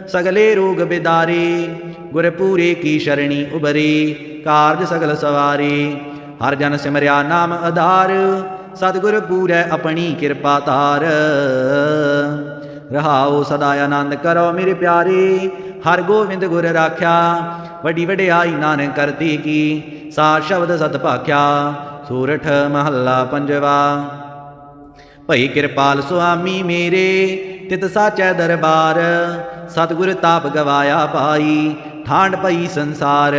ਸਗਲੇ ਰੋਗ ਬਿਦਾਰੀ, ਗੁਰ ਪੂਰੇ ਕੀ ਸ਼ਰਣੀ ਉਬਰੀ, ਕਾਰਜ ਸਗਲ ਸਵਾਰੀ। ਹਰ ਜਨ ਸਿਮਰਿਆ ਨਾਮ ਆਧਾਰ, ਸਤਿਗੁਰ ਪੂਰੈ ਆਪਣੀ ਕਿਰਪਾ ਧਾਰ, ਰਹਾਓ ਸਦਾ ਆਨੰਦ ਕਰੋ ਮੇਰੇ ਪਿਆਰੇ। ਹਰ ਗੋਬਿੰਦ ਗੁਰ ਰਾਖਿਆ, ਵੱਡੀ ਵਡਿਆਈ ਨਾਨਕ ਕਰਤੀ ਕੀ, ਸਾਰ ਸ਼ਬਦ ਸਤ ਭਾਖਿਆ। ਸੋਰਠ ਮਹੱਲਾ ਪੰਜਵਾ। ਭਈ ਕਿਰਪਾਲ ਸੁਆਮੀ ਮੇਰੇ, ਤਿਤ ਸਾਚੈ ਦਰਬਾਰ, ਸਤਿਗੁਰ ਤਾਪ ਗਵਾਇਆ ਪਾਈ, ਠਾਂਡ ਪਈ ਸੰਸਾਰ।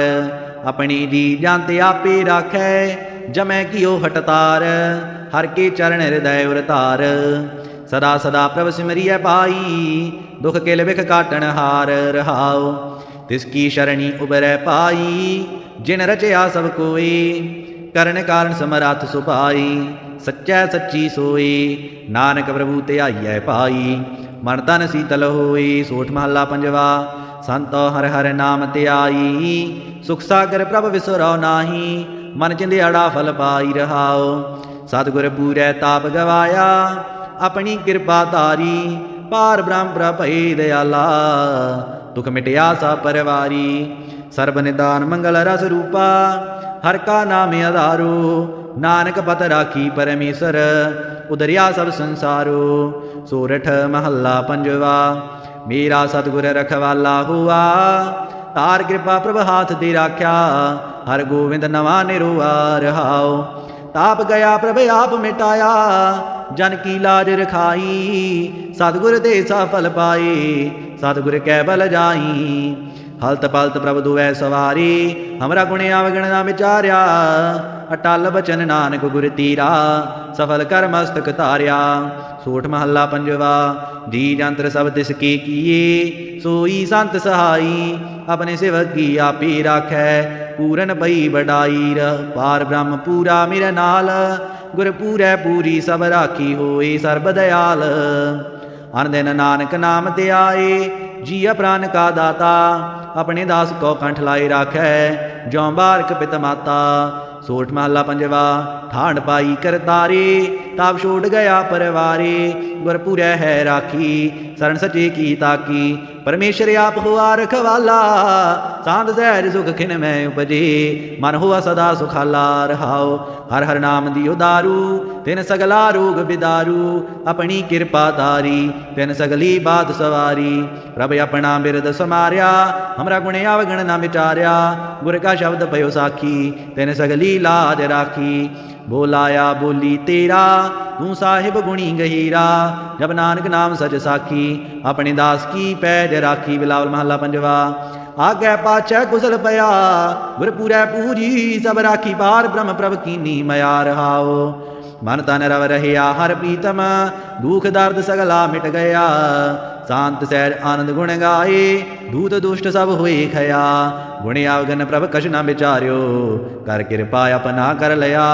ਆਪਣੀ ਜੀ ਜਾਂਤੇ ਆਪੇ ਰਾਖੈ, ਜਮੈ ਕੀਓ ਹਟਤਾਰ, ਹਰ ਕੇ ਚਰਨ ਹਿਰਦੈ ਉਰ ਧਾਰ। ਸਦਾ ਸਦਾ ਪ੍ਰਭ ਸਿਮਰਿਐ ਪਾਈ, ਦੁਖ ਕਿਲ ਵਿਖ ਕਾਟਣ ਹਾਰ ਰਹਾਓ। ਤਿਸ ਕੀ ਸ਼ਰਣੀ ਉਬਰੈ ਪਾਈ, ਜਿਨ ਰਚਿਆ ਸਭ ਕੋਈ, ਕਰਨ ਕਾਰਨ ਸਮਰੱਥ ਸੁਭਾਈ, ਸੱਚੈ ਸੱਚੀ ਸੋਈ। ਨਾਨਕ ਪ੍ਰਭੂ ਧਿਆਈਐ ਪਾਈ, ਮਨ ਤਨ ਸੀਤਲ ਹੋਈ। ਸੋਠ ਮਹੱਲਾ ਪੰਜਵਾ। ਸੰਤੋ ਹਰਿ ਹਰਿ ਨਾਮ ਧਿਆਈ, ਸੁਖ ਸਾਗਰ ਪ੍ਰਭ ਵਿਸਰੋ ਨਾਹੀ, ਮਨ ਚਿੰਦਿਆੜਾ ਫਲ ਪਾਈ ਰਹਾਓ। ਸਤਿਗੁਰ ਪੂਰੈ ਤਾਪ ਗਵਾਇਆ, ਆਪਣੀ ਕਿਰਪਾ ਧਾਰੀ, ਪਾਰ ਬ੍ਰਹਮ ਪ੍ਰਭ ਭਈ ਦਇਆਲਾ, ਦੁਖ ਮਿਟਿਆ ਸਭ ਪਰਵਾਰੀ। ਸਰਬ ਨਿਦਾਨ ਮੰਗਲ ਰਸ ਰੂਪਾ, ਹਰ ਕਾ ਨਾਮ ਆਧਾਰੋ, ਨਾਨਕ ਪਤ ਰਾਖੀ ਪਰਮੇਸ਼ਰ, ਉਦਰਿਆ ਸਭ ਸੰਸਾਰੋ। ਸੋਰਠ ਮਹੱਲਾ ਪੰਜਵਾ। ਮੇਰਾ ਸਤਿਗੁਰ ਰਖਵਾਲਾ ਹੁਆ, ਤਾਰ ਕਿਰਪਾ ਪ੍ਰਭ ਹਾਥ ਦੇ ਰਾਖਿਆ, ਹਰ ਗੋਬਿੰਦ ਨਵਾ ਨਿਰੋਆ ਰਹਾਓ। ਤਾਪ ਗਿਆ ਪ੍ਰਭ ਆਪ ਮਿਟਾਇਆ, ਜਨ ਕੀ ਲਾਜ ਰਖਾਈ, ਸਤਿਗੁਰ ਦੇ ਸਫਲ ਪਾਏ, ਸਤਿਗੁਰ ਕੈ ਬਲ ਜਾਈ। ਹਲਤ ਪਲਤ ਪ੍ਰਭ ਦੁਐ ਸਵਾਰੀ, ਹਮਰਾ ਗੁਣ ਅਵਗਣ ਨਾ ਵਿਚਾਰਿਆ, ਅਟਲ ਬਚਨ ਨਾਨਕ ਗੁਰ ਤੀਰਾ, ਸਫਲ ਕਰ ਮਸਤਕ ਧਾਰਿਆ। ਸੋਠ ਮਹੱਲਾ ਪੰਜਵਾ। ਜੀ ਜੰਤਰ ਸਭ ਤਿਸ ਕੀ ਕੀਏ, ਸੋਈ ਸੰਤ ਸਹਾਈ, ਆਪਣੇ ਸੇਵਕ ਕੀ ਆਪੇ ਰਾਖੈ, ਪੂਰਨ ਪਈ ਵਡਾਈ। ਪਾਰ ਬ੍ਰਹਮ ਪੂਰਾ ਮੇਰੇ ਨਾਲ, ਗੁਰ ਪੂਰੈ ਪੂਰੀ ਸਭ ਰਾਖੀ ਹੋਏ ਸਰਬ ਦਇਆਲ। ਅਨ ਦਿਨ ਨਾਨਕ ਨਾਮ ਧਿਆਏ, ਜੀਆ ਪ੍ਰਾਨ ਕਾ ਦਾਤਾ ਆਪਣੇ ਦਾਸ ਕੋ ਕੰਠ ਲਾਏ ਰਾਖੈ ਜਉ ਬਾਰਕ ਪਿਤ ਮਾਤਾ। ਸੋਠ ਮਹੱਲਾ ਪੰਜਵਾ। ਠਾਂਡ ਪਾਈ ਕਰਤਾਰੇ ਤਾਪ ਛੋੜ ਗਿਆ ਪਰਵਾਰੇ ਗੁਰਪੁਰੈ ਹੈ ਰਾਖੀ ਸਰਨ ਸਚੇ ਕੀ ਤਾਕੀ। ਪਰਮੇਸ਼ਰ ਆਪ ਹੁਆ ਰਖਵਾਲਾ ਸਾਂਧ ਸਹਿਜ ਸੁਖ ਖਿਨ ਮੈਂ ਉਪਜੇ ਮਨ ਹੁਆ ਸਦਾ ਸੁਖਾਲਾ ਰਹਾਉ। ਹਰ ਹਰ ਨਾਮ ਦਿਓ ਦਾਰੂ ਤਿਨ ਸਗਲਾ ਰੋਗ ਬਿਦਾਰੂ ਆਪਣੀ ਕਿਰਪਾ ਤਾਰੀ ਤਿਨ ਸਗਲੀ ਬਾਤ ਸਵਾਰੀ। ਪ੍ਰਭ ਆਪਣਾ ਬਿਰਦ ਸਮਾਰਿਆ ਹਮਰਾ ਗੁਣ ਆਵਗਣ ਨਾ ਵਿਚਾਰਿਆ ਗੁਰ ਕਾ ਸ਼ਬਦ ਪਇਓ ਸਾਖੀ ਤਿਨ ਸਗਲੀ ਲਾਜ ਰਾਖੀ। ਬੋਲਾਇਆ ਬੋਲੀ ਤੇਰਾ ਤੂੰ ਸਾਹਿਬ ਗੁਣੀ ਗਹੀਰਾ ਜਬ ਨਾਨਕ ਨਾਮ ਸਚ ਸਾਖੀ ਆਪਣੇ ਦਾਸ ਕੀ ਪੈਜ ਰਾਖੀ। ਬਿਲਾਵਲ ਮਹੱਲਾ ਪੰਜਵਾ। ਆਗੈ ਪਾਛੈ ਕੁਸਲ ਪਿਆ ਗੁਰਪੁਰੈ ਪੂਜੀ ਸਭ ਰਾਖੀ ਪਾਰ ਬ੍ਰਹਮ ਪ੍ਰਭ ਕੀਨੀ ਮਿਆ ਰਹਾਉ। ਮਨ ਤਨ ਰਵ ਰਹਿਆ ਹਰ ਪ੍ਰੀਤਮ ਦੁਖ ਦਰਦ ਸਗਲਾ ਮਿਟ ਗਿਆ शांत सैर आनंद गुण गाए दूत दुष्ट सब हुए खया। गुण आवगन प्रभ कछ न विचार्यो कर कृपा अपना कर लया।